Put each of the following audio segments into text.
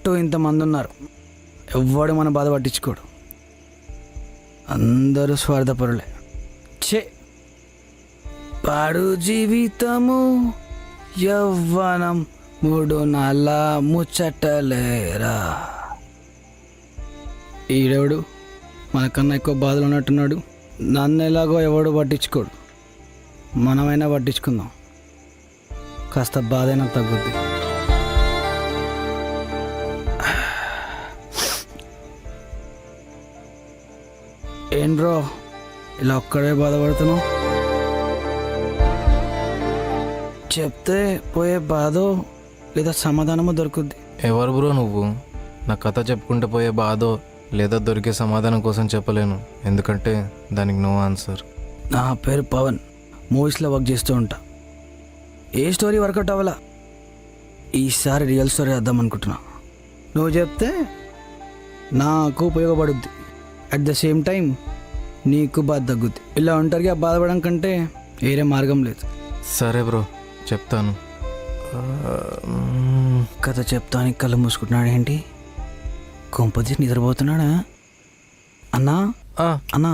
చుట్టూ ఇంతమంది ఉన్నారు, ఎవ్వడు మన బాధ పట్టించుకోడు, అందరూ స్వార్థపరులే. ఛే, పాడు జీవితము యవ్వనం మూడు నాళ్ళ ముచ్చటలేరా. ఈడెవడు మనకన్నా ఎక్కువ బాధలు ఉన్నట్టున్నాడు. నన్ను ఎలాగో ఎవడు పట్టించుకోడు, మనమైనా పట్టించుకుందాం, కాస్త బాధ అయినా తగ్గుద్ది. ఏం బ్రో ఇలా ఒక్కడే బాధపడుతున్నావు? చెప్తే పోయే బాధో లేదా సమాధానమో దొరుకుద్ది. ఎవరు బ్రో నువ్వు? నా కథ చెప్పుకుంటూ పోయే బాధో లేదా దొరికే సమాధానం కోసం చెప్పలేను, ఎందుకంటే దానికి నో ఆన్సర్. నా పేరు పవన్, మూవీస్లో వర్క్ చేస్తూ ఉంటా. ఏ స్టోరీ వర్కౌట్ అవ్వాలా, ఈసారి రియల్ స్టోరీ వద్దాం అనుకుంటున్నా. నువ్వు చెప్తే నాకు ఉపయోగపడుద్ది, అట్ ద సేమ్ టైం నీకు బాధ తగ్గుద్ది. ఇలా ఒంటరిగా బాధపడడం కంటే వేరే మార్గం లేదు. సరే బ్రో, చెప్తాను. కథ చెప్తాను. కళ్ళు మూసుకుంటున్నాడు ఏంటి? కొంపది నిద్రపోతున్నాడా? అన్నా అన్నా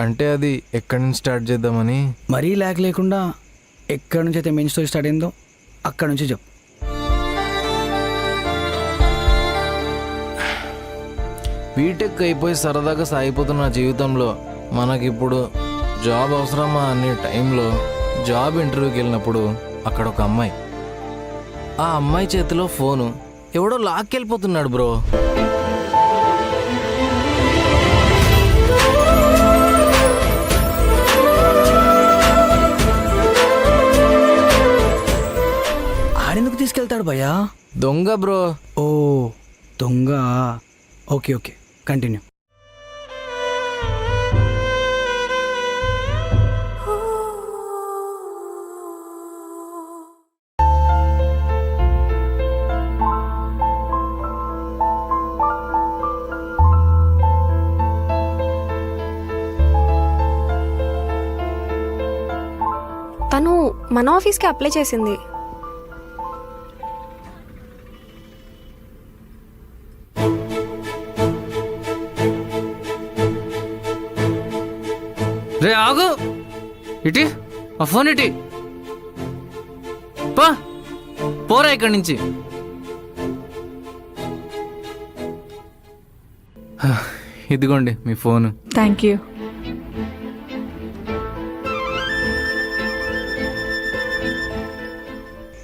అంటే అది ఎక్కడి నుంచి స్టార్ట్ చేద్దామని. మరీ ల్యాక్ లేకుండా ఎక్కడి నుంచి అయితే మెయిన్ స్టోరీ స్టార్ట్ అయిందో అక్కడి నుంచి చెప్పు. బీటెక్ అయిపోయి సరదాగా సాగిపోతున్న జీవితంలో మనకిప్పుడు జాబ్ అవసరమా అనే టైంలో జాబ్ ఇంటర్వ్యూకి వెళ్ళినప్పుడు అక్కడ ఒక అమ్మాయి, ఆ అమ్మాయి చేతిలో ఫోను ఎవడో లాక్కెళ్ళిపోతున్నాడు బ్రో. ఆడెందుకు తీసుకెళ్తాడు భయ్యా? దొంగ బ్రో. ఓ దొంగ, ఓకే ఓకే, కంటిన్యూ. తను మన ఆఫీస్కి అప్లై చేసింది. రే ఆగు, ఇటీ ఆ ఫోన్ ఇటీ, పోరా ఇక్కడి నుంచి. ఇదిగోండి మీ ఫోను. Thank you.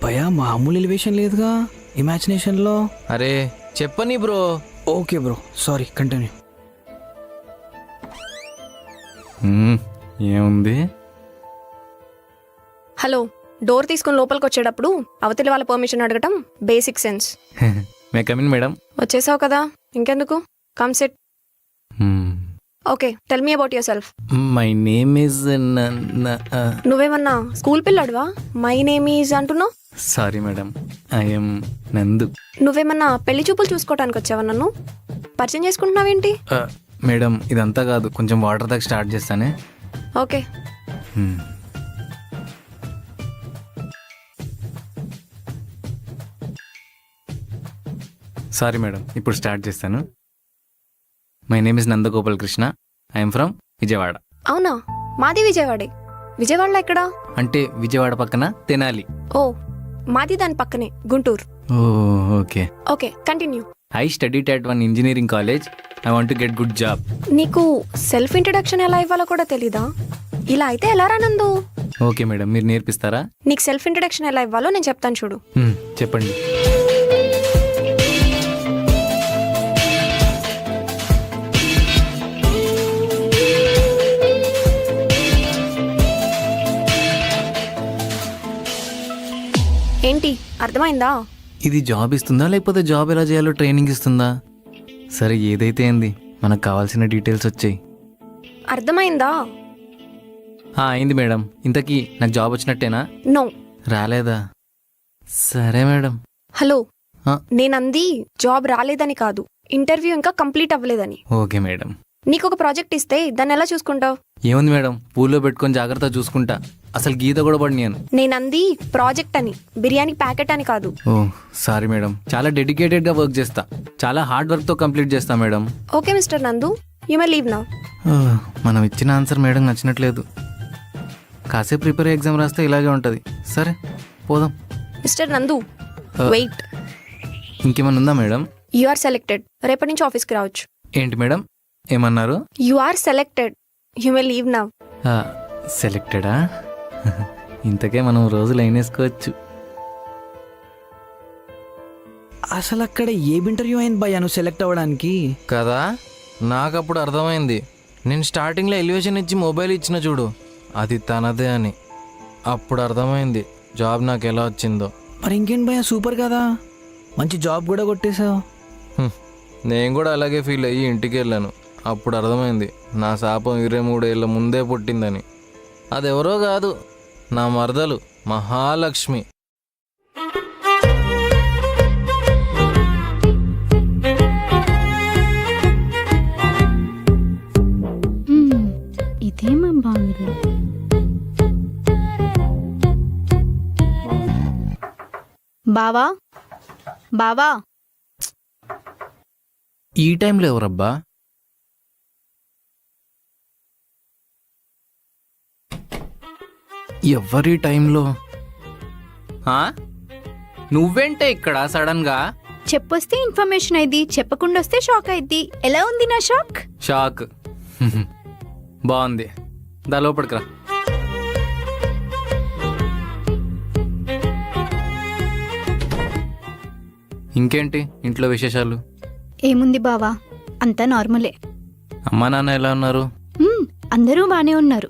భయ్యా మామూలు ఎలివేషన్ లేదుగా ఇమాజినేషన్లో. అరే చెప్పని bro. Okay bro, sorry, continue. ఏముంది? హలో, డోర్ తీసుకుని లోపలికి వచ్చేటప్పుడు అవతలి వాళ్ళ పర్మిషన్ అడగటం basic sense. May come in madam. వచ్చేసావు కదా, ఇంకెందుకు, come SIT. Okay, tell me about your self. My name is. నువ్వేమన్నా స్కూల్ పిల్లాడువా మై నేమ్ ఈజ్ అంటున్నావు? సారీ మేడం, ఐఎమ్ నందు. నువ్వేమన్నా పెళ్లి చూపులు చూసుకోవటానికి వచ్చావా? నన్ను పరిచయం చేసుకుంటున్నావేంటి? మేడం ఇదంతా కాదు, కొంచెం వాటర్ దాకా స్టార్ట్ చేస్తానే. ఓకే. సారీ మేడం, ఇప్పుడు స్టార్ట్ చేస్తాను. My name is Nandagopal Krishna, I'm from Vijayawada. అవునా, మాది విజయవాడే. విజయవాడలో ఎక్కడా? అంటే విజయవాడ పక్కన తెనాలి. ఓ, మాది దాని పక్కనే గుంటూరు. ఓ okay. Okay, continue. I studied at one engineering college. I want to get good job. నీకు సెల్ఫ్ ఇంట్రడక్షన్ ఎలా ఇవ్వాలో కూడా తెలీదా? ఇలా అయితే ఎలా రానందు? ఓకే మేడం, మీరు నేర్పిస్తారా? నీకు సెల్ఫ్ ఇంట్రడక్షన్ ఎలా ఇవ్వాలో నేను చెప్తాను చూడు. చెప్పండి. ఏంటి, అర్థమైందా? ఇది జాబ్ ఇస్తుందా లేకపోతే జాబ్ ఎలా చేయాలో ట్రైనింగ్ ఇస్తుందా? సరే ఏదైతే ఏంది, మనకు కావాల్సిన డీటెయిల్స్ వచ్చాయి. అర్థమైందా? అయింది మేడం. ఇంతకీ నాకు జాబ్ వచ్చినట్టేనా? నో. రాలేదా? సరే మేడం. హలో, నేనంది జాబ్ రాలేదని కాదు, ఇంటర్వ్యూ ఇంకా కంప్లీట్ అవ్వలేదని. Okay madam. నీకు ఒక ప్రాజెక్ట్ ఇస్తే దాన్ని ఎలా చూసుకుంటావు? ఏముంది మేడం, పూల్లో పెట్టుకొని జాగ్రత్తగా చూసుకుంటా. అసలు గీత కూడా పడినాను. నేను అంది ప్రాజెక్ట్ అని, బిర్యానీ ప్యాకెట్ అని కాదు. ఓ సారీ మేడం, చాలా డెడికేటెడ్గా వర్క్ చేస్తా, చాలా హార్డ్ వర్క్తో కంప్లీట్ చేస్తా మేడం. ఓకే మిస్టర్ నందు, యూ మే లీవ్ నౌ. మనం ఇచ్చిన ఆన్సర్ మేడం నచ్చినట్లేదు. కాసేపు ప్రిపేర్ ఎగ్జామ్ రాస్తే ఇలాగే ఉంటుంది. సరే పోదాం. మిస్టర్ నందు వెయిట్. ఇంకేమన్నా ఉందా మేడం? You are selected. రేపటి నుంచి ఆఫీస్కి రావచ్చు. ఏంటి మేడం ఏమన్నారు? You are selected, you may leave now. సెలెక్టెడా? ఇంతకే మనం రోజు లైన్ వేసుకోవచ్చు. అసలు అక్కడ ఏం ఇంటర్వ్యూ అయింది భయ్యా నువ్వు సెలెక్ట్ అవ్వడానికి? కదా, నాకు అప్పుడు అర్థమైంది. నేను స్టార్టింగ్లో ఎలివేషన్ ఇచ్చి మొబైల్ ఇచ్చిన చూడు, అది తనదే అని. అప్పుడు అర్థమైంది జాబ్ నాకు ఎలా వచ్చిందో. మరి ఇంకేంటి భయ్యా, సూపర్ కదా, మంచి జాబ్ కూడా కొట్టేశావు. నేను కూడా అలాగే ఫీల్ అయ్యి ఇంటికి వెళ్ళాను. అప్పుడు అర్థమైంది నా శాపం 23 ఏళ్ళ ముందే పుట్టిందని. అదెవరో కాదు, నా మరదలు మహాలక్ష్మి. ఇదేమో బాగుంది. బావా బావా, ఈ టైంలో ఎవరబ్బా? ఎవరి టైంలో? నువ్వేంటే ఇక్కడ సడన్ గా? చెప్పొస్తే ఇన్ఫర్మేషన్ అయింది, చెప్పకుండా వస్తే షాక్ అయింది. ఎలా ఉంది నా షాక్? షాక్ బాగుంది, దా లోపలికి రా. ఇంకేంటి ఇంట్లో విశేషాలు? ఏముంది బావా, అంతా నార్మలే. అమ్మా నాన్న ఎలా ఉన్నారు? అందరూ బానే ఉన్నారు.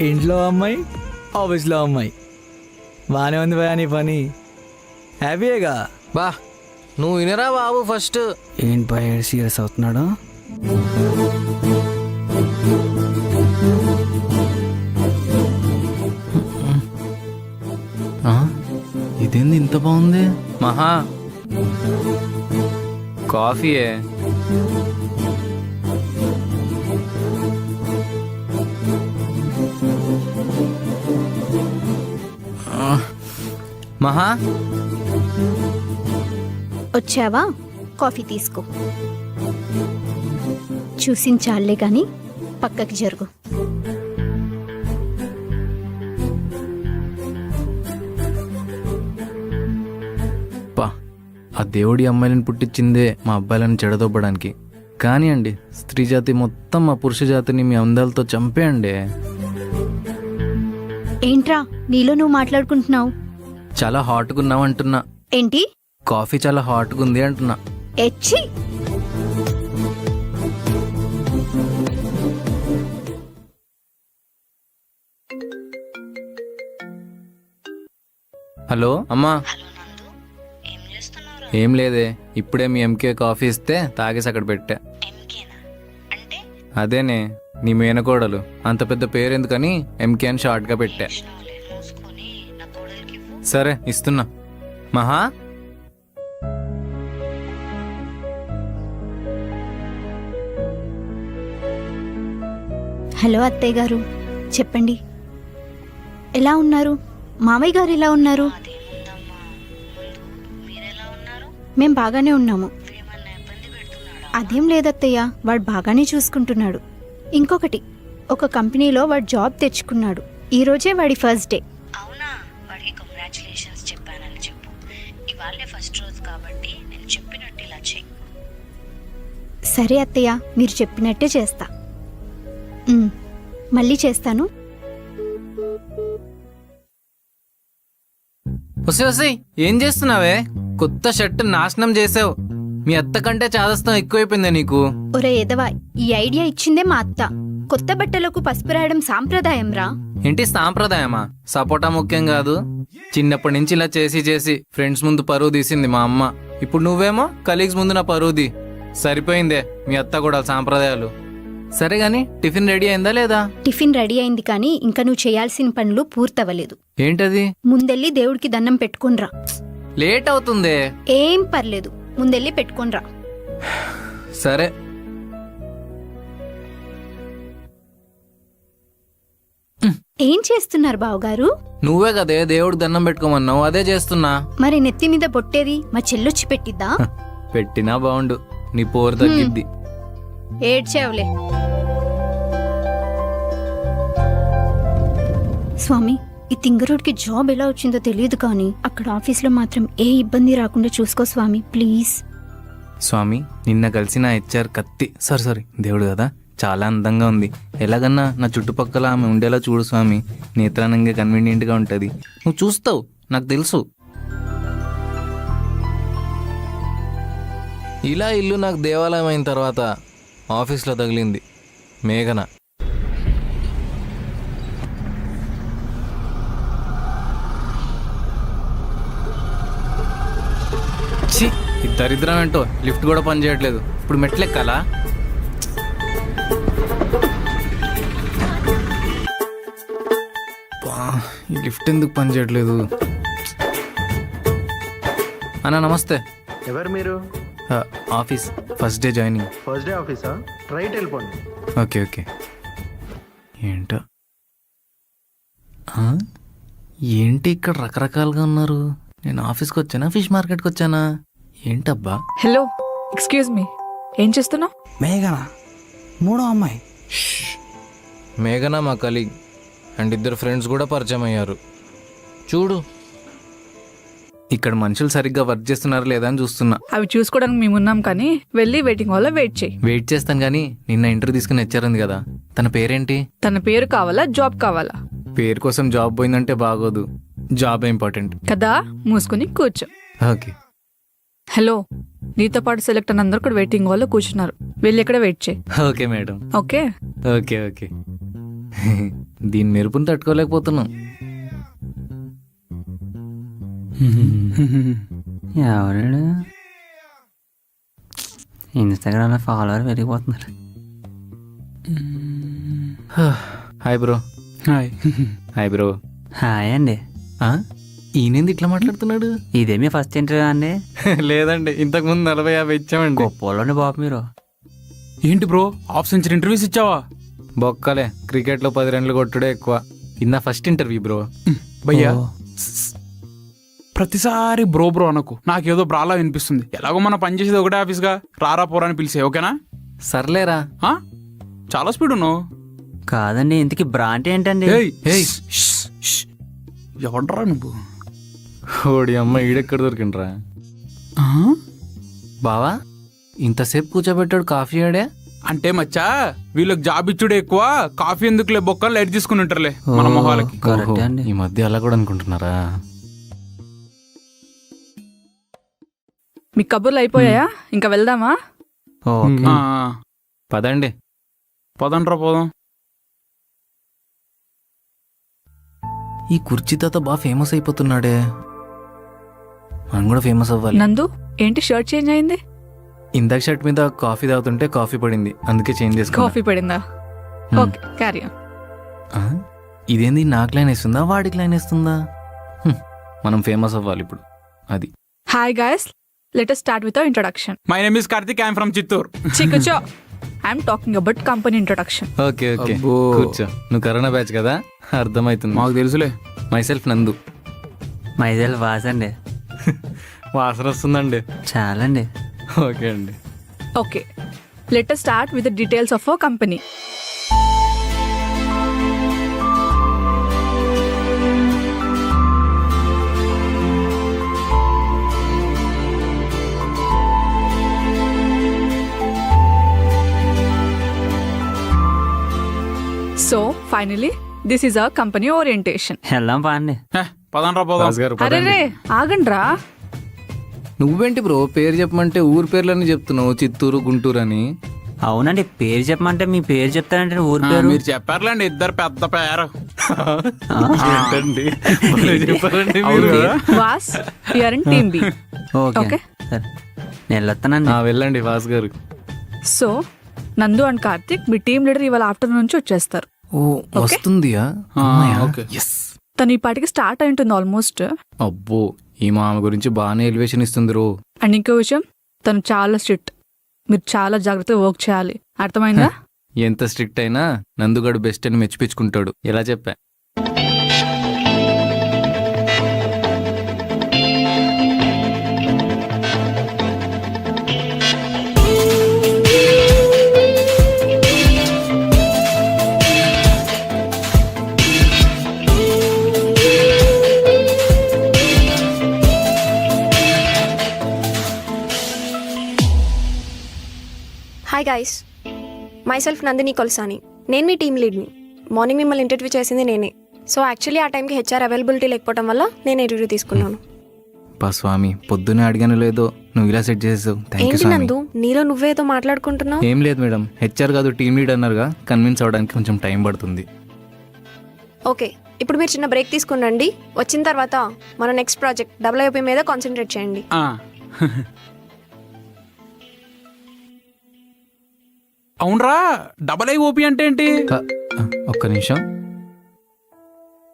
ఇంట్లో అమ్మాయి, ఆఫీస్లో అమ్మాయి, బాగానే ఉంది భయ్యా నీ పని. హ్యాపీయేగా? బా నువ్వు వినరా బాబు ఫస్ట్. ఏంటి భయ్యా సీరియస్ అవుతున్నాడు? ఇదేంది ఇంత బాగుంది? మహా కాఫీయే. మహా వచ్చావా? కాఫీ తీసుకో. చూసించాలే గాని పక్కకి జరుగు. పా ఆ దేవుడి అమ్మాయిలను పుట్టించిందే మా అబ్బాయిలను చెడదొబ్బడానికి. కానీ అండి, స్త్రీ జాతి మొత్తం మా పురుష జాతిని మీ అందాలతో చంపేయండి. ఏంట్రా నీలో నువ్వు మాట్లాడుకుంటున్నావు? చాలా హాట్గా ఉన్నావు అంటున్నా. ఏంటి? కాఫీ చాలా హాట్గా ఉంది అంటున్నా. ఎచ్చి. హలో అమ్మా. ఏం లేదే, ఇప్పుడే మీ ఎంకే కాఫీ ఇస్తే తాగేసి అక్కడ పెట్టా. అదేనే నీ మేనకోడలు, అంత పెద్ద పేరు ఎందుకని ఎంకే అని షార్ట్గా పెట్టా. సరే ఇస్తున్నా. మహా హలో అత్తయ్య గారు, చెప్పండి. ఎలా ఉన్నారు? మామయ్య గారు ఎలా ఉన్నారు? మేం బాగానే ఉన్నాము. అదేం లేదత్తయ్య, వాడు బాగానే చూసుకుంటున్నాడు. ఇంకొకటి, ఒక కంపెనీలో వాడు జాబ్ తెచ్చుకున్నాడు. ఈరోజే వాడి ఫస్ట్ డే. అవునా? వాడికి కంగ్రాచులేషన్స్ చెప్పానని చెప్పు. ఇవాళే ఫస్ట్ రోజు కాబట్టి నేను చెప్పినట్టు ఇలా చెయ్యి. సరే అత్తయ్య, మీరు చెప్పినట్టే చేస్తా. మళ్ళీ చేస్తాను. వసే ఏం చేస్తున్నావే? కొత్త షర్ట్ నాశనం చేసావు. మీ అత్త కంటే చాదస్తం ఎక్కువైపోయిందే నీకు. ఒరే ఎదవా, ఈ ఐడియా ఇచ్చిందే మా అత్త. కొత్త బట్టలకు పసుపు రాయడం సాంప్రదాయం రా. ఏంటి సాంప్రదాయమా? సపోటా ముఖ్యం కాదు. చిన్నప్పటి నుంచి ఇలా చేసి చేసి ఫ్రెండ్స్ ముందు పరువు తీసింది మా అమ్మ. ఇప్పుడు నువ్వేమో కలీగ్స్ ముందు నా పరువుది. సరిపోయిందే మీ అత్త కూడా సాంప్రదాయాలు. సరే గాని టిఫిన్ రెడీ అయిందా లేదా? టిఫిన్ రెడీ అయింది కానీ ఇంకా నువ్వు చేయాల్సిన పనులు పూర్తవ్వలేదు. ఏంటది? ముందెళ్ళి దేవుడికి దండం పెట్టుకునిరా. లేట్ అవుతుందే. ఏం పర్లేదు, ముందెళ్ళి పెట్టుకునిరా. సరే. ఏం చేస్తున్నారు బావగారు? నువ్వే కదే దేవుడికి దండం పెట్టుకోమన్నావు, అదే చేస్తున్నా. మరి నెత్తి మీద బొట్టేది మా చెల్లొచ్చి పెట్టిద్దా? పెట్టినా బాగుండు, నీ పోరు తగ్గిద్ది. ఏడ్చేవలే. స్వామి, ఈ తింగరోడ్కి జాబ్ ఎలా వచ్చిందో తెలియదు కానీ అక్కడ ఆఫీస్లో మాత్రం ఏ ఇబ్బంది రాకుండా చూసుకో స్వామి, ప్లీజ్. స్వామి, నిన్న కలిసిన హెచ్ఆర్ కత్తి సారీ దేవుడు కదా, చాలా అందంగా ఉంది. ఎలాగన్నా నా చుట్టుపక్కల ఆమె ఉండేలా చూడు స్వామి. నేత్రానంగా కన్వీనియంట్గా ఉంటుంది. నువ్వు చూస్తావు, నాకు తెలుసు. ఇలా ఇల్లు నాకు దేవాలయం అయిన తర్వాత ఆఫీస్లో తగిలింది మేఘన. దరిద్రం ఏంటో, లిఫ్ట్ కూడా పని చేయట్లేదు. ఇప్పుడు మెట్లెక్కాలా? ఈ లిఫ్ట్ ఎందుకు పని చేయట్లేదు? అన్న నమస్తే. ఎవరు మీరు? Office first day joining. First day ఆఫీసా? రైట్ వెళ్ళిపోండి. ఓకే. ఏంటో ఏంటి ఇక్కడ రకరకాలుగా ఉన్నారు. నేను ఆఫీస్కి వచ్చానా ఫిష్ మార్కెట్కి వచ్చానా ఏంటబ్బా? హలో, ఎక్స్క్యూజ్ మీ, ఏం చేస్తున్నావు? మేఘనా, మూడో అమ్మాయి. మేఘన మా కలీగ్ అండ్ ఇద్దరు ఫ్రెండ్స్ కూడా పరిచయం అయ్యారు. చూడు, ఇక్కడ మనుషులు సరిగ్గా వర్క్ చేస్తున్నారా లేదా అని చూస్తున్నా. అవి చూసుకోవడానికి మేమున్నాం కానీ వెళ్ళి వెయిటింగ్ హాల్లో వెయిట్ చేయి. వెయిట్ చేస్తాను కానీ నిన్న ఇంటర్వ్యూ తీసుకుని హెచ్ఆర్ కదా, తన పేరేంటి? తన పేరు కావాలా జాబ్ కావాలా? పేరు కోసం జాబ్ పోయిందంటే బాగోదు, జాబ్ ఇంపార్టెంట్ కదా, మూసుకుని కూర్చో. ఓకే. హలో, నీతో పాటు సెలెక్ట్ అయిన అందరూ కూడా వెయిటింగ్ హాల్లో కూర్చున్నారు. వెళ్ళి ఎక్కడ వెయిట్ చేయి. Okay madam. ఓకే. ఓకే దీని మెరుపుని తట్టుకోలేకపోతున్నాం. ఎవరాడు? ఇన్స్టాగ్రామ్లో ఫాలోవర్ పెరిగిపోతున్నారు. Hi bro. Hi bro. Hi అండి. ఈయనేంది ఇట్లా మాట్లాడుతున్నాడు? ఇదే మీ ఫస్ట్ ఇంటర్వ్యూ అండి? లేదండి, ఇంతకుముందు 40-50 ఇచ్చామండి. గొప్పలోని బాబు మీరు. ఏంటి బ్రో, హాఫ్ సెంచరీ ఇంటర్వ్యూస్ ఇచ్చావా? బొక్కలే, క్రికెట్లో 10 రన్లు కొట్టుడే ఎక్కువ. ఇది ఫస్ట్ ఇంటర్వ్యూ బ్రో. భయ్యా, ప్రతిసారి బ్రో అనకు, నాకేదో బ్రాలా వినిపిస్తుంది. ఎలాగో మనం పనిచేసేది ఒకటే ఆఫీస్గా, రారా పోరా అని పిలిచే, ఓకేనా? సర్లేరా. చాలా స్పీడ్ ఉన్నావు. కాదండి, ఇంతకీ బ్రాండ్ ఏంటండి? ఎవడరా నువ్వు? ఓడి అమ్మ, ఈడెక్కడ దొరికిండ్రా బావా? ఇంతసేపు కూర్చోబెట్టాడు, కాఫీ ఆడే అంటే మచ్చా, వీళ్ళకి జాబ్ ఇచ్చుడే ఎక్కువ, కాఫీ ఎందుకులే బొక్కలు లైట్ తీసుకుని ఉంటారులే మన మొహాలకి. కరెక్టే అండి. ఈ మధ్య అలా కూడా అనుకుంటున్నారా? మీ కబుర్లు అయిపోయాయా? ఇంకా వెళ్దామా? ఓకే. పదండి. పోదాం. ఈ కుర్చీ తాత బాగా ఫేమస్ అయిపోతున్నాడే, మనం కూడా ఫేమస్ అవ్వాలి. నందు, ఏంటి షర్ట్ చేంజ్ అయింది? ఇందాక షర్ట్ మీద కాఫీ తాగుతుంటే కాఫీ పడింది, అందుకే చేంజ్ చేసుకున్నా. కాఫీ పడిందా? Okay, carry on. ఇదేంది, నాకు లైన్ వేస్తుందా వాడికి లైన్ వేస్తుందా? మనం ఫేమస్ అవ్వాలి ఇప్పుడు, అది. Hi guys, let us start with our introduction. My name is Karthik, I'm from Chittoor. చిక్కుచో, I'm talking about company introduction. Okay అబ్బో. కూర్చో. నువ్వు కరోనా బ్యాచ్ కదా, అర్థమవుతుంది. మాకు తెలుసులే. మైసెల్ఫ్ నందు. మైజల్ వాస్ అండి. వాసన వస్తుందండి. చాలండి. ఓకే అండి. Okay, let us start with the details of our company. So, finally, this is our company orientation. వెళ్దాం పాండి. పోదాం. రాజు గారు, అరే పదండి. రే, ఆగండ్రా. నువ్వేంటి బ్రో పేరు చెప్పమంటే ఊరు పేర్లన్నీ చెప్తున్నావు, చిత్తూరు గుంటూరు అని. అవునండి, పేరు చెప్పమంటే మీ పేరు చెప్తానంటే ఊరి పేరు. మీరు చెప్పారులేండి, ఇద్దరు పెద్ద పేరు. ఏంటండి చెప్పారండి అవును మీరు? కదా? Was, we are in team B. Okay Okay. సరే, నేను వెళ్ళొస్తానండి. వెళ్ళండి వాస్ గారు. So, నందు and Karthik me team leader ఇవాళ ఆఫ్టర్నూన్ నుంచి వచ్చేస్తారు. ఓ వస్తుందియా? ఆ, అమ్మాయా? ఓకే. ఎస్. తను ఈ పాటికి స్టార్ట్ అయి ఉంటుంది ఆల్మోస్ట్. అబ్బో, ఈ మామ గురించి బాగానే ఎలివేషన్ ఇస్తుంది రో. అండ్ ఇంకో విషయం, తను చాలా స్ట్రిక్ట్. మీరు చాలా జాగ్రత్తగా వర్క్ చేయాలి, అర్థమైందా? ఎంత స్ట్రిక్ట్ అయినా నందుగాడు బెస్ట్ అని మెచ్చిపించుకుంటాడు. ఎలా చెప్పా? Hi guys, myself Nandini Kolsani. నేను మీ టీమ్ లీడ్ని. మార్నింగ్ మిమ్మల్ని ఇంటర్వ్యూ చేసింది నేనే. సో యాక్చువల్లీ ఆ టైంకి హెచ్ఆర్ అవైలబిలిటీ లేకపోవడం వల్ల నేను ఇంటర్వ్యూ తీసుకున్నాను. పా స్వామి, పొద్దునే అడిగాను లేదో నువ్వు ఇలా సెట్ చేసావు. థ్యాంక్ యూ ఏంటి స్వామి. నందు, నీలో నువ్వేదో మాట్లాడుకుంటున్నావు? ఏం లేదు మేడం, హెచ్ఆర్ కాదు టీమ్ లీడ్ అన్నారుగా, కన్విన్స్ అవడానికి కొంచెం టైం పడుతుంది. ఓకే, ఇప్పుడు మీరు చిన్న బ్రేక్ తీసుకునండి. వచ్చిన తర్వాత మన నెక్స్ట్ ప్రాజెక్ట్ డబ్ల్యూఐపీ మీద కాన్సన్ట్రేట్ చేయండి. ఆ. అవునరా, డబల్ ఐఓపి అంటే ఏంటి? ఒక్క నిమిషం.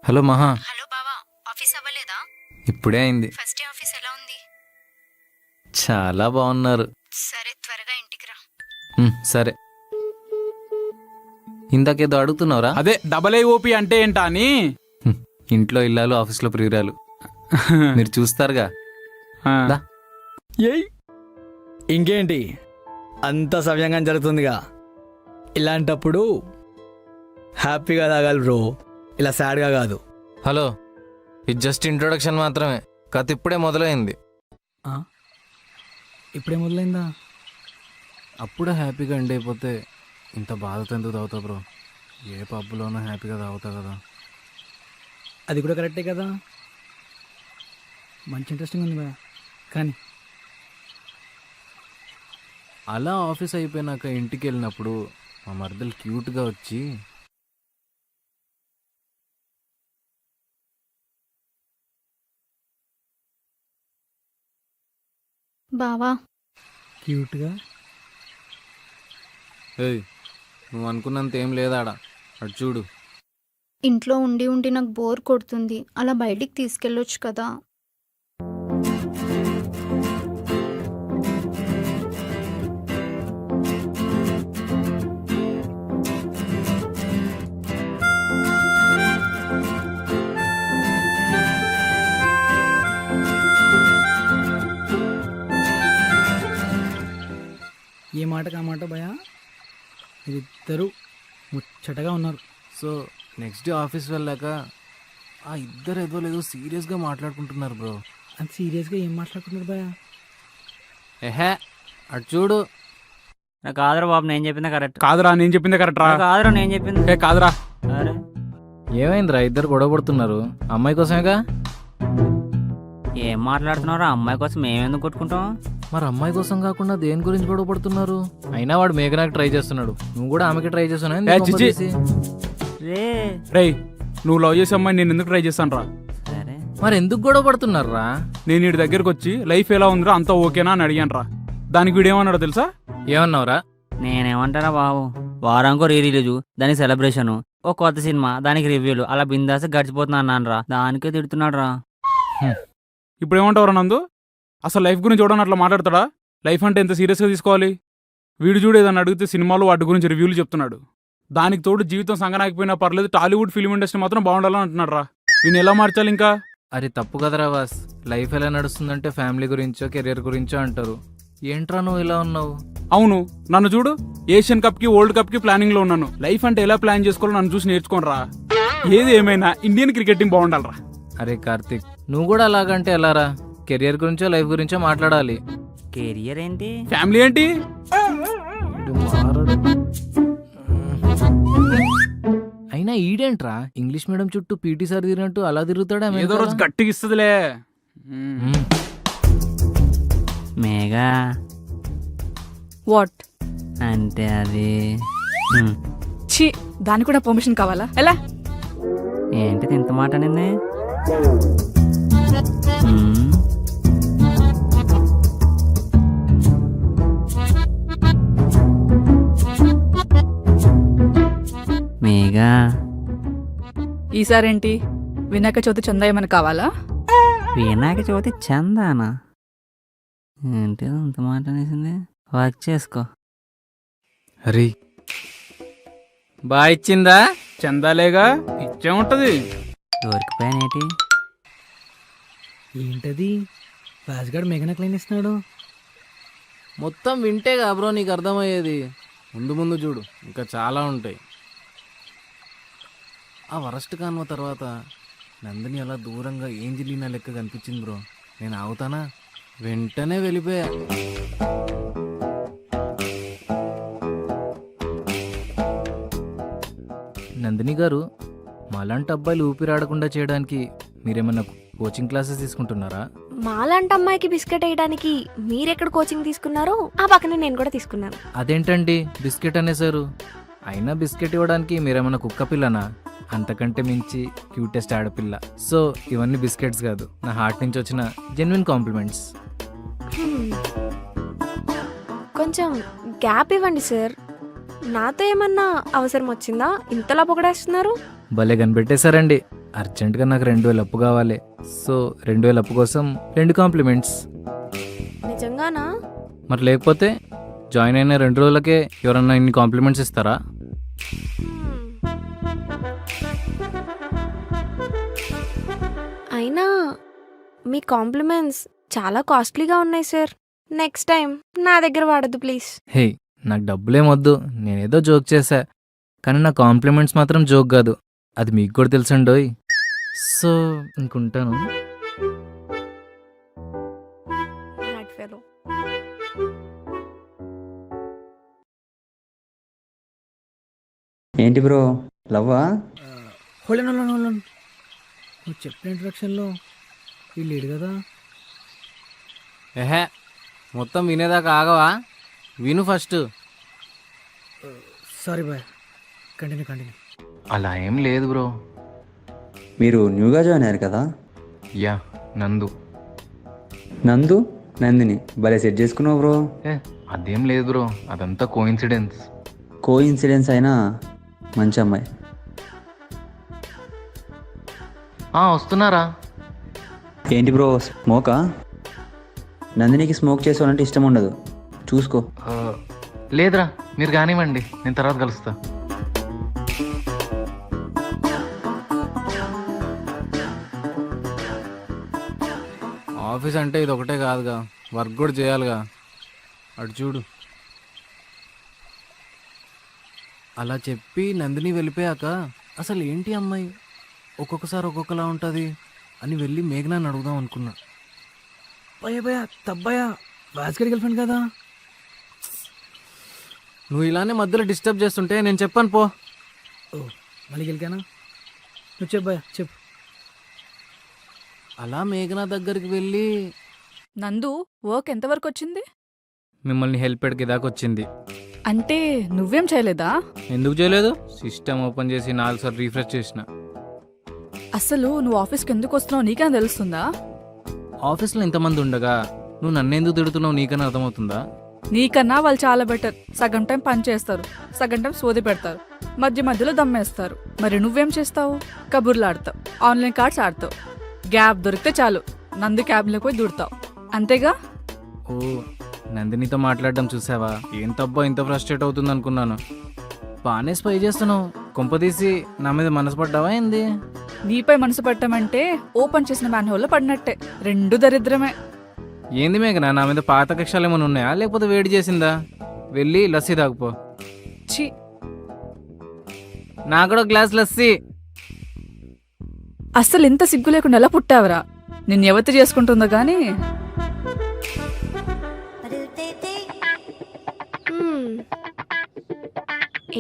హలో మహా, హలో బావా, ఆఫీస్ అవ్వలేదా? ఇప్పుడే అయింది. ఫస్ట్ డే ఆఫీస్ ఎలా ఉంది? చాలా బాగున్నారు. సరే, త్వరగా ఇంటికి రా. సరే. ఇందాకేదో అడుగుతున్నావురా? అదే డబల్ ఐఓపి అంటే ఏంటా అని. ఇంట్లో ఇల్లాలు, ఆఫీస్లో ప్రియురాలు. మీరు చూస్తారుగా. ఆ. దా. ఏయ్, ఇంకేంటి అంత సవ్యంగా జరుగుతుందిగా. ఇలాంటప్పుడు హ్యాపీగా తాగాలి బ్రో, ఇలా సాడ్గా కాదు. హలో, ఇది జస్ట్ ఇంట్రొడక్షన్ మాత్రమే. కథ ఇప్పుడే మొదలైంది. ఇప్పుడే మొదలైందా? అప్పుడే హ్యాపీగా ఎండ్ అయిపోతే ఇంత బాధతో ఎందుకు తాగుతా బ్రో? ఏ పబ్బులోనూ హ్యాపీగా తాగుతా కదా. అది కూడా కరెక్టే కదా. మంచి ఇంట్రెస్టింగ్ ఉంది కదా. కానీ అలా ఆఫీస్ అయిపోయినాక ఇంటికి వెళ్ళినప్పుడు మా మరదలు క్యూట్గా వచ్చి, బావా, క్యూట్గా ఏయ్ నువ్వు అనుకున్నంత ఏం లేదాడ, అటు చూడు. ఇంట్లో ఉండి ఉండి నాకు బోర్ కొడుతుంది, అలా బయటికి తీసుకెళ్ళొచ్చు కదా. ఏ మాటకు ఆ మాట భయ, ఇద్దరు ముచ్చటగా ఉన్నారు. సో నెక్స్ట్ డే ఆఫీస్ వెళ్ళాక ఆ ఇద్దరు ఏదో లేదో సీరియస్గా మాట్లాడుకుంటున్నారు బ్రో. అంత సీరియస్గా ఏం మాట్లాడుకున్నారు భయ? ఎహే అటు చూడు. నాకు కాదురా బాబు, నేను చెప్పింది కరెక్ట్. కాదురా, నేను చెప్పిందే కరెక్ట్ రా. కాదురా, నేను చెప్పింది. ఏ కాదురా. అరే ఏమైందిరా, ఇద్దరు గొడవ పడుతున్నారు? అమ్మాయి కోసమేగా. ఏం మాట్లాడుతున్నారా? అమ్మాయి కోసం మేమెందుకు కొట్టుకుంటాం? మరి అమ్మాయి కోసం కాకుండా దేని గురించి గొడవ పడుతున్నారు? అయినా వాడు మేఘనాకి ట్రై చేస్తున్నాడు, నువ్వు కూడా ఆమెకి ట్రై ఏ చిచ్చి. చేస్తున్నావు. రే రేయ్, నువ్వు లవ్ చేసే అమ్మాయి నేను ఎందుకు ట్రై చేస్తాను రా? సరే, మరి ఎందుకు గొడవ పడుతున్నారా? నేను వీడి దగ్గరకు వచ్చి లైఫ్ ఎలా ఉందిరా, అంతా ఓకేనా అని అడిగాను రా. దానికి వీడేమన్నాడో తెలుసా? ఏమన్నావురా? నేనేమంటారా బాబు, వారానికో రీ రిలీజు, దానికి సెలబ్రేషన్, ఓ కొత్త సినిమా, దానికి రివ్యూలు, అలా బిందాస్ గడిచిపోతున్నా అన్నాను రా. దానికే తిడుతున్నాడు రా. ఇప్పుడు ఏమంటావురా నందు? అసలు లైఫ్ గురించి చూడని అట్లా మాట్లాడతాడా? లైఫ్ అంటే ఎంత సీరియస్గా తీసుకోవాలి? వీడు చూడు ఏదన్నా అడిగితే సినిమాలు వాటి గురించి రివ్యూలు చెప్తున్నాడు. దానికి తోడు జీవితం సంగనాకపోయినా పర్లేదు, టాలీవుడ్ ఫిల్మ్ ఇండస్ట్రీ మాత్రం బాగుండాలని అంటున్నాడు రా. వీడిని ఎలా మార్చాలి ఇంకా? అరే తప్పు కదరా వాస్. లైఫ్ ఎలా నడుస్తుందంటే ఫ్యామిలీ గురించో కెరీర్ గురించో అంటారు. ఏంట్రా నువ్వు ఇలా ఉన్నావు? అవును, నన్ను చూడు, ఏషియన్ కప్ కి వరల్డ్ కప్ కి ప్లానింగ్ లో ఉన్నాను. లైఫ్ అంటే ఎలా ప్లాన్ చేసుకోవాలో నన్ను చూసి నేర్చుకోను రా. ఏది ఏమైనా ఇండియన్ క్రికెట్ టీం బాగుండాలరా. అరే కార్తిక్, నువ్వు కూడా అలాగంటే ఎలారా? కెరియర్ గురించో లైఫ్ గురించో మాట్లాడాలి. కెరియర్ ఏంటి? ఫ్యామిలీ ఏంటి? అయినా ఈడేంట్రా ఇంగ్లీష్ మీడియం చుట్టూ పీటీ సార్ తిరిగినట్టు అలా తిరుగుతాడా? ఏదో రోజు గట్టిగా ఇస్తుందిలే. మేఘా వాట్ అంటే అది ఛీ, దానికి కూడా పర్మిషన్ కావాలా? ఎలా? ఏంటిది ఇంత మాట నిన్నే? అదిగా ఈసారేంటి వినాయక చవితి చందా ఏమైనా కావాలా? వినాయక చవితి చందానా? ఏంటి అంత మాట అనేసింది? వర్క్ చేసుకో. హరి బాగా ఇచ్చిందా? చందాలేగా ఇచ్చే ఉంటది. దొరికిపోయానేటి? ఏంటది రాజుగాడు మెగన క్లైన్ ఇస్తున్నాడు. మొత్తం వింటేగా బ్రో నీకు అర్థమయ్యేది. ముందు ముందు చూడు, ఇంకా చాలా ఉంటాయి. ఆ వరస్ట్ కాన్వ తర్వాత నందిని అలా దూరంగా ఏంజిలీనా లెక్క కనిపించింది బ్రో. నేను ఆగుతానా? వెంటనే వెళ్ళిపోయా. నందిని గారు, మాలాంటి అబ్బాయిలు ఊపిరాడకుండా చేయడానికి మీరేమన్నా కోచింగ్ క్లాసెస్ తీసుకుంటున్నారా? మాలాంటి అమ్మాయికి బిస్కెట్ వేయడానికి మీరెక్కడ కోచింగ్ తీసుకున్నారో ఆ పక్కనే నేను కూడా తీసుకున్నాను. అదేంటండి బిస్కెట్ అనేసారు? అయినా బిస్కెట్ ఇవ్వడానికి మీరేమన్నా కుక్క పిల్లనా? అంతకంటే మించి క్యూటెస్ట్ ఆడపిల్ల. సో ఇవన్నీ బిస్కెట్స్ కాదు, నా హార్ట్ నుంచి వచ్చిన జెన్యున్ కాంప్లిమెంట్స్. కొంచెం గ్యాప్ ఇవ్వండి సార్. నాతో ఏమన్నా అవసరం వచ్చిందా ఇంతలా పొగడేస్తున్నారు? భలే కనిపెట్టేశారండి. అర్జెంటుగా నాకు 2000 అప్పు కావాలి. సో 2000 అప్పు కోసం 2 కాంప్లిమెంట్స్. నిజంగానా? మరి లేకపోతే జాయిన్ అయిన 2 రోజులకే ఎవరన్నా ఇన్ని కాంప్లిమెంట్స్ ఇస్తారా? అయినా మీ కాంప్లిమెంట్స్ చాలా కాస్ట్లీగా ఉన్నాయి సార్. నెక్స్ట్ టైం నా దగ్గర వాడద్దు ప్లీజ్. హే, నాకు డబ్బులేమొద్దు, నేనేదో జోక్ చేశా. కానీ నా కాంప్లిమెంట్స్ మాత్రం జోక్ కాదు, అది మీకు కూడా తెలుసండోయ్. సో ఇంకుంటాను. Mad fellow. ఏంటి బ్రో, లవ్వా? హోల్డన్ నువ్వు చెప్పిన ఇంట్రడక్షన్లో వీళ్ళు లేడు కదా. ఏహే, మొత్తం వినేదాకా ఆగవా? విను ఫస్ట్. Sorry bye, continue. అలా ఏం లేదు బ్రో. మీరు న్యూగా జాయిన్ అయ్యారు కదా? యా, నందు. నందు నందిని భలే సెట్ చేసుకున్నావు బ్రో. అదేం లేదు బ్రో, అదంతా కోఇన్సిడెన్స్. కోఇన్సిడెన్స్ అయినా మంచి అమ్మాయి. వస్తున్నారా? ఏంటి బ్రో, స్మోకా? నందినికి స్మోక్ చేసేవాలంటే ఇష్టం ఉండదు, చూసుకో. లేదురా, మీరు కానివ్వండి, నేను తర్వాత కలుస్తా. ఆఫీస్ అంటే ఇది ఒకటే కాదుగా, వర్క్ కూడా చేయాలిగా. అటు చూడు. అలా చెప్పి నందిని వెళ్ళిపోయాక అసలు ఏంటి అమ్మాయి ఒక్కొక్కసారి ఒక్కొక్కలా ఉంటుంది అని వెళ్ళి మేఘనాన్ని అడుగుదాం అనుకున్నా. భయ తబ్బయ్య రాజుగారి గర్ల్ ఫ్రెండ్ కదా. నువ్వు ఇలానే మధ్యలో డిస్టర్బ్ చేస్తుంటే నేను చెప్పాను పో. ఓ మళ్ళీ గెలికానా? నువ్వు చెప్పు భయ, చెప్పు. అలా మేఘనా దగ్గరికి వెళ్ళి, నందు వర్క్ ఎంతవరకు వచ్చింది? మిమ్మల్ని హెల్ప్ పెడికి దాకా వచ్చింది. అంటే నువ్వేం చేయలేదా? ఎందుకు చేయలేదు? సిస్టమ్ ఓపెన్ చేసి 4 సార్లు రీఫ్రెష్ చేసిన. అసలు నువ్వు ఆఫీస్కి ఎందుకు వస్తున్నావు నీకైనా తెలుస్తుందా? ఆఫీస్లో ఇంతమంది ఉండగా నువ్వు నన్నెందుకు తిడుతున్నావు నీకన్నా అర్థమవుతుందా? నీకన్నా వాళ్ళు చాలా బెటర్. సగం టైం పని చేస్తారు, సగం టైం సోది పెడతారు, మధ్యలో దమ్మేస్తారు. మరి నువ్వేం చేస్తావు? కబుర్లు ఆడతావు, ఆన్లైన్ కార్డ్స్ ఆడతావు. గ్యాప్ దొరికితే చాలు నందు క్యాబ్లోకి పోయి దూడతావు, అంతేగా? ఓ, నందినితో మాట్లాడడం చూసావా? ఏం తబ్బా ఇంత ఫ్రస్ట్రేట్ అవుతుంది అనుకున్నాను. బాగానే స్పై చేస్తున్నావు, కొంపదీసి నా మీద మనసు పడ్డావా ఏంది? నీపై మనసు పట్టమంటే ఓపెన్ చేసిన మ్యాన్ హోల్లో పడినట్టే. 2 దరిద్రమే. ఏంది మేఘనా, నా మీద పాత కక్షాలు ఏమైనా ఉన్నాయా, లేకపోతే వేడి చేసిందా? వెళ్ళి లస్సీ తాగుపో. ఛీ, నాకు కూడా గ్లాస్ లస్సీ. అస్సలు ఇంత సిగ్గు లేకుండా ఎలా పుట్టావరా? నిన్ను ఎవతి చేసుకుంటుందో గానీ.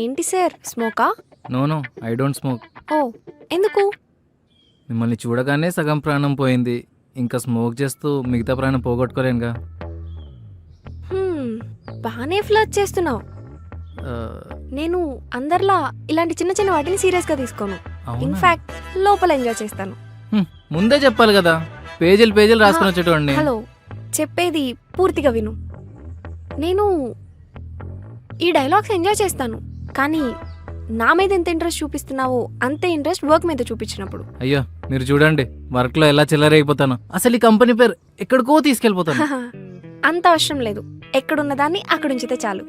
ఏంటి సార్, స్మోకా? No, I don't smoke. ఓ, ఎందుకు? మిమ్మల్ని చూడగానే సగం ప్రాణం పోయింది, ఇంకా స్మోక్ చేస్తూ మిగతా ప్రాణం పోగొట్టుకోలేనుగా. బాగానే ఫ్లర్ట్ చేస్తున్నావు. నేను అందరిలా ఇలాంటి చిన్న చిన్న వాటిని సీరియస్గా తీసుకోను. ఇన్ఫాక్ట్ లోపల ఎంజాయ్ చేస్తాను. ముందే చెప్పాలి కదా, పేజీలు రాసుకుని వచ్చేటోడిని. హలో, చెప్పేది పూర్తిగా విను. నేను ఈ డైలాగ్స్ ఎంజాయ్ చేస్తాను, కానీ నా మీద ఎంత ఇంట్రెస్ట్ చూపిస్తున్నావో అంతే ఇంట్రెస్ట్ వర్క్ మీద చూపించినప్పుడు. అయ్యో మీరు చూడండి వర్క్లో ఎలా చిల్లరైపోతాను. అసలు ఈ కంపెనీ పేరు ఎక్కడికో తీసుకెళ్ళిపోతాను. అంత అవసరం లేదు, ఎక్కడున్న దాన్ని అక్కడ ఉంచితే చాలు.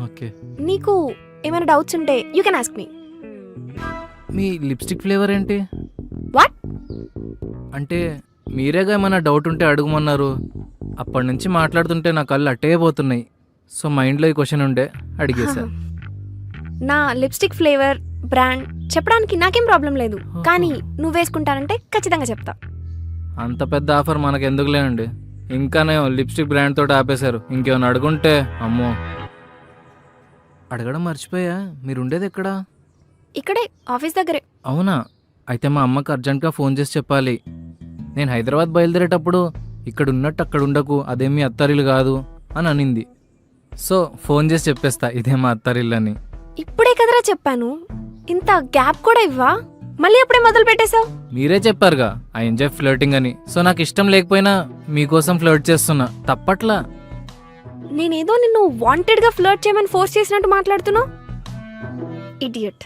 ఓకే. నీకు ఏమైనా డౌట్స్ ఉంటే you can ask me. Me lipstick flavour ఏంటి? వాట్? అంటే మీరేగా ఏమైనా డౌట్ ఉంటే అడుగుమన్నారు. అప్పటి నుంచి మాట్లాడుతుంటే నా కళ్ళు అట్టే పోతున్నాయి. సో మైండ్లో ఈ క్వశ్చన్ ఉండే అడిగేశా. నా లిప్స్టిక్ ఫ్లేవర్ బ్రాండ్ చెప్పడానికి నాకేం ప్రాబ్లం లేదు, కానీ నువ్వు వేసుకుంటానంటే ఖచ్చితంగా చెప్తా. అంత పెద్ద ఆఫర్ మనకు ఎందుకులేనండి. ఇంకానే లిప్స్టిక్ బ్రాండ్ తోటి ఆపేశారు. ఇంకేమైనా అడుగుంటే అమ్మో. అడగడం మర్చిపోయా, మీరు ఉండేది ఎక్కడా? ఇక్కడే ఆఫీస్ దగ్గరే. అవునా? అయితే మా అమ్మకి అర్జెంట్గా ఫోన్ చేసి చెప్పాలి. నేను హైదరాబాద్ బయలుదేరేటప్పుడు ఇక్కడ ఉన్నట్టు అక్కడ ఉండకు, అదేమీ అత్తారిల్లు కాదు అని అనింది. సో ఫోన్ చేసి చెప్పేస్తా ఇదే మా అత్తారిల్లు అని. ఇప్పుడే కదరా చెప్పాను, ఇంత గ్యాప్ కూడా ఇవ్వా, మళ్ళీ అప్పుడే మొదలు పెట్టేశావు. మీరే చెప్పారుగా ఐ ఎంజాయ్ ఫ్లర్టింగ్ అని. సో నాకు ఇష్టం లేకపోయినా మీకోసం ఫ్లర్ట్ చేస్తున్నా, తప్పట్లా. నేనేదో నిన్ను వాంటెడ్ గా ఫ్లర్ట్ చేయమని ఫోర్స్ చేసినట్టు మాట్లాడుతున్నావు. ఇడియట్.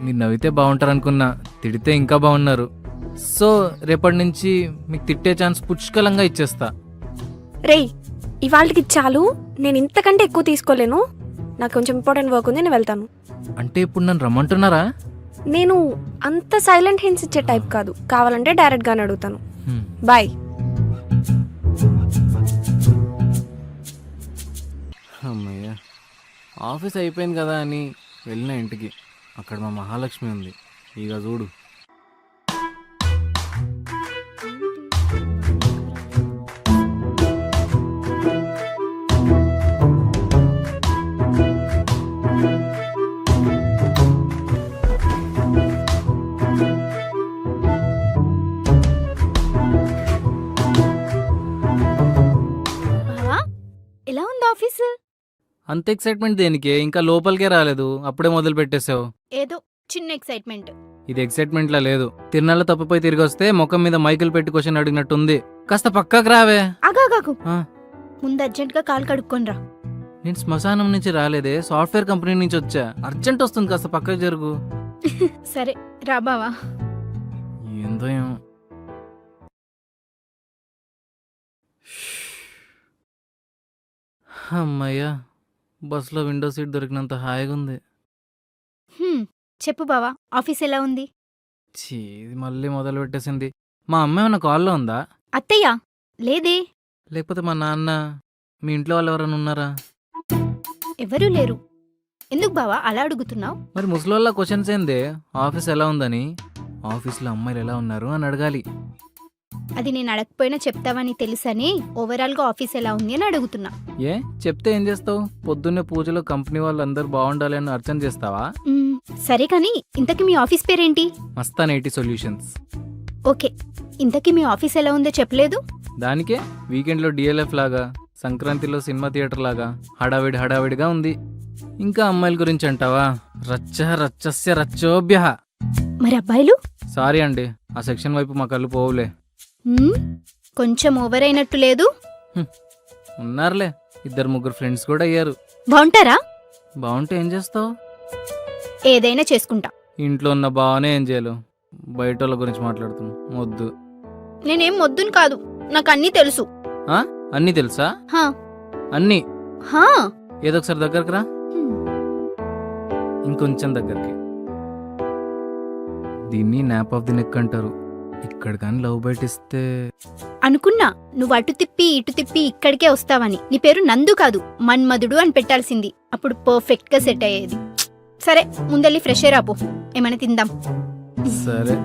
మీరు నవ్వితే బాగుంటారు అనుకున్నా, తిడితే ఇంకా బాగున్నారు. సో రేపటి నుంచి మీకు తిట్టే ఛాన్స్ పుష్కలంగా ఇచ్చేస్తా. రేయ్, ఇవాళకి చాలు, నేను ఇంతకంటే ఎక్కువ తీసుకోలేను. నాకు కొంచెం ఇంపార్టెంట్ వర్క్ ఉంది, నేను వెళ్తాను. అంటే ఇప్పుడు నన్ను రమ్మంటున్నారా? నేను అంత సైలెంట్ హింట్స్ ఇచ్చే టైప్ కాదు, కావాలంటే డైరెక్ట్ గానే అడుగుతాను. బాయ్. అమ్మయ్య, ఆఫీస్ అయిపోయింది కదా అని వెళ్ళిన ఇంటికి. అక్కడ మా మహాలక్ష్మి ఉంది. ఇక చూడు. బావా, ఎలా ఉంది ఆఫీస్? అంత ఎక్సైట్మెంట్ దేనికి? ఇంకా లోపలికే రాలేదు, అప్పుడే మొదలు పెట్టేశావు. ఏదో చిన్న ఎక్సైట్మెంట్. ఇది ఎక్సైట్మెంట్లా లేదు. తిరునాళ్ళ తప్పిపోయి తిరిగి వస్తే ముఖం మీద మైకులు పెట్టి క్వశ్చన్ అడిగినట్టుంది. కాస్త పక్కకు రావే. ఆగాగాగు, ఆ, ముందు అర్జెంట్ గా కాల్ కడుక్కొని రా. నేను శ్మశానం నుంచి రాలేదే, సాఫ్ట్వేర్ కంపెనీ నుంచి వచ్చా. అర్జెంట్ వస్తుంది, కాస్త పక్కకు జరుగు. సరే రా బావా. ఏందో ఏమో. అమ్మయ్యా, బస్సులో విండో సీట్ దొరికినంత హాయిగా ఉంది. చెప్పు బావా, ఆఫీస్ ఎలా ఉంది? ఛీ, ఇది మళ్ళీ మొదలు పెట్టేసింది. మా అమ్మ ఏమన్నా కాల్లో ఉందా? అత్తయ్య లేదే. లేకపోతే మా నాన్న? మీ ఇంట్లో వాళ్ళు ఎవరైనా ఉన్నారా? ఎవరూ లేరు. ఎందుకు బావా అలా అడుగుతున్నావు? మరి ముసలోళ్ళ క్వశ్చన్స్ ఏందే? ఆఫీస్ ఎలా ఉందని. ఆఫీస్లో అమ్మాయిలు ఎలా ఉన్నారు అని అడగాలి. అది నేను అడగకపోయినా చెప్తావని తెలుసని ఓవరాల్ గా ఆఫీస్ ఎలా ఉంది అని అడుగుతున్నా. ఏ చెప్తే ఏం చేస్తావు? పొద్దున్నే పూజలో కంపెనీ వాళ్ళు అందరు బాగుండాలి అని అర్చన చేస్తావా? సరే కానీ ఇంతకీ మీ ఆఫీస్ పేరేంటి? Mastan IT solutions. ఓకే, ఇంతకీ మీ ఆఫీస్ ఎలా ఉందో చెప్పలేదు. దానికే వీకెండ్లో డిఎల్ఎఫ్ లాగా, సంక్రాంతిలో సినిమా థియేటర్ లాగా హడావిడిగా ఉంది. ఇంకా అమ్మాయిల గురించి అంటావా? రచ్చ రచ్చస్య రచ్చోభ్య. మరి అబ్బాయిలు? సారీ అండి, ఆ సెక్షన్ వైపు మా కళ్ళు పోవులే. కొంచెం ఓవర్ అయినట్టు లేదు? ఉన్నారులే, 2-3 ఫ్రెండ్స్ కూడా అయ్యారు. బాగుంటారా? బాగుంటే ఏం చేస్తావు? ఏదైనా చేసుకుంటా. ఇంట్లో ఉన్న బాగానే ఏం చేయాలి, బయట వాళ్ళ గురించి మాట్లాడుతున్నావు. వద్దు. నేనేం మొద్దును కాదు, నాకు అన్నీ తెలుసు. అన్నీ తెలుసా? హా. అన్నీ? హా. ఏదో ఒకసారి దగ్గరకు రా. ఇంకొంచెం దగ్గరికి. దీన్ని న్యాప్ ఆఫ్ ది నెక్ అంటారు. ఇక్కడ కానీ లవ్ బైట్ ఇస్తే అనుకున్నా నువ్వు అటు తిప్పి ఇటు తిప్పి ఇక్కడికే వస్తావని. నీ పేరు నందు కాదు, మన్మధుడు అని పెట్టాల్సింది. అప్పుడు పర్ఫెక్ట్ గా సెట్ అయ్యేది. సరే ముందెళ్ళి ఫ్రెష్ అయ్యి రాపో, ఏమైనా తిందాం. సరే.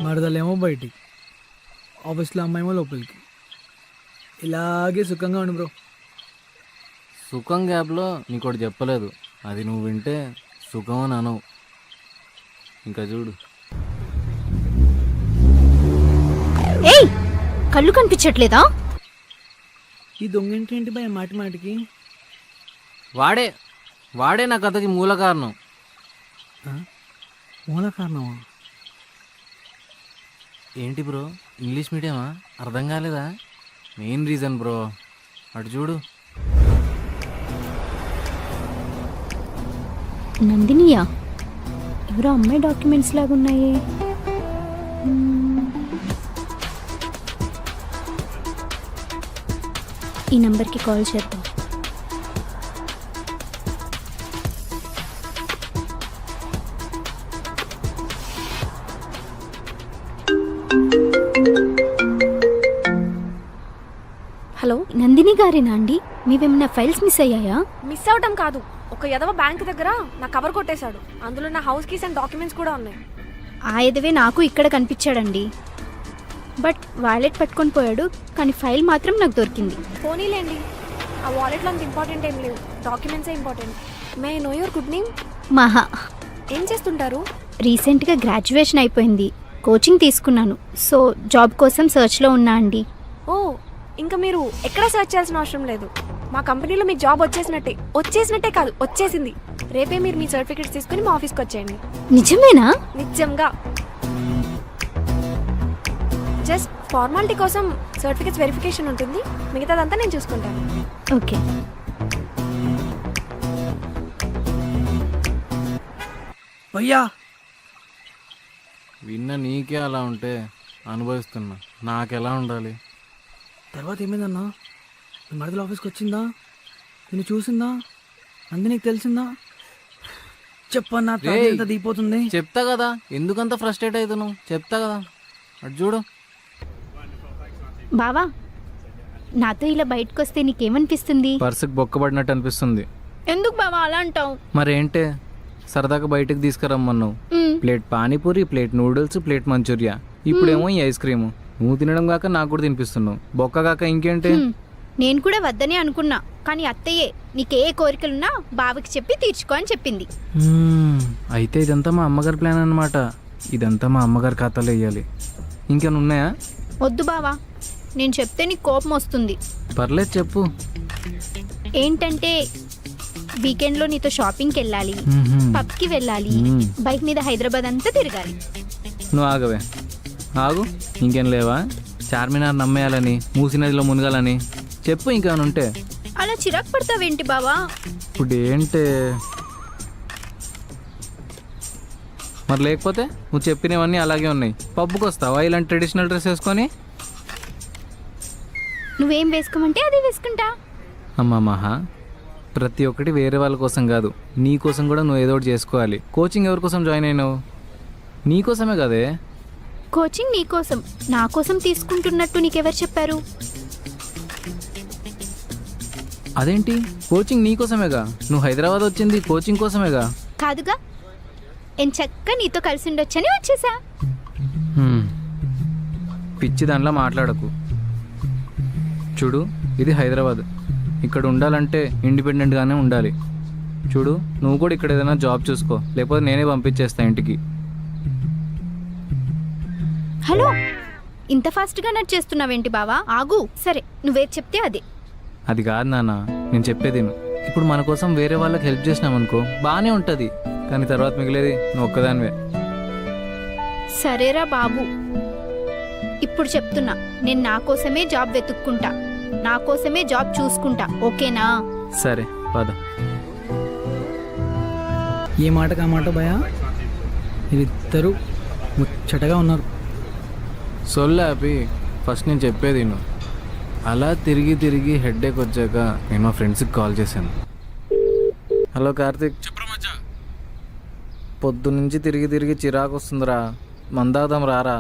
మరదలేమో బయటికి, ఆఫీస్లో అమ్మాయేమో లోపలికి. ఇలాగే సుఖంగా ఉండు బ్రో. సుఖం గ్యాప్లో నీకోటి చెప్పలేదు, అది నువ్వు వింటే సుఖం అని అనవు. ఇంకా చూడు. ఏయ్, కళ్ళు కనిపించట్లేదా? ఈ దొంగంటి భయ మాటి మాటికి. వాడే నా కథకి మూల కారణం. మూల కారణమా? ఏంటి బ్రో, ఇంగ్లీష్ మీడియమా? అర్థం కాలేదా? మెయిన్ రీజన్ బ్రో, అటు చూడు. నందినియా? ఎవరో అమ్మాయి డాక్యుమెంట్స్ లాగా ఉన్నాయి. ఈ నంబర్కి కాల్ చేద్దాం. హలో, నందిని గారేనా అండి? మీవేమైనా ఫైల్స్ మిస్ అయ్యాయా? మిస్ అవటం కాదు, ఒక ఎదవ బ్యాంక్ దగ్గర నా కవర్ కొట్టేశాడు. అందులో నా హౌస్ కీస్ అండ్ డాక్యుమెంట్స్ కూడా ఉన్నాయి. ఆ ఎదవే నాకు ఇక్కడ కనిపించాడండి. బట్ వాలెట్ పట్టుకొని పోయాడు, కానీ ఫైల్ మాత్రం నాకు దొరికింది. పోనీలేండి, ఆ వాలెట్లో అంత ఇంపార్టెంట్ ఏం లేవు, డాక్యుమెంట్సే important. May know your good name? Maha. ఏం చేస్తుంటారు? రీసెంట్గా గ్రాడ్యుయేషన్ అయిపోయింది, కోచింగ్ తీసుకున్నాను. సో జాబ్ కోసం సర్చ్లో ఉన్నా అండి. ఓ, ఇంకా మీరు ఎక్కడ సెర్చ్ చేయాల్సిన అవసరం లేదు. మా కంపెనీలో మీకు జాబ్ వచ్చేసినట్టే కాదు, వచ్చేసింది. రేపే మీరు మీ సర్టిఫికేట్స్ తీసుకుని మా ఆఫీస్కి వచ్చేయండి. నిజమేనా? నిజంగా. జస్ట్ ఫార్మాలిటీ కోసం సర్టిఫికేట్స్ వెరిఫికేషన్ ఉంటుంది, మిగతాదంతా నేను చూసుకుంటాను. ఓకే. భయ్యా, విన్న నీకే అలా ఉంటే అనుభవిస్తున్నా నాకెలా ఉండాలి? తర్వాత ఏమైందన్నా? మీ మరదల ఆఫీస్కి వచ్చిందా? నిన్ను చూసిందా? అంది నీకు తెలిసిందా? చెప్పన్నా, రేయ్. ఎంత దిగిపోతుంది. చెప్తా కదా, ఎందుకంత ఫ్రస్ట్రేట్ అవుతున్నావు? చెప్తా కదా, అటు చూడు. బావా, నాతో ఇలా బయటకు వస్తే నీకేమనిపిస్తుంది? పర్సుకు బొక్కబడినట్టు అనిపిస్తుంది. ఎందుకు బావా అలా అంటావు? మరేంటే, సరదాగా బయటకు తీసుకురమ్మన్నావు. Plate panipuri, plate noodles, plate manchuria, ఇప్పుడేమో ఈ ఐస్ క్రీము. నువ్వు తినడం కాక నాకు కూడా తినిపిస్తున్నావు. బొక్క కాక ఇంకేంటి? నేను కూడా వద్దని అనుకున్నా, కానీ అత్తయ్యే నీకే కోరికలున్నా బావకి చెప్పి తీర్చుకో అని చెప్పింది. అయితే ఇదంతా మా అమ్మగారి ప్లాన్ అన్నమాట. ఇదంతా మా అమ్మగారి ఖాతాలో వేయాలి. ఇంకేమైనా ఉన్నాయా? వద్దు బావా, నేను చెప్తే నీకు కోపం వస్తుంది. పర్లేదు, చెప్పు. ఏంటంటే వీకెండ్లో నీతో షాపింగ్కి వెళ్ళాలి, పబ్కి వెళ్ళాలి, బైక్ మీద హైదరాబాద్ అంతా తిరగాలి. నువ్వు ఆగవే, ఆగు. ఇంకేం లేవా? చార్మినార్ నమ్మేయాలని, మూసి నదిలో మునగాలని చెప్పు. ఇంకేమైనా ఉంటే. అలా చిరాకు పడతావేంటి బావా? ఇప్పుడు ఏంటే మరి? లేకపోతే నువ్వు చెప్పినవన్నీ అలాగే ఉన్నాయి. పబ్బుకి వస్తావా ఇలాంటి ట్రెడిషనల్ డ్రెస్ వేసుకొని? నువ్వేం వేసుకోమంటే అదే వేసుకుంటా. అమ్మా మహా, ప్రతి ఒక్కటి వేరే వాళ్ళ కోసం కాదు, నీ కోసం కూడా నువ్వు ఏదో ఒకటి చేసుకోవాలి. కోచింగ్ ఎవరి కోసం జాయిన్ అయినావు? నీ కోసమే కదే. కోచింగ్ నీకోసం, నా కోసం తీసుకుంటున్నట్టు నీకెవరు చెప్పారు? అదేంటి, కోచింగ్ నీకోసమేగా? నువ్వు హైదరాబాద్ వచ్చింది కోచింగ్ కోసమేగా? కాదుగా, ఎంచక్కా నీతో కలిసి ఉండొచ్చని వచ్చేసా. పిచ్చి దానిలా మాట్లాడకు. చూడు, ఇది హైదరాబాద్. ఇక్కడ ఉండాలంటే ఇండిపెండెంట్గానే ఉండాలి. చూడు, నువ్వు కూడా ఇక్కడ ఏదైనా జాబ్ చూసుకో, లేకపోతే నేనే పంపించేస్తా ఇంటికి. హలో, ఇంత ఫాస్ట్గా నడిచేస్తున్నావేంటి బావా? ఆగు. సరే, నువ్వేది చెప్తే అదే. అది కాదు నాన్న, నేను చెప్పేది విను. ఇప్పుడు మన కోసం వేరే వాళ్ళకి హెల్ప్ చేసినామనుకో బాగానే ఉంటుంది, కానీ తర్వాత మిగిలేది నువ్వు ఒక్కదానివే. సరేరా బాబు, ఇప్పుడు చెప్తున్నా, నేను నా కోసమే జాబ్ వెతుక్కుంటా, నా కోసమే జాబ్ చూసుకుంటా, ఓకేనా? సరే పద. ఏ మాటకు ఆ మాట భయ్యా, వీళ్ళిద్దరూ ముచ్చటగా ఉన్నారు. సొల్లాపి ఫస్ట్ నేను చెప్పేది విను. అలా తిరిగి తిరిగి హెడ్ఏక్ వచ్చాక నేను మా ఫ్రెండ్స్కి కాల్ చేశాను. హలో కార్తిక్, పొద్దు నుంచి తిరిగి తిరిగి చిరాకు వస్తుందిరా, మందాదాం రారా.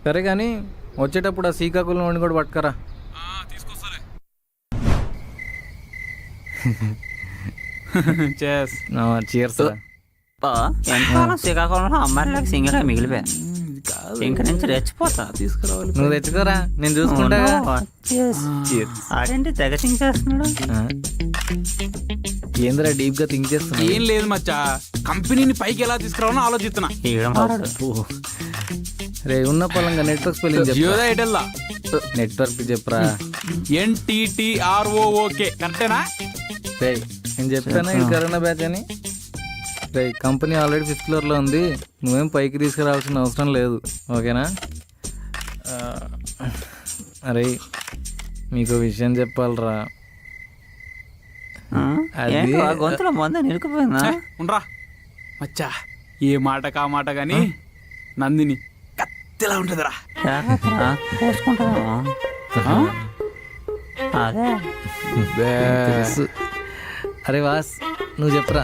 సరే కానీ వచ్చేటప్పుడు ఆ శ్రీకాకుళం వండి కూడా పట్టుకరా. చీర్స్. శ్రీకాకుళంలో అమ్మాయిలకు సింగిల్గా మిగిలిపోయా. ఇంక నుంచి రెచ్చిపోతా. తీసుకురావాలి. నువ్వు తెచ్చుకోరా, నేను చూసుకుంటా. ఆడేంటి తెగ థింక్ చేస్తున్నాడు. ఏంద్రా డీప్ గా థింక్ చేస్తున్నా? ఏం లేదు మచ్చా, కంపెనీని పైకి ఎలా తీసుకురావాలని ఆలోచిస్తున్నా. రే ఉన్న పొలంగా నెట్వర్క్ స్పెల్లింగ్ జియోదా ఎయిర్టెల్లా? నెట్వర్క్ చెప్పరా. NTTROOK కరెక్టేనా? రే నేను చెప్పానా ఇది కరోనా బ్యాచ్ అని? రే కంపెనీ ఆల్రెడీ 5th ఫ్లోర్లో ఉంది, నువ్వేం పైకి తీసుకురావాల్సిన అవసరం లేదు, ఓకేనా? అరే మీకు విషయం చెప్పాలరా. అది గొంతులో మంద నిలుకుపోయిందా? ఉండరా మచ్చా, ఏ మాట కా మాట కానీ నందిని కత్తిలా ఉంటుందిరా. పోసుకుంటామా? అదే తెలుసు. అరే వాస్, నువ్వు చెప్పరా,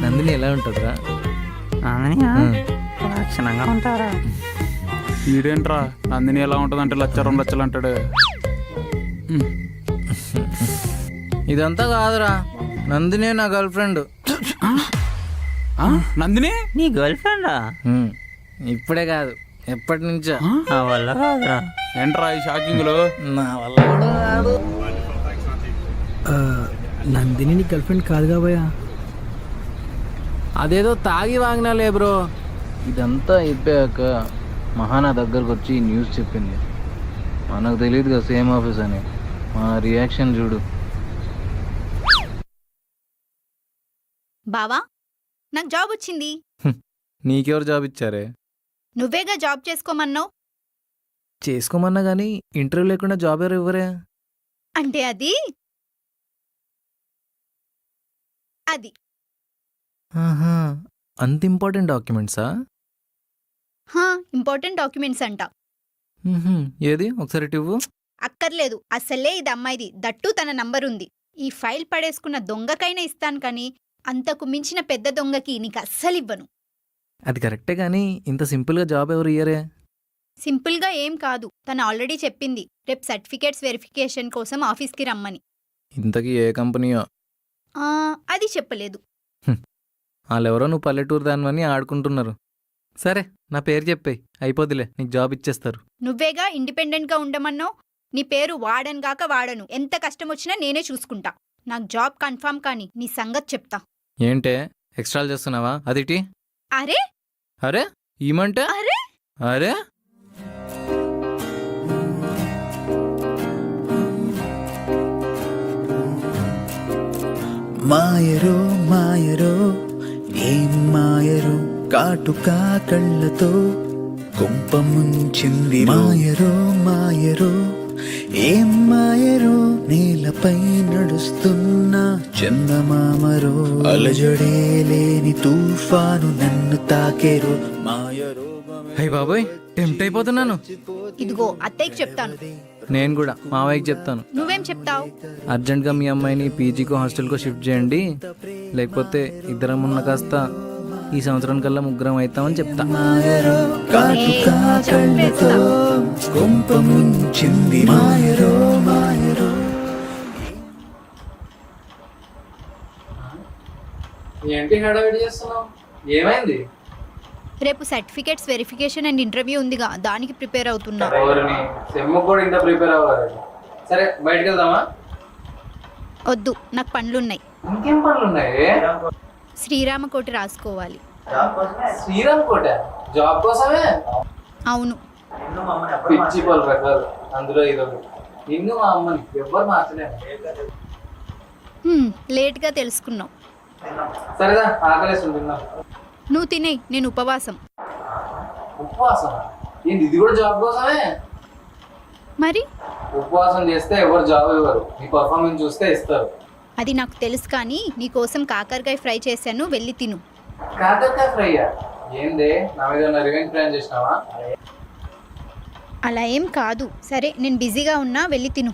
నందిని ఎలా ఉంటుందిరా? లక్షణంగా ఉంటారా? ఈడేంట్రా నందిని ఎలా ఉంటుంది అంటే 1,00,000 2 లక్షలు అంటాడు. ఇదంతా కాదురా, నందినే నా గర్ల్ ఫ్రెండ్. నందిని నీ గర్ల్ ఫ్రెండా? ఇప్పుడే కాదు, ఎప్పటి నుంచో. నా వల్ల కాదురా. ఏంట్రా ఈ షాకింగ్ లో? నా వల్ల కూడా కాదు. నందిని నీ గర్ల్ ఫ్రెండ్ కాదు కాబోయా? అదేదో తాగి వాగినాలే బ్రో. ఇదంతా అయిపోయాక మహా నా దగ్గరకు వచ్చి న్యూస్ చెప్పింది. మనకు తెలియదు కదా సేమ్ ఆఫీస్ అని. మా రియాక్షన్ చూడు. బావా, నాకు జాబ్ వచ్చింది. నీకెవరు జాబ్ ఇచ్చారే? నువ్వేగా జాబ్ చేసుకోమన్నావు. చేసుకోమన్నా కానీ ఇంటర్వ్యూ లేకుండా జాబ్ ఎవరు ఇవ్వరే? అంటే అది ఆహా, అంత ఇంపార్టెంట్ డాక్యుమెంట్సా? ఇంపార్టెంట్ డాక్యుమెంట్స్ అంట. ఏది ఒకసారి ఇవ్వు. అక్కర్లేదు, అసలే ఇది అమ్మాయిది, దట్టు తన నంబర్ ఉంది. ఈ ఫైల్ పడేసుకున్న దొంగకైనా ఇస్తాను కానీ అంతకు మించిన పెద్ద దొంగకి నీకు అస్సలు ఇవ్వను. అది కరెక్టే కానీ ఇంత సింపుల్గా జాబ్ ఎవరు ఇయ్యరే? సింపుల్గా ఏం కాదు, తను ఆల్రెడీ చెప్పింది రేపు సర్టిఫికేట్స్ వెరిఫికేషన్ కోసం ఆఫీస్కి రమ్మని. ఇంతకీ ఏ కంపెనీయో? అది చెప్పలేదు. వాళ్ళెవరో నువ్వు పల్లెటూరు దానివని ఆడుకుంటున్నారు. సరే, నా పేరు చెప్పేయి, అయిపోద్దిలే, నీకు జాబ్ ఇచ్చేస్తారు. నువ్వేగా ఇండిపెండెంట్గా ఉండమన్నావు. నీ పేరు వాడను గాక వాడను, ఎంత కష్టం వచ్చినా నేనే చూసుకుంటా. నాకు జాబ్ కన్ఫర్మ్ కానీ నీ సంగతి చెప్తా. ఏంటే ఎక్స్ట్రాలు చేస్తున్నావా? అదిటి. అరే అరే ఈమంటే అరే అరే మాయరో మాయరో ఏం మాయరో కాటుకా కళ్ళతో కొంప ముంచింది. మాయరో మాయరో ఏం మాయరో నేలపై నడుస్తున్న చందమామరో అలజడే లేని తుఫాను నన్ను తాకేరో. మాయరో అయ్య బాబోయ్, టెంప్ట్ అయిపోతున్నాను. ఇదిగో అత్తయ్యకి చెప్తాను. నేను కూడా మావయ్యకి చెప్తాను. నువ్వేం చెప్తావు? అర్జెంట్గా మీ అమ్మాయిని పీజీకో హాస్టల్కో షిఫ్ట్ చేయండి, లేకపోతే ఇద్దరం ఉన్న కాస్త ఈ సంవత్సరం కల్లా ముగ్గురం అవుతామని చెప్తా. మాయరో కాటుకా కళ్ళతో కొంప ముంచింది. మాయరో మాయరో ఏంటి హడావిడి చేస్తున్నావు? ఏమైంది? రేపు సర్టిఫికేట్స్ వెరిఫికేషన్ అండ్ ఇంటర్వ్యూ ఉందిగా, దానికి ప్రిపేర్ అవుతున్నా. సెమ్ కూడా ఇంత ప్రిపేర్ అవ్వాలి. సరే బయటకు వెళ్దామా? వద్దు, నాకు పనులున్నాయి. ఇంకేం పనులు ఉన్నాయి? శ్రీరామకోటి రాసుకోవాలి. శ్రీరామ్ కోట జాబ్ కోసమే? అవును. పిచ్చి పలు రకాలు, అందులో ఇదొక. నిన్ను మా అమ్మని ఎవ్వరు మార్చలేము. లేట్గా తెలుసుకున్నావు. సరేదా, ఆకలేస్తుంది, తిన్నాం. నువ్వు తినే, నేను ఉపవాసం. ఉపవాసం ఏంటి? ఇది కూడా జాబ్ కోసమే? మరి ఉపవాసం చేస్తే ఎవరు జాబ్ ఇవ్వరు, నీ పర్ఫార్మెన్స్ చూస్తే ఇస్తారు. అది నాకు తెలుసు కానీ నీకోసం కాకరకాయ ఫ్రై చేశాను, వెళ్ళి తిను. కాకరకాయ ఫ్రైయా? ఏందే, నా మీద రివెంజ్ ప్లాన్ చేసినావా? అలా ఏం కాదు. సరే, నేను బిజీగా ఉన్నా, వెళ్ళి తిను.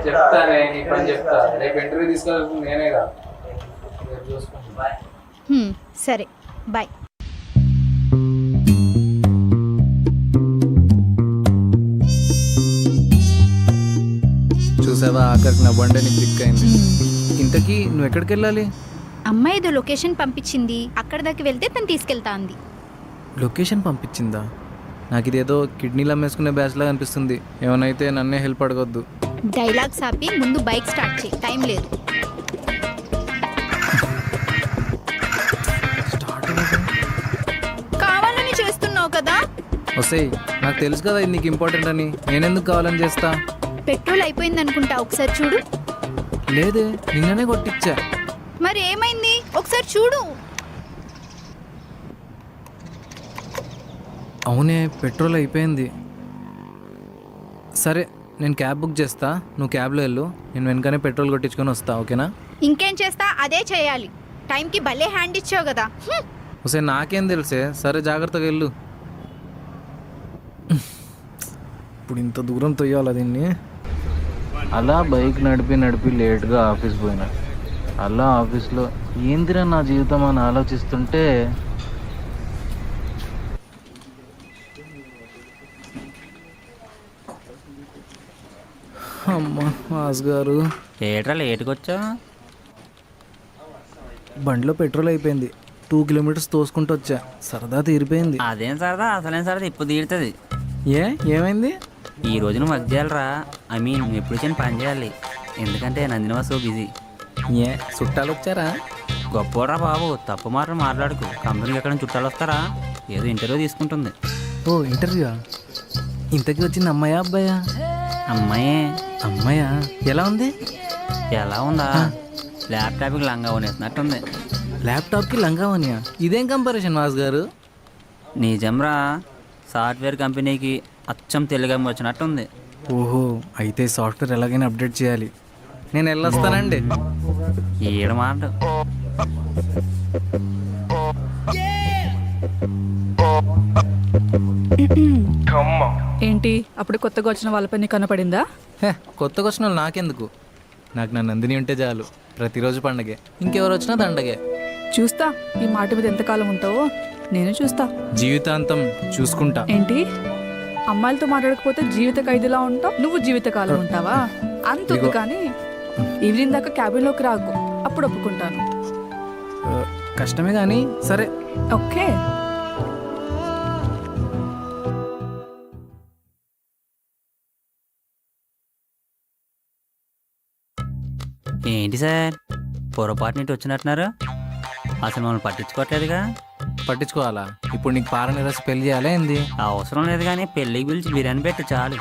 చెప్తానే, నీ పని చెప్తా. రేపు ఇంటర్వ్యూ తీసుకెళ్ళి నేనే కాదు, రేపు చూసుకుంటా. సరే, బాయ్. చూసావా, ఆఖరికి నా బండే నీకు క్లిక్ అయింది. ఇంతకీ నువ్వు ఎక్కడికి వెళ్ళాలి? అమ్మాయి ఏదో లొకేషన్ పంపించింది, అక్కడ దాకా వెళ్తే తను తీసుకెళ్తా అంది. లొకేషన్ పంపించిందా? నాకు ఇదేదో కిడ్నీలు అమ్మేసుకునే బ్యాచ్ లాగా అనిపిస్తుంది. ఏమనైతే నన్నే హెల్ప్ అడగొద్దు. డైలాగ్స్ ఆపి ముందు బైక్ స్టార్ట్ చేయి, టైం లేదు. కావాలని చేస్తున్నావు కదా? వసేయ్, నాకు తెలుసు కదా ఇది నీకు ఇంపార్టెంట్ అని. నేనెందుకు కావాలని చేస్తా? పెట్రోల్ అయిపోయింది అనుకుంటా, ఒకసారి చూడు. లేదే, నిన్ననే కొట్టించా. మరి ఏమైంది? ఒకసారి చూడు. అవునే, పెట్రోల్ అయిపోయింది. సరే, నేను క్యాబ్ బుక్ చేస్తా, నువ్వు క్యాబ్లో వెళ్ళు, నేను వెనకనే పెట్రోల్ కొట్టించుకొని వస్తా, ఓకేనా? ఇంకేం చేస్తా అదే చేయాలి. టైంకి భలే హ్యాండ్ ఇచ్చావు కదా. ఒకసారి నాకేం తెలుసే. సరే జాగ్రత్తగా వెళ్ళు. ఇప్పుడు ఇంత దూరం తొయ్యాలా దీన్ని? అలా బైక్ నడిపి లేట్గా ఆఫీస్ పోయినా. అలా ఆఫీస్లో ఏందిరా నా జీవితం అని ఆలోచిస్తుంటే అమ్మ మాస్ గారు, ఏట్రా లేట్కి వచ్చా? బండిలో పెట్రోల్ అయిపోయింది. 2 కిలోమీటర్స్ తోసుకుంటూ వచ్చా. సరదా తీరిపోయింది. అదేం సరదా, అసలేం సరదా ఇప్పుడు తీరుతుంది. ఏమైంది? ఈ రోజు నువ్వు వర్క్ చేయాలరా. ఐ మీన్ నువ్వు ఎప్పుడు చేయని పని చేయాలి. ఎందుకంటే నందిని వాసు బిజీ. చుట్టాలు వచ్చారా? గొప్పరా బాబు, తప్పు మాటలు మాట్లాడుకు. కంపెనీకి ఎక్కడ చుట్టాలు వస్తారా? ఏదో ఇంటర్వ్యూ తీసుకుంటుంది. ఓ ఇంటర్వ్యూ. ఇంతకీ వచ్చింది అమ్మాయా అబ్బాయా? అమ్మాయే. అమ్మాయా? ఎలా ఉంది? ఎలా ఉందా? ల్యాప్టాప్కి లంగా కొనేసినట్టుంది. ల్యాప్టాప్కి లంగావనియా? ఇదేం కంపారిజన్ మాస్ గారు? నిజంరా, సాఫ్ట్వేర్ కంపెనీకి అచ్చం తెలుగు వచ్చినట్టుంది. ఓహో, అయితే సాఫ్ట్వేర్ ఎలాగైనా అప్డేట్ చేయాలి. నేను వెళ్ళొస్తానండి. ఏడు మాట. ఏంటి అప్పుడు కొత్తగా వచ్చిన వాళ్ళపై నీకు కనపడిందా? కొత్తగా వచ్చిన వాళ్ళు నాకెందుకు? నాకు నా నందిని ఉంటే చాలు. ప్రతిరోజు పండగే, ఇంకెవరు వచ్చినా దండగే. చూస్తా ఈ మాట మీద ఎంతకాలం ఉంటావో. నేను చూస్తా. జీవితాంతం చూసుకుంటా. ఏంటి అమ్మాయిలతో మాట్లాడకపోతే జీవిత ఖైదీలా ఉంటావు? నువ్వు జీవితకాలం ఉంటావా? అంతుంది. కానీ ఈవినింగ్ దాకా క్యాబిన్లోకి రాకు, అప్పుడు ఒప్పుకుంటాను. కష్టమే కానీ సరే. ఓకే. ఏంటి సార్, పొరపాటు నీటి వచ్చినట్టున్నారు? అసలు మమ్మల్ని పట్టించుకోవట్లేదుగా. పట్టించుకోవాలా? ఇప్పుడు నీకు పారని రాసి పెళ్లి చేయాలా ఏంది? అవసరం లేదు కానీ పెళ్ళికి పిలిచి బిర్యానీ పెట్టి చాలు.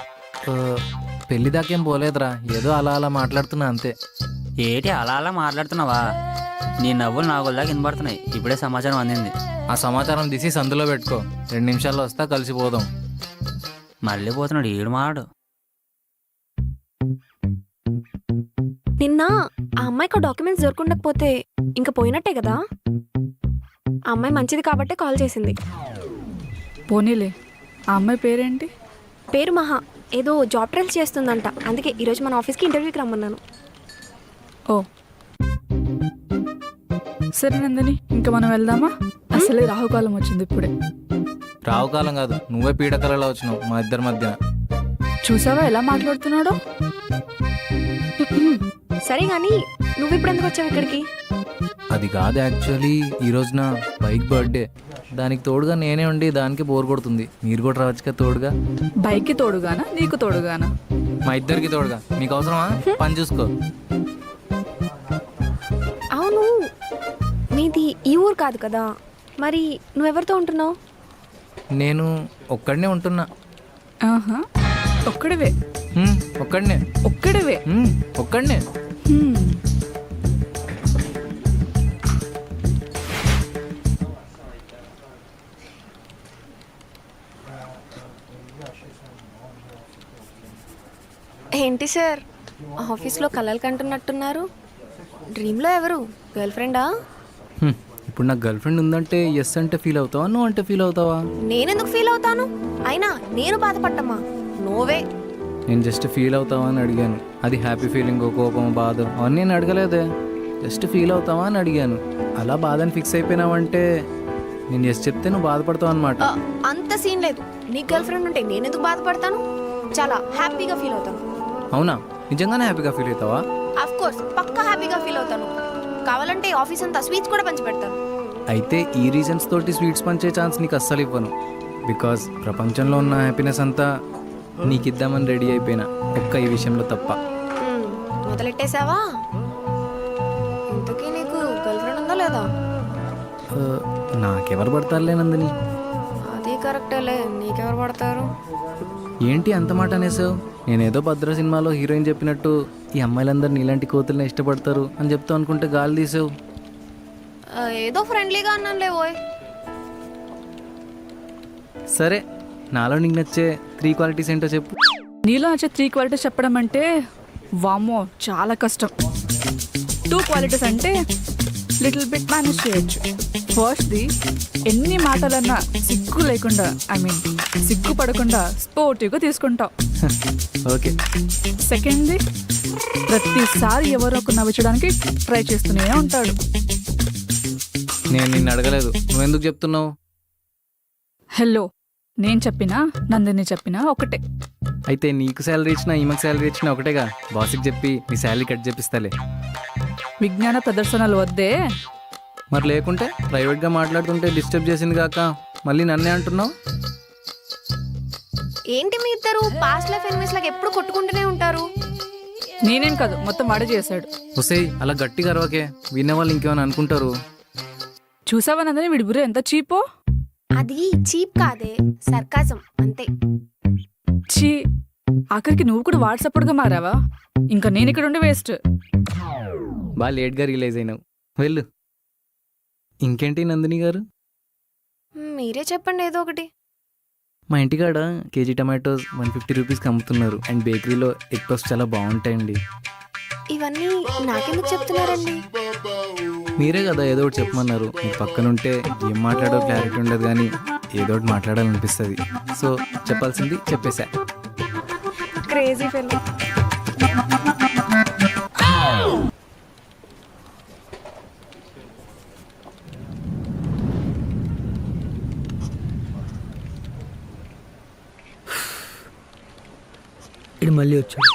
పెళ్లి దాకేం పోలేదురా, ఏదో అలా అలా మాట్లాడుతున్నా అంతే. ఏంటి అలా అలా మాట్లాడుతున్నావా? నీ నవ్వులు నాగుల్లాగా వినబడుతున్నాయి. ఇప్పుడే సమాచారం అందింది. ఆ సమాచారం తీసి సందులో పెట్టుకో. 2 నిమిషాల్లో వస్తా, కలిసిపోదాం. మళ్ళీ పోతున్నాడు ఈడు మాడు. నిన్న ఆ అమ్మాయికి డాక్యుమెంట్స్ దొరకకపోతే ఇంకా పోయినట్టే కదా. ఆ అమ్మాయి మంచిది కాబట్టే కాల్ చేసింది. పోనీలే. ఆ అమ్మాయి పేరేంటి? పేరు మహా. ఏదో జాబ్ ట్రయల్స్ చేస్తుందంట. అందుకే ఈరోజు మన ఆఫీస్కి ఇంటర్వ్యూకి రమ్మన్నాను. ఓ సరే నందిని, ఇంకా మనం వెళ్దామా? అసలే రాహుకాలం వచ్చింది ఇప్పుడే. రావుకాలం కాదు, నువ్వే పీడకలలో వచ్చినావు మా ఇద్దరి మధ్యన. చూసావా ఎలా మాట్లాడుతున్నాడో? సరే కానీ నువ్వు ఇప్పుడు ఎందుకు వచ్చావు ఇక్కడికి? అది కాదు, యాక్చువల్లీ ఈ రోజున బైక్ బర్త్డే. దానికి తోడుగా నేనే ఉండి దానికి బోర్ కొడుతుంది. మీరు కూడా రావచ్చుగా తోడుగా. బైక్కి తోడుగానా నీకు తోడుగానా? మా ఇద్దరికి తోడుగా. మీకు అవసరమా? పని చూసుకో. అవును, మీది ఈ ఊరు కాదు కదా, మరి నువ్వెవరితో ఉంటున్నావు? నేను ఒక్కడనే ఉంటున్నా. ఆహా, ఒక్కడివే? ఒక్కడనే. ఒక్కడివే? ఒక్కడనే. ఏంటి సార్ ఆఫీస్లో కలలు కంటున్నట్టున్నారు? డ్రీమ్లో ఎవరు? గర్ల్ ఫ్రెండా? ఇప్పుడు నాకు గర్ల్ ఫ్రెండ్ ఉందంటే ఎస్ అంటే ఫీల్ అవుతావా, నువ్వు అంటే ఫీల్ అవుతావా? నేనెందుకు ఫీల్ అవుతాను? అయినా నేను బాధపడ్డమ్మా, నోవే. నేను జస్ట్ ఫీల్ అవుతావా అని అడిగాను. అది హ్యాపీ ఫీలింగ్, కోపం, బాధ అవన్నీ నేను అడగలేదే. జస్ట్ ఫీల్ అవుతావా అని అడిగాను. అలా బాధని ఫిక్స్ అయిపోయినావంటే నేను జస్ట్ చెప్తే నువ్వు బాధపడతావు అనమాట. అంత సీన్ లేదు. నీకు గర్ల్ ఫ్రెండ్ ఉంటే నేనెందుకు బాధపడతాను? చాలా హ్యాపీగా ఫీల్ అవుతాను. అవునా? నిజంగానే హ్యాపీగా ఫీల్ అవుతావా? ఆఫ్ కోర్స్, పక్కా హ్యాపీగా ఫీల్ అవుతాను. కావాలంటే ఆఫీస్ అంతా స్వీట్స్ కూడా పంచి పెడతాను. అయితే ఈ రీజన్స్ తోటి స్వీట్స్ పంచే ఛాన్స్ నీకు అస్సలు ఇవ్వను. బికాజ్ ప్రపంచంలో ఉన్న హ్యాపీనెస్ అంతా నీకు ఇద్దామని రెడీ అయిపోయినా, ఒక్క ఈ విషయంలో తప్ప. మొదలెట్టేసావా? ఇంతకీ నీకు గర్ల్ ఫ్రెండ్ ఉందా లేదా? నాకెవరు పడతారులే నందిని. అది కరెక్టేలే, నీకెవరు పడతారు? ఏంటి అంత మాట అనేసావు? నేనేదో భద్ర సినిమాలో హీరోయిన్ చెప్పినట్టు ఈ అమ్మాయిలందరూ నీలాంటి కోతుల్ని ఇష్టపడతారు అని చెప్తావు అనుకుంటే గాలి తీసావు. ఏదో ఫ్రెండ్లీగా అన్నానులే ఓయ్. సరే, నాలో నీకు నచ్చే 3 క్వాలిటీస్ ఏంటో చెప్పు. నీలో నచ్చే 3 క్వాలిటీస్ చెప్పడం అంటే వామ్మో చాలా కష్టం. 2 క్వాలిటీస్ అంటే లిటిల్ బిట్ మేనేజ్ చేయొచ్చు. ఫస్ట్ది, ఎన్ని మాటలన్నా సిగ్గు లేకుండా, ఐ మీన్ సిగ్గు పడకుండా స్పోర్టివ్గా తీసుకుంటావు. ఓకే. సెకండ్ది, ప్రతిసారి ఎవరో ఒక నవ్వించడానికి ట్రై చేస్తూనే ఉంటాడు. నేను నిన్ను అడగలేదు, నువ్వెందుకు చెప్తున్నావు? హలో, నేను చెప్పినా నందిని చెప్పినా ఒకటే. అయితే నీకు శాలరీ ఇచ్చినా ఈమెకు శాలరీ ఇచ్చినా ఒకటేగా. బాస్కి చెప్పి నీ శాలరీ కట్ చేపిస్తాలే. విజ్ఞాన ప్రదర్శనలు వద్దే. మరి లేకుంటే ప్రైవేట్గా మాట్లాడుతుంటే డిస్టర్బ్ చేసింది కాక మళ్ళీ నన్నే అంటున్నావు. ఏంటి మీ ఇద్దరు పాస్ట్ లైఫ్ ఎనిమిస్ లాగా ఎప్పుడు కొట్టుకుంటూనే ఉంటారు? నేనేం కాదు, మొత్తం వాడే చేశాడు. ఒసేయ్ అలా గట్టిగా అరవకే, వినే వాళ్ళు ఇంకేమైనా అనుకుంటారు. చూసావా నందిని, వీడి బుర్ర ఎంత చీపో. అది చీప్ కాదే, సర్కాజం అంతే. చీ, ఆఖరికి నువ్వు కూడా వాట్సాప్గా మారావా? ఇంకా నేను ఇక్కడ ఉండి వేస్ట్. బాగా లేట్గా రిలీజ్ అయినావు, వెళ్ళు. ఇంకేంటి నందిని గారు? మీరే చెప్పండి ఏదో ఒకటి. మా ఇంటికాడ కేజీ టమాటోస్ 150 రూపీస్కి అమ్ముతున్నారు. అండ్ బేకరీలో ఎగ్ పఫ్స్ చాలా బాగుంటాయండి. ఇవన్నీ నాకెందుకు చెప్తున్నారండి? మీరే కదా ఏదో ఒకటి చెప్పమన్నారు. మీరు పక్కనుంటే ఏం మాట్లాడో క్లారిటీ ఉండదు, కానీ ఏదో ఒకటి మాట్లాడాలనిపిస్తుంది. సో చెప్పాల్సింది చెప్పేశా. Crazy fellow. ఇది మళ్ళీ వచ్చాడు.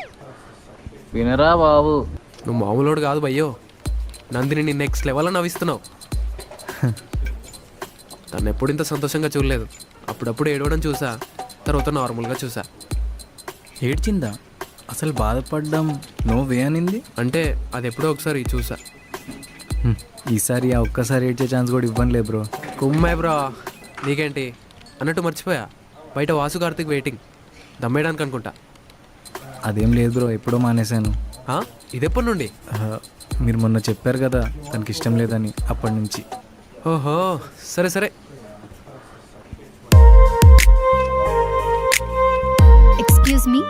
వినరా బాబు, నువ్వు మామూలుడు కాదు భయ్యో. నందిని నీ నెక్స్ట్ లెవెల్లో నవ్విస్తున్నావు. తను ఎప్పుడు ఇంత సంతోషంగా చూడలేదు. అప్పుడప్పుడు ఏడవడం చూసా, తర్వాత నార్మల్గా చూసా. ఏడ్చిందా? అసలు బాధపడ్డం నోవే అనింది అంటే అది ఎప్పుడో ఒకసారి చూసా. ఈసారి ఆ ఒక్కసారి ఏడ్చే ఛాన్స్ కూడా ఇవ్వనులే బ్రో. కుమ్మాయి బ్రో, నీకేంటి అన్నట్టు మర్చిపోయా. బయట వాసు కార్తిక్ వెయిటింగ్, దమ్మేయడానికి అనుకుంటా. అదేం లేదు బ్రో, ఎప్పుడో మానేశాను. ఇదెప్పటి నుండి? మీరు మొన్న చెప్పారు కదా తనకి ఇష్టం లేదని, అప్పటి నుంచి. ఓహో, సరే సరే. Excuse me.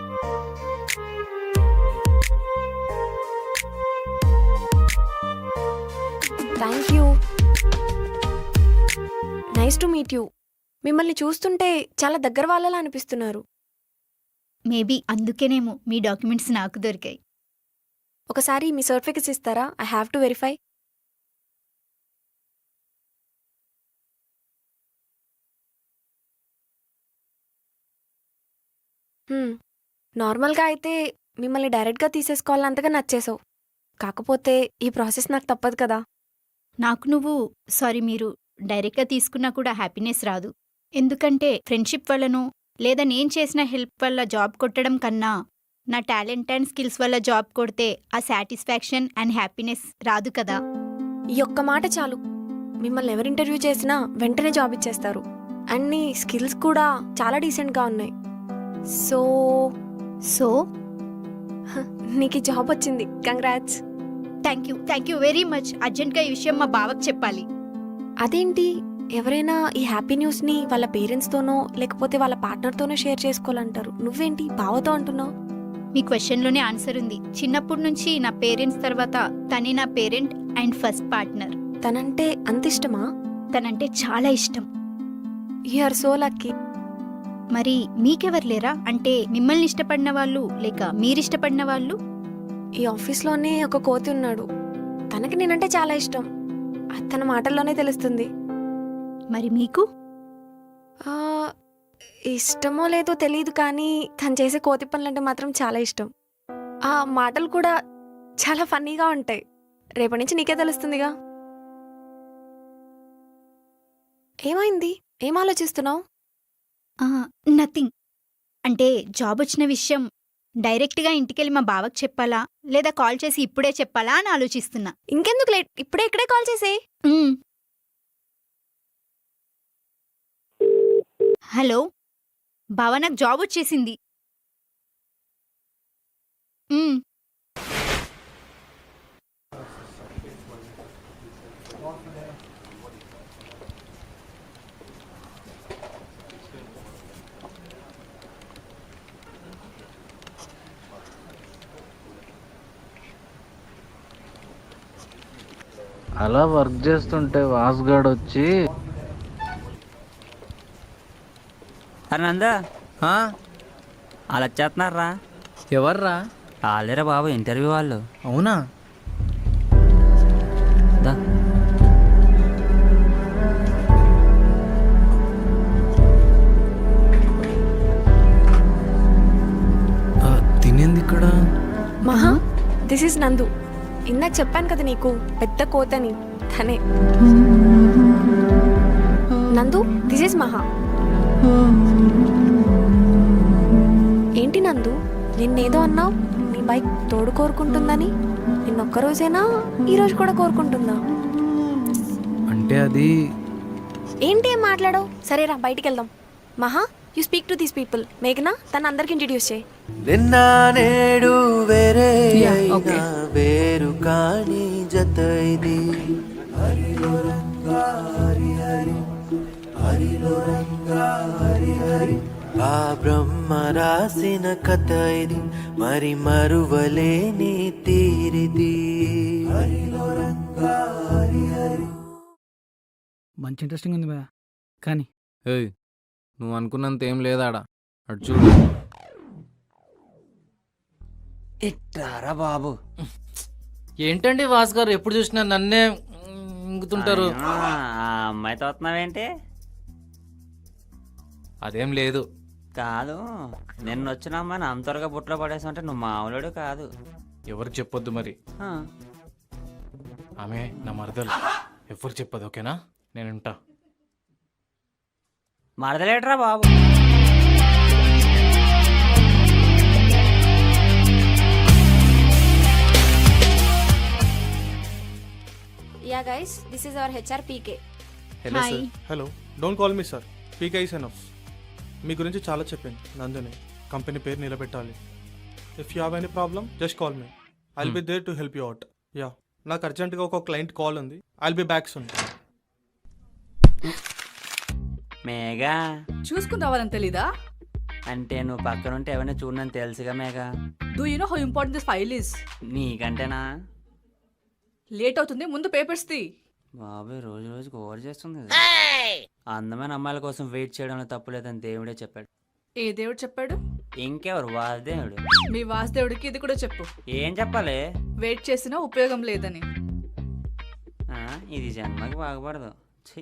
Thank you. Nice to meet you. మిమ్మల్ని చూస్తుంటే చాలా దగ్గర వాళ్ళలా అనిపిస్తున్నారు. మేబీ అందుకేనేమో మీ డాక్యుమెంట్స్ నాకు దొరికాయి. ఒకసారి మీ సర్టిఫికెట్స్ ఇస్తారా? I have to verify. నార్మల్గా అయితే మిమ్మల్ని డైరెక్ట్గా తీసేసుకోవాలంతగా నచ్చేసావు. కాకపోతే ఈ ప్రాసెస్ నాకు తప్పదు కదా. నాకు నువ్వు మీరు డైరెక్ట్గా తీసుకున్నా కూడా హ్యాపీనెస్ రాదు. ఎందుకంటే ఫ్రెండ్షిప్ వల్లనో లేదా నేను చేసిన హెల్ప్ వల్ల జాబ్ కొట్టడం కన్నా నా టాలెంట్ అండ్ స్కిల్స్ వల్ల జాబ్ కొడితే ఆ సాటిస్ఫాక్షన్ అండ్ హ్యాపీనెస్ రాదు కదా. ఈ ఒక్క మాట చాలు. మిమ్మల్ని ఎవరు ఇంటర్వ్యూ చేసినా వెంటనే జాబ్ ఇచ్చేస్తారు. అండ్ నీ స్కిల్స్ కూడా చాలా డీసెంట్గా ఉన్నాయి. సో సో నీకు ఈ జాబ్ వచ్చింది. Congrats. Thank you very much. అర్జెంట్గా ఈ విషయం మా బావకు చెప్పాలి. అదేంటి, ఎవరైనా ఈ హ్యాపీ న్యూస్ని వాళ్ళ పేరెంట్స్తోనో లేకపోతే వాళ్ళ పార్ట్నర్తోనో షేర్ చేసుకోవాలంటారు. నువ్వేంటి బావతో అంటున్నావు? మీ క్వశ్చన్లోనే ఆన్సర్ ఉంది. చిన్నప్పటి నుంచి నా పేరెంట్స్ తర్వాత తనే నా పేరెంట్ అండ్ ఫస్ట్ పార్ట్నర్. తనంటే అంత ఇష్టమా? తనంటే చాలా ఇష్టం. You are so lucky. మరి మీకెవరు లేరా? అంటే మిమ్మల్ని ఇష్టపడిన వాళ్ళు లేక మీరిష్టపడిన వాళ్ళు? ఈ ఆఫీస్లోనే ఒక కోతి ఉన్నాడు. తనకి నేనంటే చాలా ఇష్టం. అది తన మాటల్లోనే తెలుస్తుంది. మరి మీకు? ఇష్టమో లేదో తెలియదు, కానీ తను చేసే కోతి పనులంటే మాత్రం చాలా ఇష్టం. ఆ మాటలు కూడా చాలా ఫన్నీగా ఉంటాయి. రేపటి నుంచి నీకే తెలుస్తుందిగా. ఏమైంది? ఏం ఆలోచిస్తున్నావు? నథింగ్. అంటే జాబ్ వచ్చిన విషయం డైరెక్ట్గా ఇంటికెళ్ళి మా బావకు చెప్పాలా లేదా కాల్ చేసి ఇప్పుడే చెప్పాలా అని ఆలోచిస్తున్నా. ఇంకెందుకు లేట్, ఇప్పుడే ఇక్కడే కాల్ చేసే. హలో బావ, నాకు జాబ్ వచ్చేసింది. అలా వర్క్ చేస్తుంటే వాసుగాడు వచ్చి అరే నందా అలా వచ్చేస్తున్నారా? ఎవర్రా? వాళ్ళేరా బాబు ఇంటర్వ్యూ వాళ్ళు. అవునా? దా తినేంది ఇక్కడ? మహా, దిస్ ఈజ్ నందు. ఇందాక చెప్పాను కదా నీకు పెద్ద కోతని, తనే. నందు, దిస్ ఈజ్ మహా. ఏంటి నందు, నిన్నేదో అన్నావు, నీ బైక్ తోడు కోరుకుంటుందని. నిన్నొక్కరోజేనా ఈరోజు కూడా కోరుకుంటుందా? అంటే అది ఏంటి ఏం మాట్లాడవు? సరేరా బయటికి వెళ్దాం. మహా, you speak to these people. మేఘనా తన అందరికి ఇంట్రడ్యూస్ చేయి. నిన్న నేడు వేరే Yeah, అయినా okay. వేరు కాని జత ఇది ఆ బ్రహ్మ రాసిన కథ ఇది మరి మరువలేని తీరిది. మంచి ఇంట్రెస్టింగ్ ఉంది భయ్యా, కానీ ఏయ్ నువ్వు అనుకున్నంత ఏం లేదాడా, అటు చూడు. ఇట్టారా బాబు. ఏంటండి వాసు గారు ఎప్పుడు చూసినా నన్నే ఇంగుతుంటారు. ఆ అమ్మాయితో వస్తున్నావేంటి? అదేం లేదు. కాదు, నిన్న వచ్చిన అమ్మాయిని అంత త్వరగా బుట్టలో పడేసావంటే నువ్వు మామూలుడు కాదు. ఎవరికి చెప్పొద్దు మరి. ఆ, ఆమె నా మరదలు, ఎవరు చెప్పదు. ఓకేనా? నేను ఉంటా. మరదలేట్రా బాబు. Yeah guys, this is our HR PK. Hello hi. Hello, don't call me sir, PK is enough. మీ గురించి చాలా చెప్పింది నందిని. కంపెనీ పేరు నిలబెట్టాలి. If you have any problem just call me, I will be there to help you out. Yeah, నాకు అర్జెంట్గా ఒక client call ఉంది. I will be back soon. Megha చూసుకుని రావాలని తెలీదా? అంటే నువ్వు పక్కన ఉంటే ఎవరైనా చూడని తెలుసుగా Megha. Do you know how important this file is? నీకంటేనా? లేట్ అవుతుంది, ముందు పేపర్స్ తీ. బాబు రోజు రోజుకి ఓవర్ చేస్తుంది ఇది. అందమైన అమ్మాయిల కోసం వెయిట్ చేయడంలో తప్పులేదని దేవుడే చెప్పాడు. ఏ దేవుడు చెప్పాడు? ఇంకెవరు? వాసుదేవుడు. మీ వాసుదేవుడికి ఇది కూడా చెప్పు, ఏం చెప్పాలి? వెయిట్ చేసినా ఉపయోగం లేదని. ఆ, ఇది జన్మకి బాగుపడదు. ఛీ.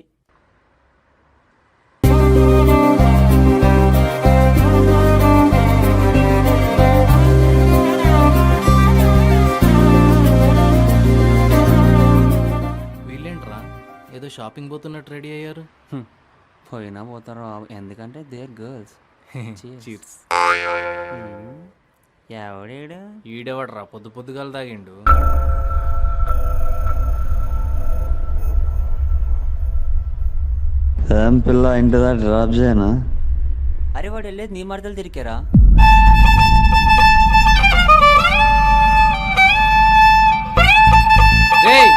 వీళ్ళేంట్రా ఏదో షాపింగ్ పోతున్నట్టు రెడీ అయ్యారు. పోయినా పోతారు బాబు, ఎందుకంటే దేర్ గర్ల్స్. చీర్స్. ఎవడేడు? ఈడెవడరా పొద్దు పొద్దుగాల తాగిండు. ఏం పిల్ల ఇంటి దాకా డ్రాప్ చేయనా? అరే వాడు వెళ్ళేది నీ మరదలు తిరిగారా? రేయ్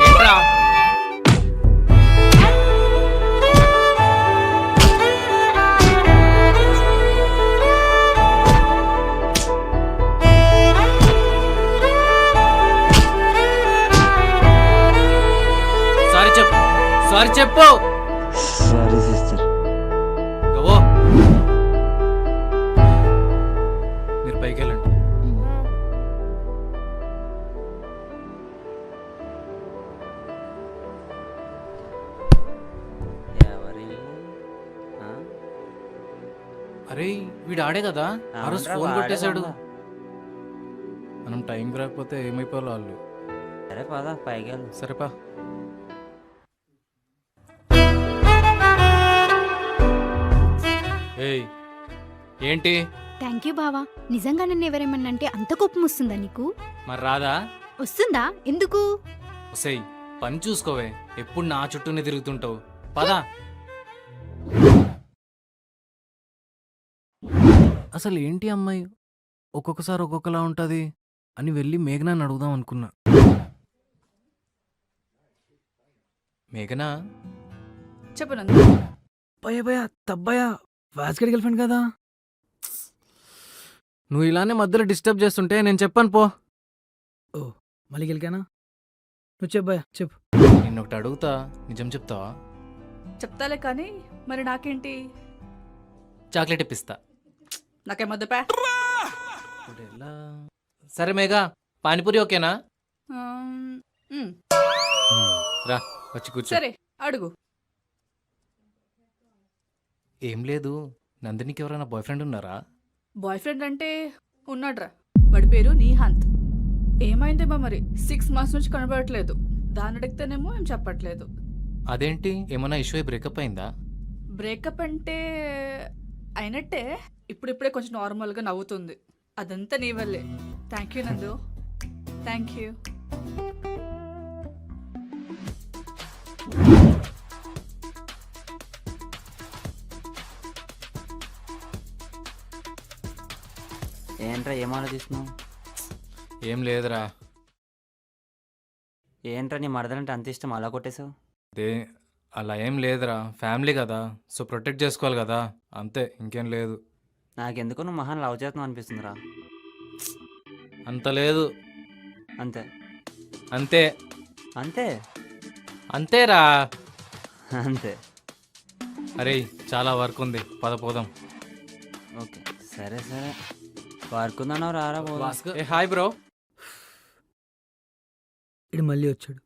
ఏంట్రా? సారీ చెప్పు, సారీ చెప్పు. Sorry sister. గవో మీరు పైకి వెళ్ళండి. ఎవరి? ఆ? అరే వీడు ఆడే కదా ఆ రోజు అవునరా, ఫోన్ వాడే కొట్టేశాడు. దొంగ. మనం టైంకి రాకపోతే ఏమైపోవాలి వాళ్ళు. సరే పద పైకి వెళ్ళు. సరేపా. ఏయ్ ఏంటి థ్యాంక్ యూ బావా. నిజంగా నన్ను ఎవరేమన్నా అంటే అంత కోపం వస్తుందా నీకు? మరి రాదా? వస్తుందా? ఎందుకు? ఒసేయ్ పని చూసుకోవే, ఎప్పుడు నా చుట్టూనే తిరుగుతుంటావు. పదా. అసలు ఏంటి అమ్మాయి ఒక్కొక్కసారి ఒక్కొక్కలా ఉంటుంది అని వెళ్ళి మేఘనాన్ని అడుగుదాం అనుకున్నా. మేఘనా, చెప్పు నందు. భయ్యా భయ్యా తబ్బయ్యా, వాస్గడి గర్ల్ ఫ్రెండ్ కదా. నువ్వు ఇలానే మధ్యలో డిస్టర్బ్ చేస్తుంటే నేను చెప్పాను పో. ఓ మళ్ళీ గెలికానా? నువ్వు చెప్పు భయ్యా చెప్పు. నిన్నొకటి అడుగుతా, నిజం చెప్తావా? చెప్తాలే కానీ మరి నాకేంటి? చాక్లెట్ ఇప్పిస్తా. నాకేమొద్దుపా. ఇప్పుడు ఎలా? సరే మేఘా, పానీపూరి ఓకేనా? రా వచ్చి కూర్చో. సరే అడుగు. ఏం లేదు, నందినికి ఎవరైనా బాయ్ ఫ్రెండ్ ఉన్నారా? బాయ్ ఫ్రెండ్ అంటే ఉన్నాడ్రా, వాడి పేరు నీహాంత్. ఏమైందేమో మరి 6 months నుంచి కనబడట్లేదు. దాన్ని అడిగితేనేమో ఏం చెప్పట్లేదు. అదేంటి, ఏమన్నా ఇష్యూ అయి బ్రేకప్ అయిందా? బ్రేకప్ అంటే అయినట్టే, ఇప్పుడిప్పుడే కొంచెం నార్మల్గా నవ్వుతుంది. అదంతా నీ వల్లే. థ్యాంక్ యూ నందు, థ్యాంక్ యూ. ఏంట్రా ఏం ఆలోచిస్తున్నావు? ఏం లేదురా. ఏంట్రా నీ మరదలంటే అంత ఇష్టం అలా కొట్టేశావు? అదే అలా ఏం లేదురా, ఫ్యామిలీ కదా, సో ప్రొటెక్ట్ చేసుకోవాలి కదా, అంతే, ఇంకేం లేదు. నాకెందుకో నువ్వు మహాన్ లవ్ చేస్తున్నావు అనిపిస్తుందిరా. అంత లేదు. అంతే అంతే అంతే అంతేరా. అంతే. అరే చాలా వర్క్ ఉంది, పద పోదాం. ఓకే సరే సరే, వర్క్ ఉందన్నావు రారా పోదాం. ఏ హాయ్ బ్రో. ఇడు మళ్ళీ వచ్చాడు.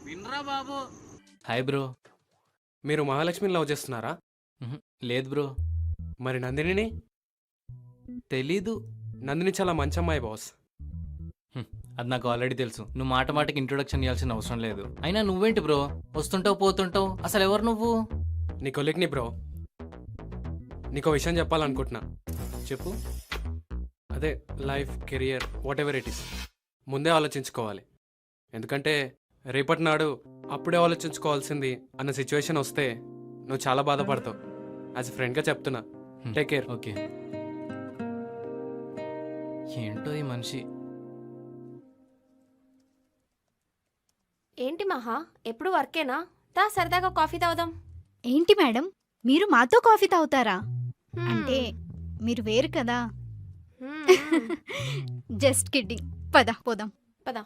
వినరా బాబు. Hi bro. మీరు మహాలక్ష్మిని లవ్ చేస్తున్నారా? లేదు బ్రో. మరి నందినిని? తెలీదు. నందిని చాలా మంచి అమ్మాయి బాస్. అది నాకు ఆల్రెడీ తెలుసు, నువ్వు మాట మాటకి ఇంట్రొడక్షన్ ఇవ్వాల్సిన అవసరం లేదు. అయినా నువ్వేంటి బ్రో వస్తుంటావు పోతుంటావు, అసలు ఎవరు నువ్వు? నీ కొలిక్ని బ్రో. నీకో విషయం చెప్పాలనుకుంటున్నా. చెప్పు. అదే life, career, what ever it is ముందే ఆలోచించుకోవాలి. ఎందుకంటే రేపటి నాడు అప్పుడే ఆలోచించుకోవాల్సింది అన్న సిచ్యువేషన్ వస్తే నువ్వు చాలా బాధపడతావు. యాజ్ ఎ ఫ్రెండ్గా చెప్తున్నా, టేక్ కేర్. ఓకే. ఏంటో ఈ మనిషి. ఏంటి మహా, ఎప్పుడు వర్కేనా? దా సరదాగా కాఫీ తాగుదాం. ఏంటి మేడం, మీరు మాతో కాఫీ తాగుతారా? అంటే మీరు వేరు కదా. Just kidding. పద పోదాం. పద.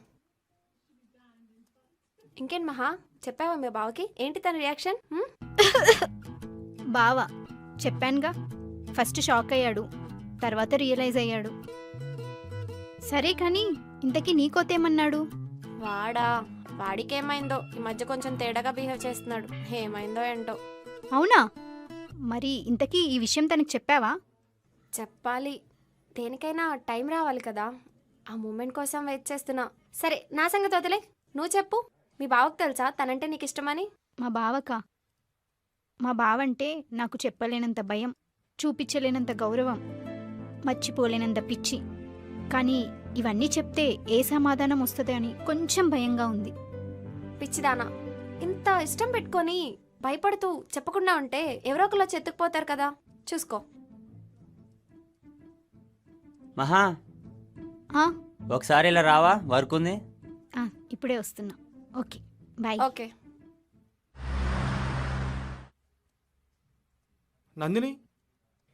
ఇంకేంటి మహా, చెప్పావా మీ బావకి? ఏంటి తన రియాక్షన్? బావా చెప్పానుగా, ఫస్ట్ షాక్ అయ్యాడు, తర్వాత రియలైజ్ అయ్యాడు. సరే కానీ ఇంతకీ నీకోతేమన్నాడు? వాడికేమైందో, ఈ మధ్య కొంచెం తేడాగా బిహేవ్ చేస్తున్నాడు. ఏమైందో ఏంటో. అవునా? మరి ఇంతకీ ఈ విషయం తనకి చెప్పావా? చెప్పాలి, దేనికైనా టైం రావాలి కదా. ఆ మూమెంట్ కోసం వెయిట్ చేస్తున్నా. సరే నా సంగతి వదిలే, నువ్వు చెప్పు. మీ బావకు తెలుసా తనంటే నీకు ఇష్టమని? మా బావకా? మా బావంటే నాకు చెప్పలేనంత భయం, చూపించలేనంత గౌరవం, మర్చిపోలేనంత పిచ్చి. కానీ ఇవన్నీ చెప్తే ఏ సమాధానం వస్తుంది అని కొంచెం భయంగా ఉంది. పిచ్చిదానా, ఇంత ఇష్టం పెట్టుకొని భయపడుతూ చెప్పకుండా ఉంటే ఎవరో ఒకరు చెత్తుకుపోతారు కదా. చూసుకో. మహా ఆ, ఒకసారి ఇలా రావా, వర్క్ ఉంది. ఇప్పుడే వస్తున్నా. Okay bye. Okay. Nandini,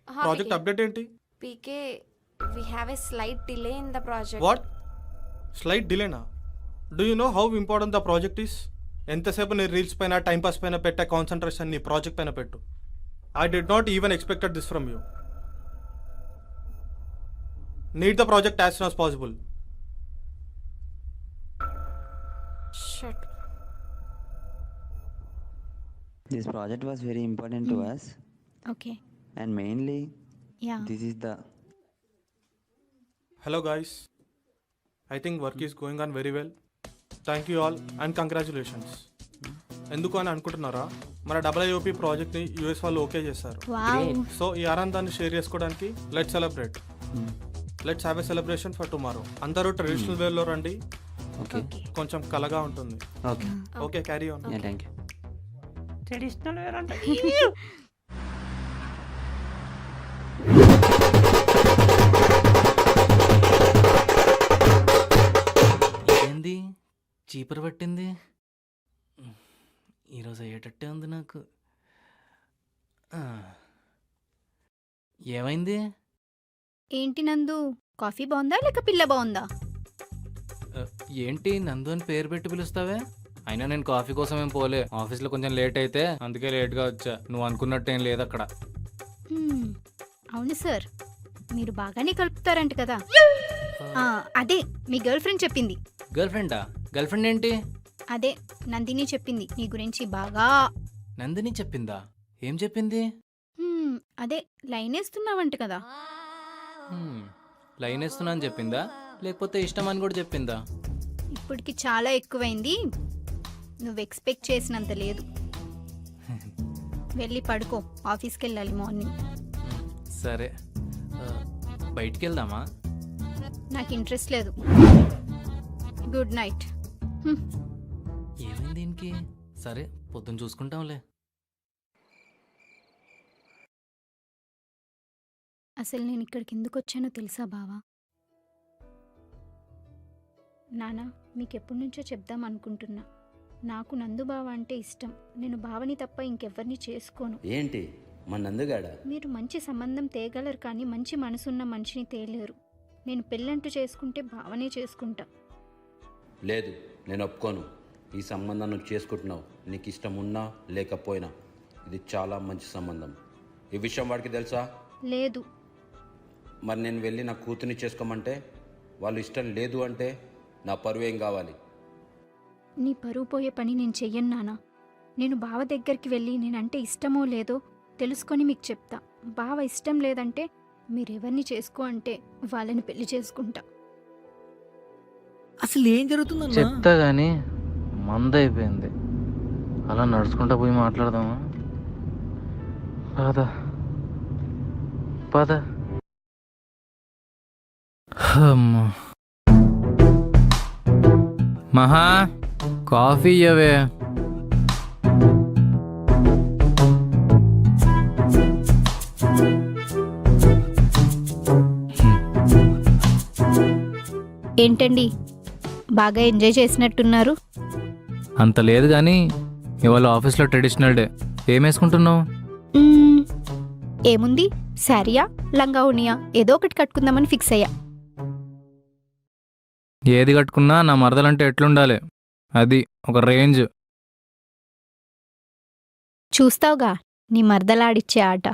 project update ఏంటి? PK, we have a slight delay in the project. What? Slight డిలేనా? Do you know how important the project is? ఎంతసేపు నీ రీల్స్ పైన టైంపాస్ పైన పెట్టే కాన్సన్ట్రేషన్ నీ ప్రాజెక్ట్ పైన పెట్టు. I did not even expected this from you. Need the project as soon as possible. Shit. This project was very important to us, okay. and mainly yeah. this is the Hello guys, I think work is going on very well. Thank you all and congratulations. ఎందుకు అని అనుకుంటున్నారా? మన డబ్ల్యూఓపీ ప్రాజెక్ట్ని US వాళ్ళు okay చేశారు. Wow. So ఈ ఆనందాన్ని share చేసుకోవడానికి let's celebrate. Let's have a celebration for tomorrow. అందరూ ట్రెడిషనల్ వేర్లో రండి, okay. కొంచెం కలగా ఉంటుంది. Okay. Okay, carry on. Yeah, thank you. Traditional wear అంటే ఏంది చీపర్ పట్టింది? ఈరోజు అయ్యేటట్టే ఉంది నాకు. ఏమైంది? ఏంటి నందు, కాఫీ బాగుందా లేక పిల్ల బాగుందా? ఏంటి నందు అని పేరు పెట్టి పిలుస్తావే? అయినా నేను కాఫీ కోసం ఏం పోలే, ఆఫీస్లో కొంచెం లేట్ అయితే అందుకే లేట్గా వచ్చా. నువ్వు అనుకున్నట్టు ఏం లేదు అక్కడ. అవును సార్, మీరు బాగానే కలుపుతారంట కదా. అదే మీ గర్ల్ ఫ్రెండ్ చెప్పింది. గర్ల్ ఫ్రెండా? గర్ల్ ఫ్రెండ్ ఏంటి? అదే నందిని చెప్పింది నీ గురించి బాగా. నందిని చెప్పిందా? ఏం చెప్పింది? అదే లైన్ వేస్తున్నావంట కదా. లైన్ వేస్తున్నా అని చెప్పిందా, లేకపోతే ఇష్టం అని కూడా చెప్పిందా? ఇప్పటికి చాలా ఎక్కువైంది, నువ్వు ఎక్స్పెక్ట్ చేసినంత లేదు. వెళ్ళి పడుకో, ఆఫీస్కి వెళ్ళాలి మార్నింగ్. సరే, బయటికి వెళ్దామా? నాకు ఇంట్రెస్ట్ లేదు. Good night. ఏమైంది దీనికి? సరే పొద్దున్న చూసుకుంటాంలే. అసలు నేను ఇక్కడికి ఎందుకు వచ్చానో తెలుసా బావా? నాన్న, మీకు ఎప్పటి నుంచో చెప్దాం అనుకుంటున్నా. నాకు నందు బావ అంటే ఇష్టం. నేను బావని తప్ప ఇంకెవ్వరిని చేసుకోను. ఏంటి మన నందుగాడా? మీరు మంచి సంబంధం తేగలరు కానీ మంచి మనసున్న మనిషిని తేలేరు. నేను పెళ్ళంటూ చేసుకుంటే బావనే చేసుకుంటా. లేదు, నేను ఒప్పుకోను. ఈ సంబంధం నువ్వు చేసుకుంటున్నావు, నీకు ఇష్టం ఉన్నా లేకపోయినా. ఇది చాలా మంచి సంబంధం. ఈ విషయం వాడికి తెలుసా? లేదు. మరి నేను వెళ్ళి నా కూతుర్ని చేసుకోమంటే, వాళ్ళు ఇష్టం లేదు అంటే నా పరువు ఏం కావాలి? నీ పరువు పోయే పని నేను చెయ్యను నాన్న. నేను బావ దగ్గరికి వెళ్ళి నేనంటే ఇష్టమో లేదో తెలుసుకొని మీకు చెప్తా. బావ ఇష్టం లేదంటే మీరెవరిని చేసుకో అంటే వాళ్ళని పెళ్లి చేసుకుంటా. అసలు ఏం జరుగుతుందన్నా? చెప్తా గానీ మందైపోయింది. అలా నడుచుకుంటా పోయి మాట్లాడదామా? పద పద. మహా, కాఫీ ఇయ్యవే. ఏంటండి, బాగా ఎంజాయ్ చేసినట్టున్నారు? అంత లేదు కానీ ఇవాళ ఆఫీస్లో ట్రెడిషనల్ డే. ఏం వేసుకుంటున్నావు? ఏముంది, శారీయా లంగా ఉనియా ఏదో ఒకటి కట్టుకుందామని ఫిక్స్ అయ్యా. ఏది కట్టుకున్నా నా మరదలంటే ఎట్లుండాలి, అది ఒక రేంజ్. చూస్తావుగా నీ మరదలాడిచ్చే ఆట.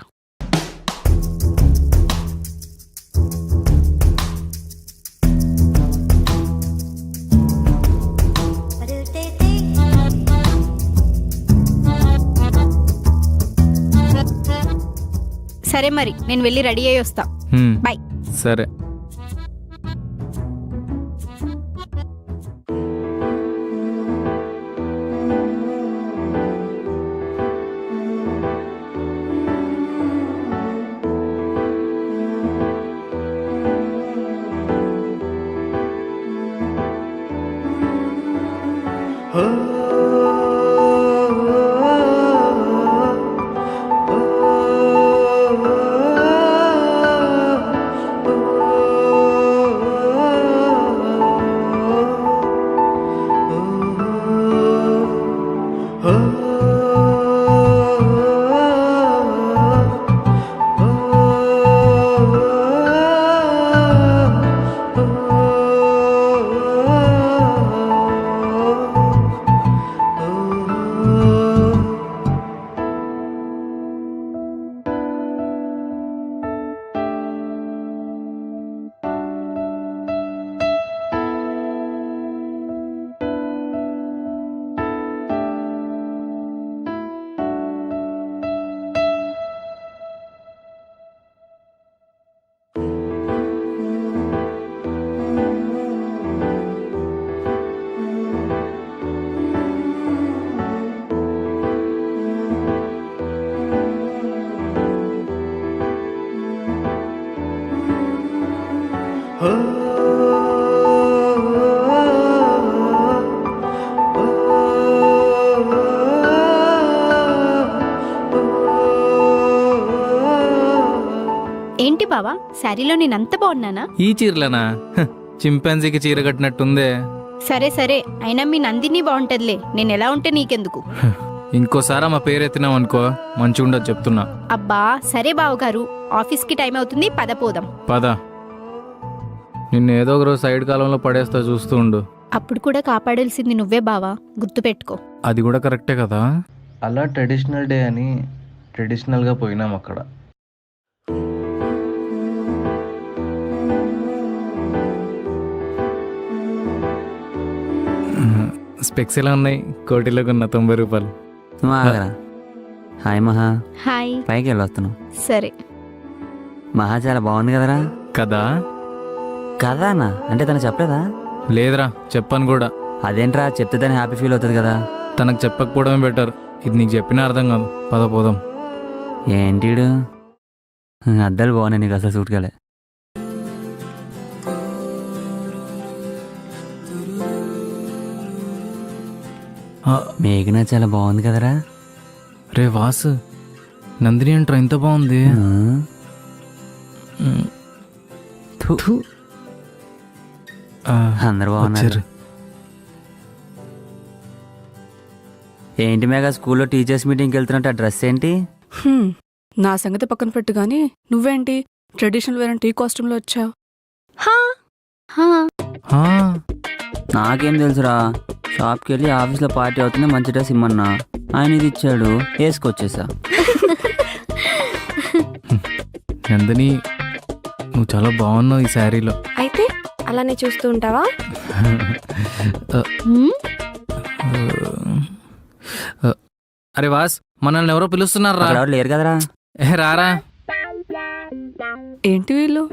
సరే మరి నేను వెళ్ళి రెడీ అయ్యి వస్తా. బాయ్. సరే. ఏంటి బావా, శారీలో నేనంత బాగున్నానా? ఈ చీరలనా? చింపాంజీకి చీర కట్టినట్టుందే. సరే సరే, అయినా మీ నందిని బాగుంటదిలే, నేను ఎలా ఉంటే నీకెందుకు. ఇంకోసారి మా పేరు ఎత్తినావు అనుకో మంచిగుండదు చెప్తున్నా. అబ్బా సరే బావగారు, ఆఫీస్కి టైం అవుతుంది, పద పోదాం. పద. నిన్ను ఏదో ఒక రోజు సైడ్ కాలంలో పడేస్తా, చూస్తూ ఉండు. అప్పుడు కూడా కాపాడాల్సింది నువ్వే బావా, గుర్తుపెట్టుకో. అది కూడా కరెక్టే కదా. అలా ట్రెడిషనల్ డే అని ట్రెడిషనల్గా పోయినాం అక్కడ. స్పెక్స్ ఎలా ఉన్నాయి? కోటిలో కొన్న 90 రూపాయలు. నువ్వు ఆగరా. హాయ్ మహా. హాయ్. పైకి వెళ్ళొస్తున్నావు. సరే. మహా చాలా బాగుంది కదరా. కదా కదానా అంటే తను చెప్పలేదా? లేదురా, చెప్పను కూడా. అదేంట్రా, చెప్తే తను హ్యాపీ ఫీల్ అవుతుంది కదా. తనకు చెప్పకపోవడమే బెటర్. ఇది నీకు చెప్పినా అర్థం కాదు. పద పోదాం. ఏంటిడు అద్దాలు బాగున్నాయి నీకు, అసలు సూట్ కాలే. మేఘనా చాలా బాగుంది కదరా. రే వాసు, నందిని అంటారా ఇంత బాగుంది? అందరు బాగున్నారు. ఏంటి మేఘా, స్కూల్లో టీచర్స్ మీటింగ్కి వెళ్తున్నట్టు ఆ డ్రెస్ ఏంటి? నా సంగతి పక్కన పెట్టు గానీ నువ్వేంటి ట్రెడిషనల్ వేర్ టీ కాస్ట్యూమ్లో వచ్చావు? నాకేం తెలుసురా, షాప్కి వెళ్ళి ఆఫీస్లో పార్టీ అవుతుంది, మంచి డ్రెస్ ఇమ్మన్నా, ఆయన ఇది ఇచ్చాడు, వేసుకొచ్చేసా. నందిని, నువ్వు చాలా బాగున్నావు ఈ శారీలో. అయితే అలానే చూస్తూ ఉంటావా? అరే వాస్, మనల్ని ఎవరో పిలుస్తున్నారా? ఎవరు లేరు కదరా. రారా. ఏంటి వీళ్ళు?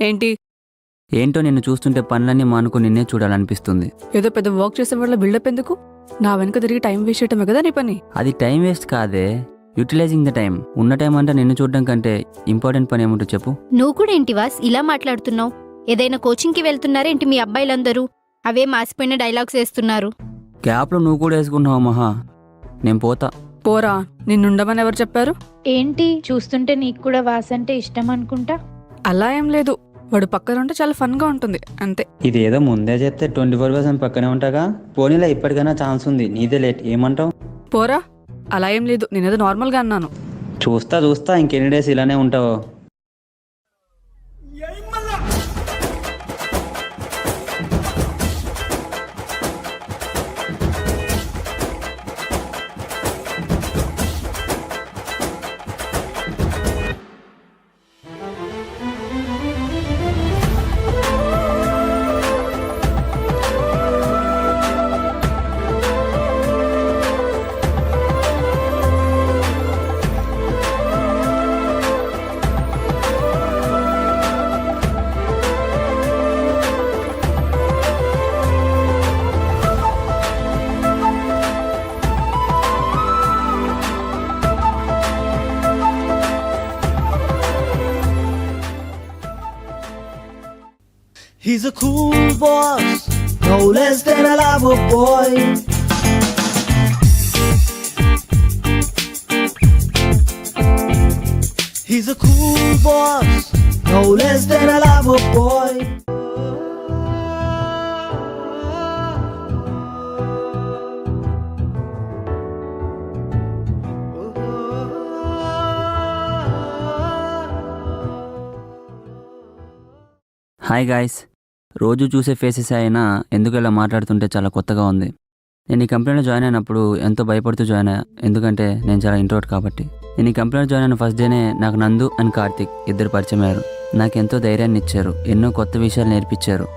ఏంటి? ఏంటో నిన్ను చూస్తుంటే పనులన్నీ మానుకుని నిన్నే చూడాలనిపిస్తుంది. ఏదో పెద్ద వర్క్ చేసే వాళ్ళ బిల్డప్ ఎందుకు? నా వెనక తిరిగి టైం వేస్ట్ చేయటమే కదా నీ పని. అది టైం వేస్ట్ కాదే, యూటిలైజింగ్ ద టైం. ఉన్న టైం అంటే నిన్ను చూడడం కంటే ఇంపార్టెంట్ పని ఏముంటో చెప్పు. నువ్వు కూడా ఏంటి వాస్ ఇలా మాట్లాడుతున్నావు? ఏదైనా కోచింగ్కి వెళ్తున్నారేంటి మీ అబ్బాయిలందరూ? అవే మాసిపోయిన డైలాగ్స్ వేస్తున్నారు. గ్యాప్లో నువ్వు కూడా వేసుకుంటున్నావు మహా. నేను పోతా. పోరా, నిన్నుండమని ఎవరు చెప్పారు? ఏంటి చూస్తుంటే నీకు కూడా వాస్ అంటే ఇష్టం అనుకుంటా. అలా ఏం లేదు, వాడు పక్కన ఉంటే చాలా ఫన్గా ఉంటుంది అంతే. ఇది ఏదో ముందే చెప్తే 24/7 పక్కనే ఉంటాగా. పోనీలా ఇప్పటికైనా ఛాన్స్ ఉంది, నీదే లేట్. ఏమంటావు? పోరా, అలా ఏం లేదు, నేనేదో నార్మల్గా అన్నాను. చూస్తా ఇంకెన్ని డేస్ ఇలానే ఉంటావో. He's a cool boss, no less than a lover boy. He's a cool boss, no less than a lover boy. Hi guys, రోజు చూసే ఫేసెస్ అయినా ఎందుకు ఇలా మాట్లాడుతుంటే చాలా కొత్తగా ఉంది. నేను ఈ కంపెనీలో జాయిన్ అయినప్పుడు ఎంతో భయపడుతూ జాయిన్ అయ్యా, ఎందుకంటే నేను చాలా ఇంట్రోవర్ట్ కాబట్టి. నేను ఈ కంపెనీలో జాయిన్ అయిన ఫస్ట్ డేనే నాకు నందు అండ్ కార్తిక్ ఇద్దరు పరిచయం అయ్యారు. నాకు ఎంతో ధైర్యాన్ని ఇచ్చారు, ఎన్నో కొత్త విషయాలు నేర్పించారు.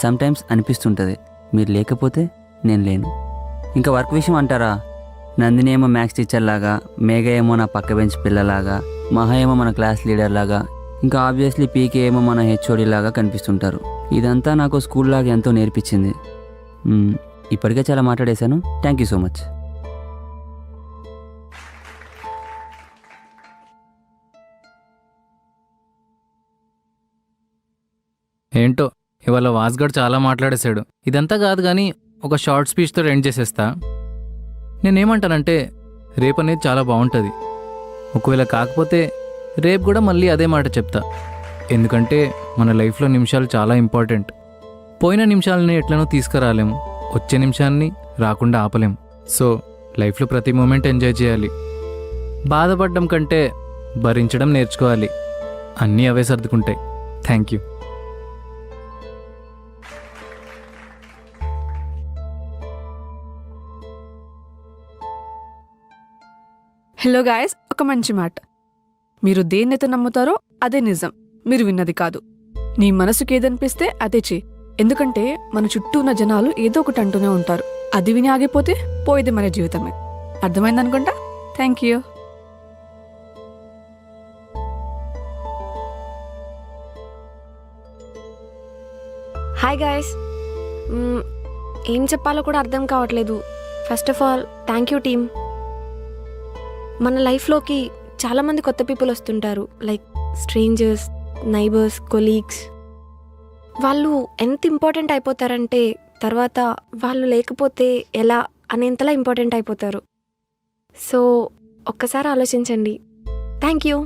సమ్టైమ్స్ అనిపిస్తుంటుంది మీరు లేకపోతే నేను లేను. ఇంకా వర్క్ విషయం అంటారా, నందిని ఏమో మ్యాథ్స్ టీచర్ లాగా, మేఘ ఏమో నా పక్క బెంచ్ పిల్లలాగా, మహా ఏమో మన క్లాస్ లీడర్ లాగా, ఇంకా ఆబ్వియస్లీ పీకే ఏమో మన హెచ్ఓడి లాగా కనిపిస్తుంటారు. ఇదంతా నాకు స్కూల్ లాగా ఎంతో నేర్పించింది. ఇప్పటికే చాలా మాట్లాడేశాను. Thank you so much. ఏంటో ఇవాళ వాస్గడ్ చాలా మాట్లాడేశాడు. ఇదంతా కాదు కానీ ఒక షార్ట్ స్పీచ్తో ఎండ్ చేసేస్తా. నేనేమంటానంటే రేపు అనేది చాలా బాగుంటుంది. ఒకవేళ కాకపోతే రేపు కూడా మళ్ళీ అదే మాట చెప్తా. ఎందుకంటే మన లైఫ్లో నిమిషాలు చాలా ఇంపార్టెంట్. పోయిన నిమిషాలని ఎట్లనో తీసుకురాలేము, వచ్చే నిమిషాన్ని రాకుండా ఆపలేం. సో లైఫ్లో ప్రతి మూమెంట్ ఎంజాయ్ చేయాలి. బాధపడడం కంటే భరించడం నేర్చుకోవాలి. అన్నీ అవే సర్దుకుంటాయి. Thank you. హలో గాయస్, ఒక మంచి మాట. మీరు దేన్నైతే నమ్ముతారో అదే నిజం, మీరు విన్నది కాదు. నీ మనసుకి ఏదనిపిస్తే అదే చెయ్యి. ఎందుకంటే మన చుట్టూ ఉన్న జనాలు ఏదో ఒకటి అంటూనే ఉంటారు. అది విని ఆగిపోతే పోయేది మన జీవితమే. అర్థమైందనుకుంటా. Thank you. Hi guys. ఏం చెప్పాలో కూడా అర్థం కావట్లేదు. First of all thank you team. మన లైఫ్లోకి చాలామంది కొత్త పీపుల్ వస్తుంటారు, లైక్ స్ట్రేంజర్స్, నైబర్స్, కొలీగ్స్. వాళ్ళు ఎంత ఇంపార్టెంట్ అయిపోతారంటే తర్వాత వాళ్ళు లేకపోతే ఎలా అనేంతలా ఇంపార్టెంట్ అయిపోతారు. సో ఒక్కసారి ఆలోచించండి. Thank you.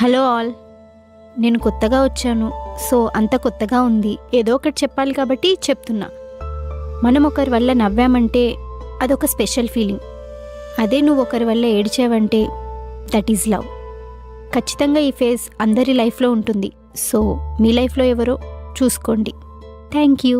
హలో ఆల్, నేను కొత్తగా వచ్చాను, సో అంత కొత్తగా ఉంది. ఏదో ఒకటి చెప్పాలి కాబట్టి చెప్తున్నా. మనం ఒకరి వల్ల నవ్వామంటే అదొక స్పెషల్ ఫీలింగ్. అదే నువ్వు ఒకరి వల్ల ఏడ్చావంటే దట్ ఈజ్ లవ్. ఖచ్చితంగా ఈ ఫేజ్ అందరి లైఫ్లో ఉంటుంది. సో మీ లైఫ్లో ఎవరో చూసుకోండి. Thank you.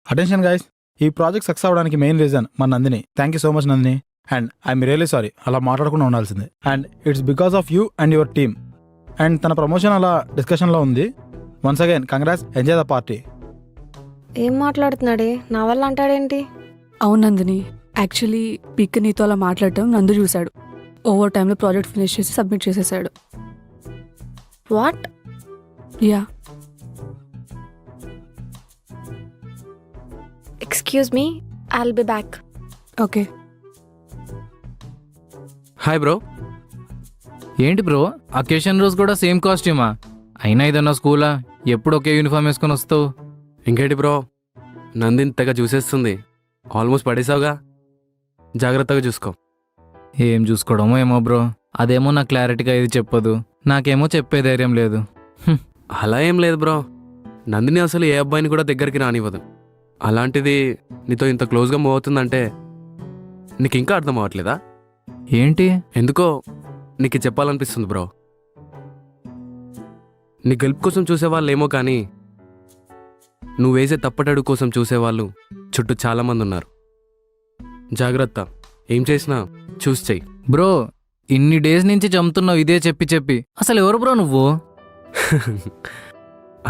అటెన్షన్ గైస్, ఈ ప్రాజెక్ట్ సక్సెస్ అవడానికి మెయిన్ రీజన్ మన Nandini. Thank you so much Nandini. And I'm really sorry, అలా మాట్లాడకుండా ఉండాల్సిందే. And it's because of you and your team. And తన ప్రమోషన్ అలా డిస్కషన్లో ఉంది. Once again congrats, enjoy the party. ఏం మాట్లాడుతున్నాడే, నా వల్ల అంటాడేంటి? అవును నందిని, యాక్చువల్లీ పీక్ నీతో అలా మాట్లాడటం నందు చూశాడు. ఓవర్ టైంలో ప్రాజెక్ట్ ఫినిష్ చేసి సబ్మిట్ చేసేసాడు. What? Yeah. Excuse me, I will be back. Okay. Hi bro. ఏంటి బ్రో, అకేషన్ రోజు కూడా సేమ్ కాస్ట్యూమా? అయినా ఇదన్నా స్కూలా? ఎప్పుడు ఒకే యూనిఫామ్ వేసుకొని వస్తావు? ఇంకేంటి బ్రో, నందిని తెగ చూసేస్తుంది. ఆల్మోస్ట్ పడేసావుగా, జాగ్రత్తగా చూసుకో. ఏం చూసుకోవడమో ఏమో బ్రో. అదేమో నాకు క్లారిటీగా ఇది చెప్పదు, నాకేమో చెప్పే ధైర్యం లేదు. అలా ఏం లేదు బ్రో, నందిని అసలు ఏ అబ్బాయిని కూడా దగ్గరికి రానివ్వదు. అలాంటిది నీతో ఇంత క్లోజ్గా మూవ్ అవుతుందంటే నీకు ఇంకా అర్థం అవ్వట్లేదా? ఏంటి? ఎందుకో నీకు చెప్పాలనిపిస్తుంది బ్రో. నీ గెలుపు కోసం చూసేవాళ్ళు ఏమో కానీ నువ్వు వేసే తప్పటడుగు కోసం చూసేవాళ్ళు చుట్టూ చాలామంది ఉన్నారు. జాగ్రత్త, ఏం చేసినా చూసి చెయ్యి. బ్రో, ఇన్ని డేస్ నుంచి చంపుతున్నావు ఇదే చెప్పి చెప్పి. అసలు ఎవరు బ్రో నువ్వు?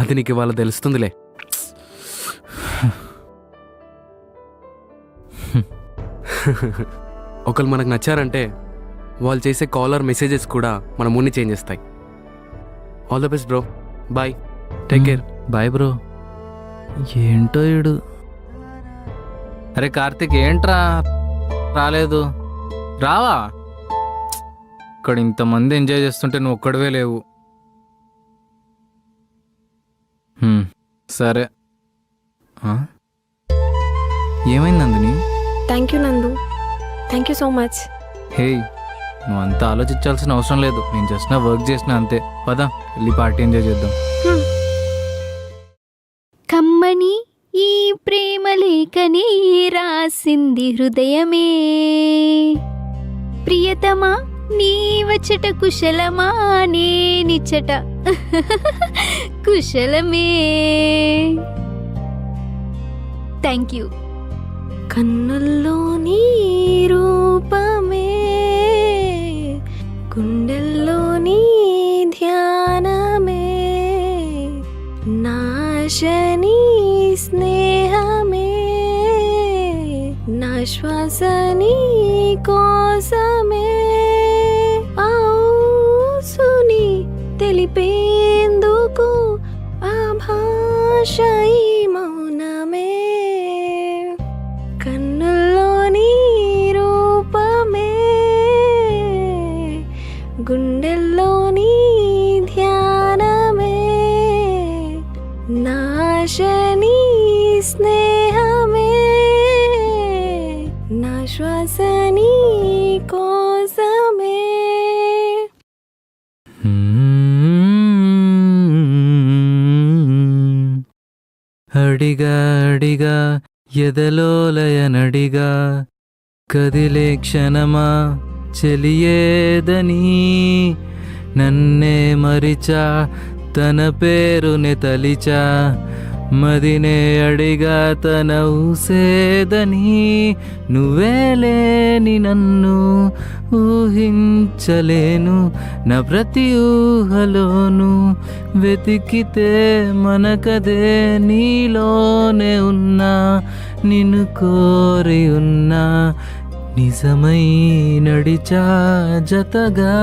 అది నీకు ఇవాళ తెలుస్తుందిలే. ఒకళ్ళు మనకు నచ్చారంటే వాళ్ళు చేసే కాలర్ మెసేజెస్ కూడా మన మూడ్ని చేంజ్ చేస్తాయి. All the best bro, bye, take care. Bye bro. ఏంటో ఇడు. అరే కార్తీక్, ఏంట్రా రాలేదు? రావా? ఇక్కడ ఇంతమంది ఎంజాయ్ చేస్తుంటే నువ్వు ఒక్కడివే లేవు. సరే. ఏమైంది నందిని? థ్యాంక్ యూ నందు, థ్యాంక్ యూ సో మచ్. హే, నువ్వు అంతా ఆలోచించాల్సిన అవసరం లేదు. నేను జస్ట్ నా వర్క్ చేసిన అంతే. పదా వెళ్ళి పార్టీ ఎంజాయ్ చేద్దాం. కమ్మని ఈ ప్రేమ లేఖని రాసింది హృదయమే, ప్రియతమా నీవచట కుశలమా, నేనిచ్చట కుశలమే. Thank you. కన్నుల్లో నీ రూపమే, గుండెల్లో నీ ధ్యానమే, నాశని స్నేహమే, నా శ్వాసని కోసమే, ఆసుని తెలిపేందుకు ఆ భాష ఈ మౌనమే, కన్నుల్లోని అడిగా అడిగా ఎదలోలయనడిగా కదిలే క్షణమా చెలియేదని నన్నే మరిచా తన పేరుని తలిచా మదినే అడిగా తన ఊసేదని నువ్వే లేని నన్ను ఊహించలేను నా ప్రతి ఊహలోను వెతికితే మనకదే నీలోనే ఉన్నా నిన్ను కోరి ఉన్నా నిజమై నడిచా జతగా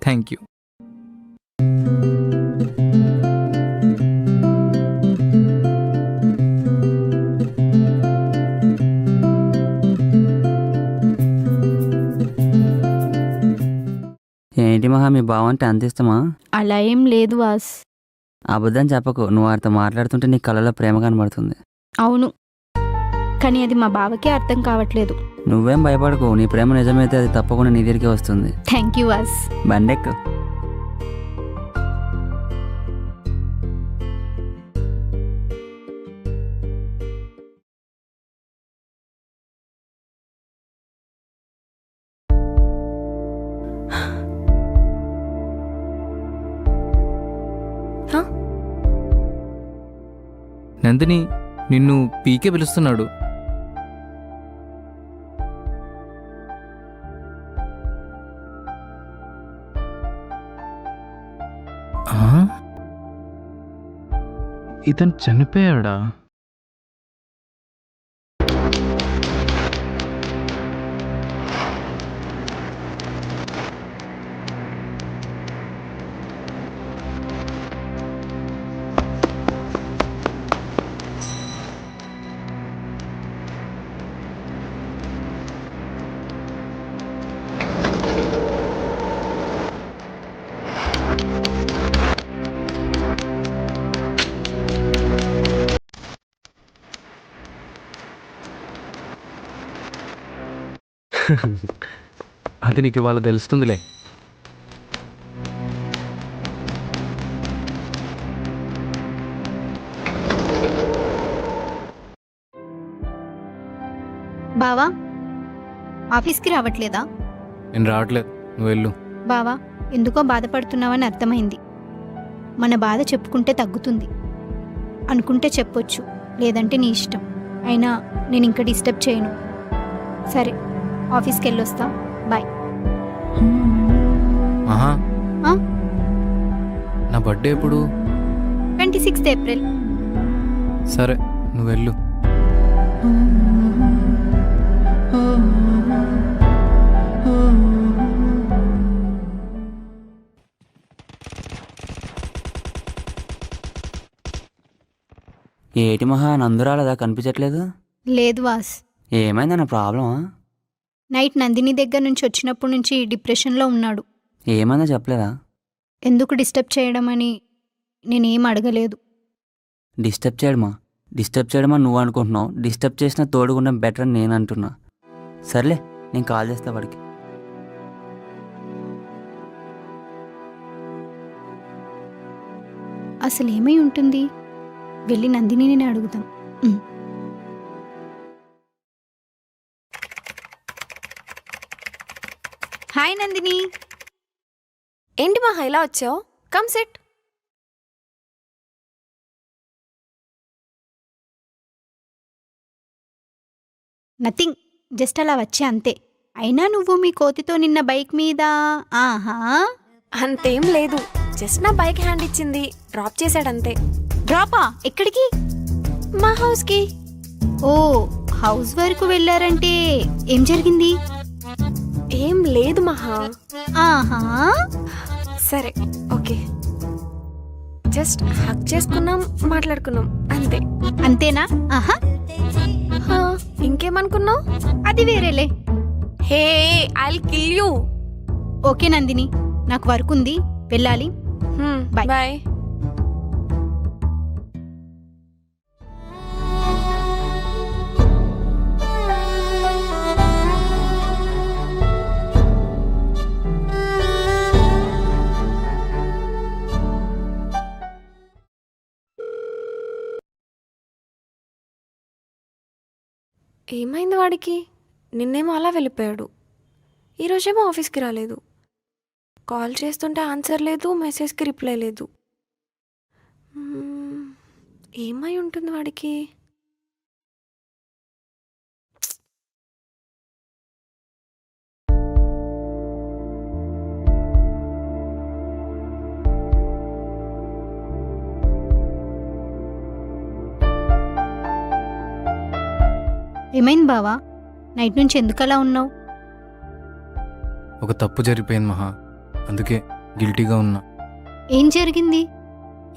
థ్యాంక్ యూ. ఏంటి మహా మీ బావ అంటే అంత ఇష్టమా? అలా ఏం లేదు వాస్. అబద్ధం చెప్పకు, నువ్వు వారితో మాట్లాడుతుంటే నీ కళ్ళలో ప్రేమ కనబడుతుంది. అవును, కానీ అది మా బావకే అర్థం కావట్లేదు. నువ్వేం భయపడకు, నీ ప్రేమ నిజమైతే అది తప్పకుండా నీ దగ్గరికి వస్తుంది. థ్యాంక్ యూ వాస్. బండెక్కు. నందిని నిన్ను పీకే పిలుస్తున్నాడు. ఇతను చనిపోయాడా? అది నీకు ఇవాళ తెలుస్తుందిలే. బావా, ఆఫీస్కి రావట్లేదా? నేను రావట్లేదు, నువ్వు వెళ్ళు. బావా, ఎందుకో బాధపడుతున్నావని అర్థమైంది. మన బాధ చెప్పుకుంటే తగ్గుతుంది. అనుకుంటే చెప్పొచ్చు, లేదంటే నీ ఇష్టం. అయినా నేను ఇంకా డిస్టర్బ్ చేయను. సరే, ఆఫీస్కి వెళ్ళొస్తా. బాయ్. ఆహా, ఆ? నా బర్త్డే ఎప్పుడు? 26th April. సరే, నువ్వు వెళ్ళు. ఏటి మహా నందురాలదా కనిపించట్లేదు? లేదు వాస్. ఏమైందన్న ప్రాబ్లమా? నైట్ నందిని దగ్గర నుంచి వచ్చినప్పటి నుంచి డిప్రెషన్లో ఉన్నాడు. ఏమైందో చెప్పలేదా? ఎందుకు డిస్టర్బ్ చేయడం అని నేనేం అడగలేదు. డిస్టర్బ్ చేయడమా నువ్వు అనుకుంటున్నావు. డిస్టర్బ్ చేసిన తోడుగుండడం బెటర్ అని నేను అంటున్నా. సర్లే, నేను కాల్ చేస్తా వాడికి. అసలు ఏమై ఉంటుంది? వెళ్ళి నందినిని అడుగుదాం. హాయ్ నందిని. ఏంటి మహా ఇలా వచ్చావు? Come SIT. నథింగ్, జస్ట్ అలా వచ్చే అంతే. అయినా నువ్వు మీ కోతితో నిన్న బైక్ మీద. ఆహా, అంతేం లేదు, జస్ట్ నా బైక్ హ్యాండ్ ఇచ్చింది, డ్రాప్ చేశాడంతే. డ్రాపా? ఎక్కడికి? మా హౌస్కి. ఓ, హౌస్ వరకు వెళ్ళారంటే ఏం జరిగింది? ఏం లేదు మహా. ఆహా, సరే, ఓకే. జస్ట్ హక్ చేసుకున్నాం, మాట్లాడుకున్నాం, అంతే. అంతేనా? ఆహా, ఇంకేమనుకున్నావు? అది వేరేలే. Hey, I'll kill you. Okay Nandini, నాకు వర్క్ ఉంది, వెళ్ళాలి. Bye bye. ఏమైంది వాడికి? నిన్నేమో అలా వెళ్ళిపోయాడు, ఈరోజేమో ఆఫీస్కి రాలేదు. కాల్ చేస్తుంటే ఆన్సర్ లేదు, మెసేజ్కి రిప్లై లేదు. ఏమై ఉంటుంది వాడికి? ఏమైంది బావా? నైట్ నుంచి ఎందుకు అలా ఉన్నావు? ఒక తప్పు జరిగిపోయింది మహా, అందుకే గిల్టీగా ఉన్నా. ఏం జరిగింది?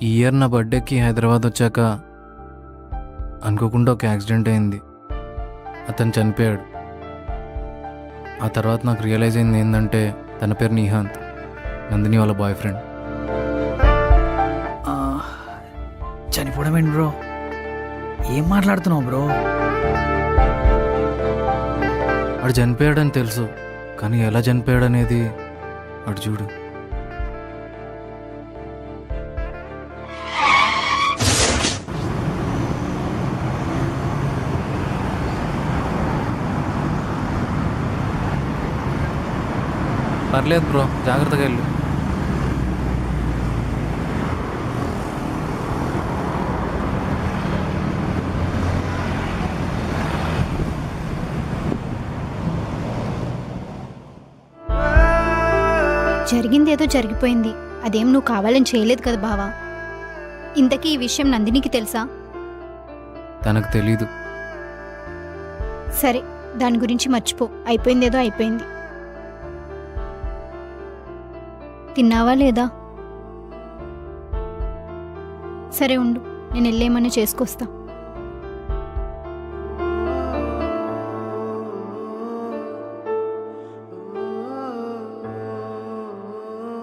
ఈ ఇయర్ నా బర్త్డేకి హైదరాబాద్ వచ్చాక అనుకోకుండా ఒక యాక్సిడెంట్ అయింది. అతను చనిపోయాడు. ఆ తర్వాత నాకు రియలైజ్ అయింది ఏంటంటే తన పేరు నిహాంత్, నందిని వాళ్ళ బాయ్ ఫ్రెండ్. చనిపోవడం ఏంటి బ్రో? ఏం మాట్లాడుతున్నావు బ్రో? వాడు చనిపోయాడని తెలుసు, కానీ ఎలా చనిపోయాడనేది వాడు చూడు. పర్లేదు బ్రో, జాగ్రత్తగా వెళ్ళు. జరిగిందేదో జరిగిపోయింది. అదేం నువ్వు కావాలని చేయలేదు కదా బావా. ఇంతకీ ఈ విషయం నందినికి తెలుసా? తనకు తెలీదు. సరే, దాని గురించి మర్చిపో. అయిపోయిందేదో అయిపోయింది. తిన్నావా లేదా? సరే ఉండు, నేను వెళ్ళేమన్నా చేసుకొస్తా.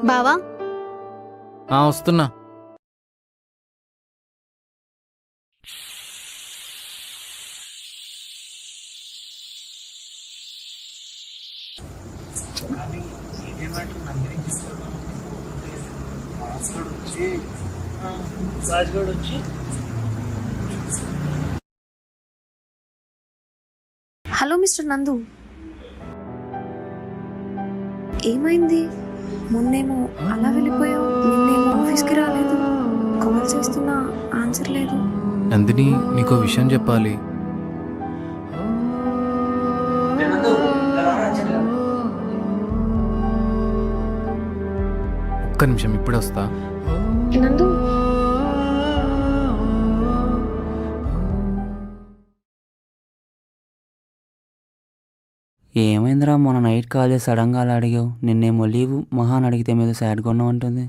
బావా, వస్తున్నా. హలో మిస్టర్ నందు, ఏమైంది? మొన్నేమో అలా వెళ్ళిపోయావు, నిన్నేమో ఆఫీస్కి రాలేదు, కాల్ చేస్తున్నా ఆన్సర్ లేదు. నందిని, నీకో విషయం చెప్పాలి. ఒక్క నిమిషం, ఇప్పుడే వస్తా. నందు, ఏమైందిరా, మొన్న నైట్ కాల్ చేసి సడన్గా అలా అడిగావు? నిన్నేమో లీవు, మహాన్ అడిగితే మీద సాడ్గా ఉన్నావు అంటుంది.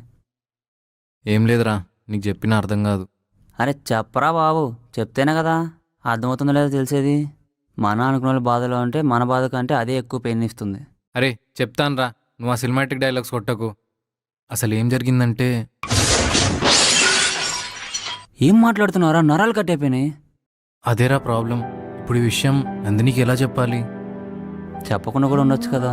ఏం లేదురా, నీకు చెప్పినా అర్థం కాదు. అరే చెప్పరా బాబు, చెప్తేనే కదా అర్థమవుతుందో లేదో తెలిసేది. మన అనుకున్న వాళ్ళ బాధలో ఉంటే మన బాధ కంటే అదే ఎక్కువ పెయిన్ ఇస్తుంది. అరే చెప్తానురా, నువ్వు ఆ సినిమాటిక్ డైలాగ్స్ కొట్టకు. అసలు ఏం జరిగిందంటే... ఏం మాట్లాడుతున్నారా? నరాలు కట్టయిపోయినాయి. అదేరా ప్రాబ్లం. ఇప్పుడు ఈ విషయం నందినికి ఎలా చెప్పాలి? చెప్పకుండా కూడా ఉండొచ్చు కదా.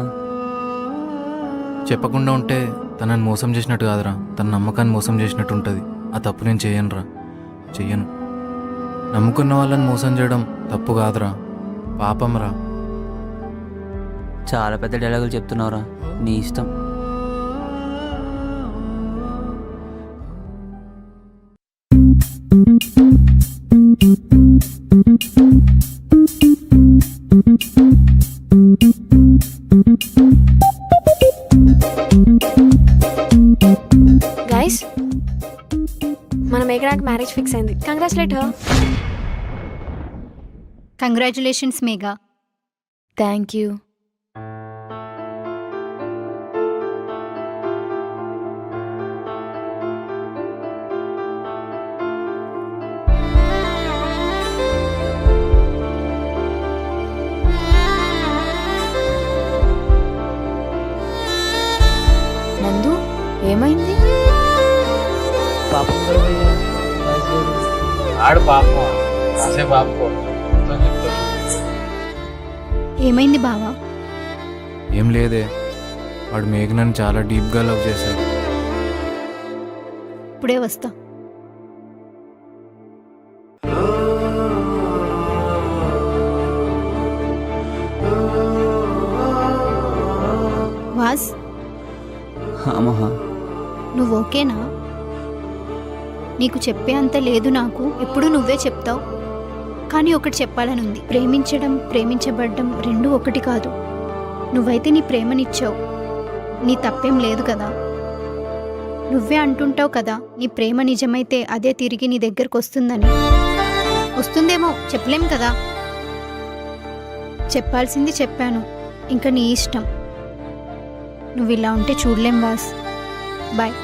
చెప్పకుండా ఉంటే తనని మోసం చేసినట్టు కాదురా, తన నమ్మకాన్ని మోసం చేసినట్టు ఉంటుంది. ఆ తప్పు నేను చెయ్యనురా, చెయ్యను. నమ్ముకున్న వాళ్ళని మోసం చేయడం తప్పు కాదురా, పాపంరా. చాలా పెద్ద డైలాగులు చెప్తున్నావురా, నీ ఇష్టం. గైస్, మన మేఘనాకి మ్యారేజ్ ఫిక్స్ అయింది. Congratulate her. Congratulations Megha. Thank you. నందు, ఏమైంది? ఆడు పాపం, కాసేపు ఆపుకో. ఏమైంది బావా? ఏం లేదే, వాడు మేఘనాన్ని చాలా డీప్గా లవ్ చేశాడు. ఇప్పుడే వస్తా. వాస్ అమ్మహా. నువ్వు ఓకేనా? నీకు చెప్పే అంత లేదు నాకు, ఎప్పుడు నువ్వే చెప్తావు. కానీ ఒకటి చెప్పాలనుంది, ప్రేమించడం ప్రేమించబడ్డం రెండూ ఒకటి కాదు. నువ్వైతే నీ ప్రేమనిచ్చావు, నీ తప్పేం లేదు కదా. నువ్వే అంటుంటావు కదా, నీ ప్రేమ నిజమైతే అదే తిరిగి నీ దగ్గరకు వస్తుందని. వస్తుందేమో, చెప్పలేం కదా. చెప్పాల్సింది చెప్పాను, ఇంకా నీ ఇష్టం. నువ్వు ఇలా ఉంటే చూడలేం బాస్. బాయ్.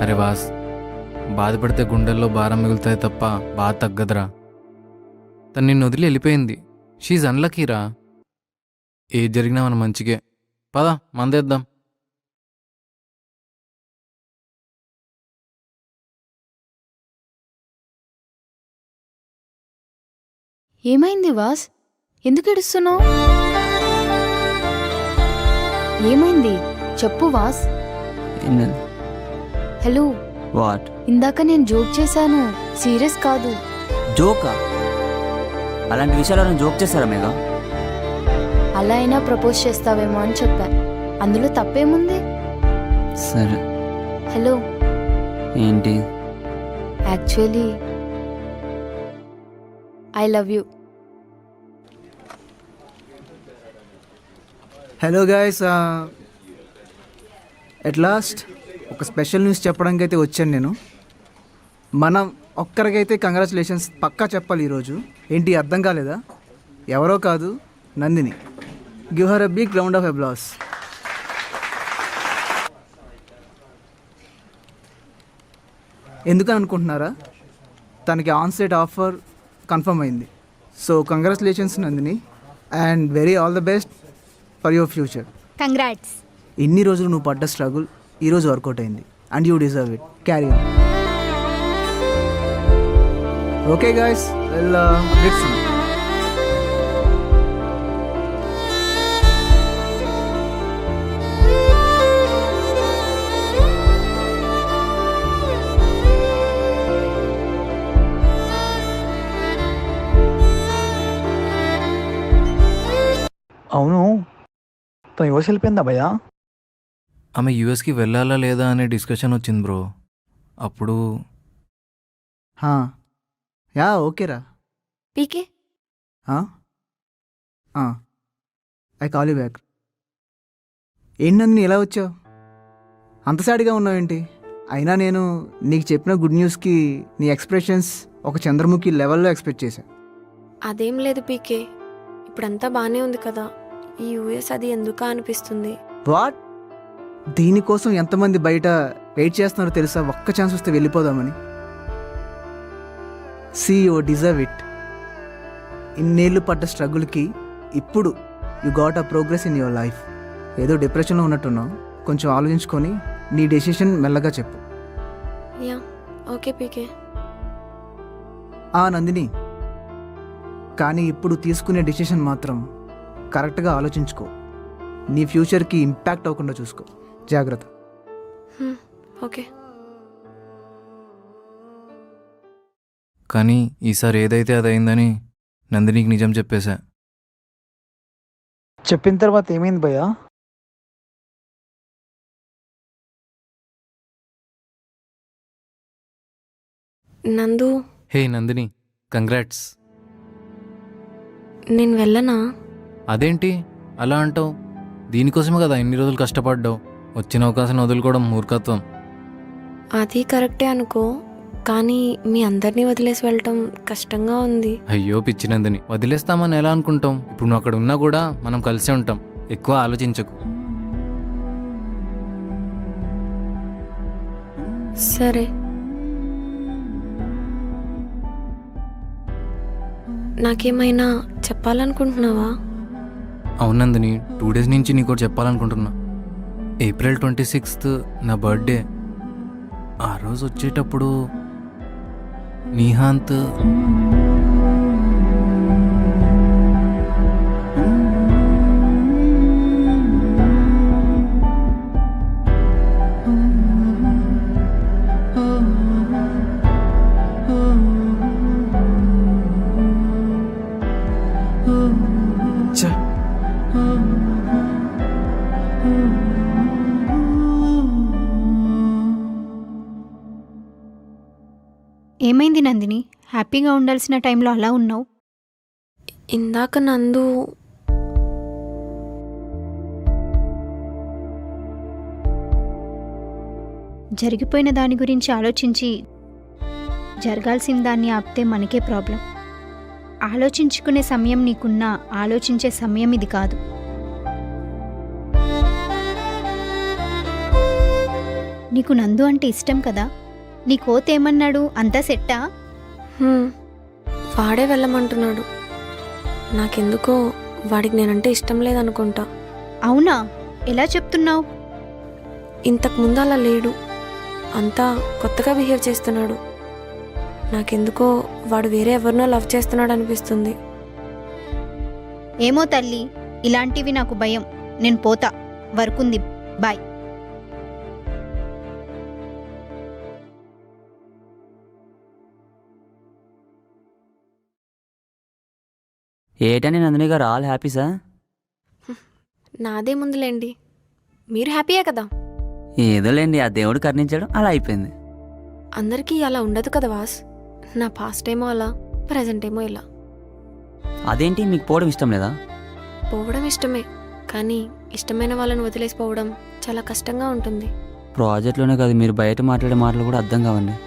అరే వాస్, బాధపడితే గుండెల్లో భారం మిగులుతాయి తప్ప బాధ తగ్గదురా. తను నిన్ను వదిలి వెళ్ళిపోయింది. షీజ్ అన్లకీరా. ఏది జరిగినా మన మంచిగే. పద మందేద్దాం. ఏమైంది వాస్? ఎందుకు ఏడుస్తున్నావు? ఏమైంది చెప్పు వాస్. ఏం లేదు. Hello, what? ఇందాక నేను జోక్ చేశాను, సీరియస్ కాదు. జోకా? అలాంటి విషయాలు నేను జోక్ చేస్తారా మేఘా? అలా అయినా ప్రపోజ్ చేస్తావేమో అని చెప్పా, అందులో తప్పేముంది? సరే. హలో, ఏంటి? Actually I love you. Hello guys, at last ఒక స్పెషల్ న్యూస్ చెప్పడానికి అయితే వచ్చాను నేను. మనం ఒక్కరికైతే కంగ్రాచులేషన్స్ పక్కా చెప్పాలి ఈరోజు. ఏంటి అర్థం కాలేదా? ఎవరో కాదు, Nandini. Give her a big round of applause. ఎందుకని అనుకుంటున్నారా? తనకి ఆన్సైట్ ఆఫర్ కన్ఫర్మ్ అయింది. So congratulations Nandini, and very all the best for your future. Congrats. ఇన్ని రోజులు నువ్వు పడ్డ స్ట్రగుల్ ఈరోజు వర్కౌట్ అయింది, and you deserve it. Carry on. Okay guys, well let's see. అవును, తను యువస్ వెళ్ళిపోయిందా భయ్యా? ఆమె యూఎస్కి వెళ్ళాలా లేదా అనే డిస్కషన్ వచ్చింది బ్రో. అప్పుడు యా ఓకేరా. పీకే ఐ కాల్ యూ బ్యాక్. ఏంటంది ఎలా వచ్చావు? అంత సాడిగా ఉన్నావేంటి? అయినా నేను నీకు చెప్పిన గుడ్ న్యూస్కి నీ ఎక్స్ప్రెషన్స్ ఒక చంద్రముఖి లెవెల్లో ఎక్స్పెక్ట్ చేశా. అదేం లేదు పీకే, ఇప్పుడంతా బాగానే ఉంది కదా. ఈ యూఎస్ అది ఎందుకా అనిపిస్తుంది. వాట్? దీనికోసం ఎంతమంది బయట వెయిట్ చేస్తున్నారో తెలుసా? ఒక్క ఛాన్స్ వస్తే వెళ్ళిపోదామని. See you deserve it. ఇన్నేళ్ళు పడ్డ స్ట్రగుల్కి ఇప్పుడు you got a progress in your life. ఏదో డిప్రెషన్లో ఉన్నట్టున్నావు, కొంచెం ఆలోచించుకొని నీ డెసిషన్ మెల్లగా చెప్పు. యా ఓకే పీకే. నందిని, కానీ ఇప్పుడు తీసుకునే డెసిషన్ మాత్రం కరెక్ట్గా ఆలోచించుకో. నీ ఫ్యూచర్కి ఇంపాక్ట్ అవ్వకుండా చూసుకో. జాగ్రత్త. ఓకే. కానీ ఈసారి ఏదైతే అదైందని నందినికి నిజం చెప్పేశా. చెప్పిన తర్వాత ఏమైంది భయ్యా? నందు. హే నందిని, కంగ్రాట్స్. నేను వెళ్ళనా? అదేంటి అలా అంటావు? దీనికోసమే కదా ఇన్ని రోజులు కష్టపడ్డావు. వచ్చిన అవకాశం వదులుకోవడం మూర్ఖత్వం. అది కరెక్టే అనుకో, కానీ మీ అందరినీ వదిలేసి వెళ్ళటం కష్టంగా ఉంది. అయ్యో పిచ్చి నందిని, వదిలేస్తామని ఎలా అనుకుంటాం? ఇప్పుడు నువ్వు అక్కడ ఉన్నా కూడా మనం కలిసే ఉంటాం. ఎక్కువ ఆలోచించకు. సరే, నాకేమైనా చెప్పాలనుకుంటున్నావా? అవునందిని, 2 days నుంచి నీకు చెప్పాలనుకుంటున్నా. April 26th నా బర్త్డే. ఆ రోజు వచ్చేటప్పుడు నిహాంత్ ఏమైంది నందిని? హ్యాపీగా ఉండాల్సిన టైంలో అలా ఉన్నావు. ఇందాక నందు జరిగిపోయిన దాని గురించి ఆలోచించి జరగాల్సిన దాన్ని ఆపితే మనకే ప్రాబ్లం. ఆలోచించుకునే సమయం నీకున్నా ఆలోచించే సమయం ఇది కాదు. నీకు నందు అంటే ఇష్టం కదా? నీ కోత ఏమన్నాడు? అంతా సెట్టా? వాడే వెళ్ళమంటున్నాడు. నాకెందుకో వాడికి నేనంటే ఇష్టం లేదనుకుంటా. అవునా? ఎలా చెప్తున్నావు? ఇంతకుముందు అలా లేడు, అంతా కొత్తగా బిహేవ్ చేస్తున్నాడు. నాకెందుకో వాడు వేరే ఎవరినో లవ్ చేస్తున్నాడు అనిపిస్తుంది. ఏమో తల్లి, ఇలాంటివి నాకు భయం. నేను పోతా, వర్కుంది. బాయ్. ఏటని నందిని గారు, ఆల్ హ్యాపీసా? నాదే ముందులేండి, మీరు హ్యాపీయే కదా. ఏదోలేండి, ఆ దేవుడు కరుణించాడు, అలా అయిపోయింది. అందరికీ అలా ఉండదు కదా వాస్. నా పాస్ట్ ఏమో అలా, ప్రజెంట్ ఏమో ఇలా. అదేంటి, మీకు పోవడం ఇష్టం లేదా? పోవడం ఇష్టమే, కానీ ఇష్టమైన వాళ్ళని వదిలేసిపోవడం చాలా కష్టంగా ఉంటుంది. ప్రాజెక్ట్లోనే కాదు, మీరు బయట మాట్లాడే మాటలు కూడా అర్థం కావండి.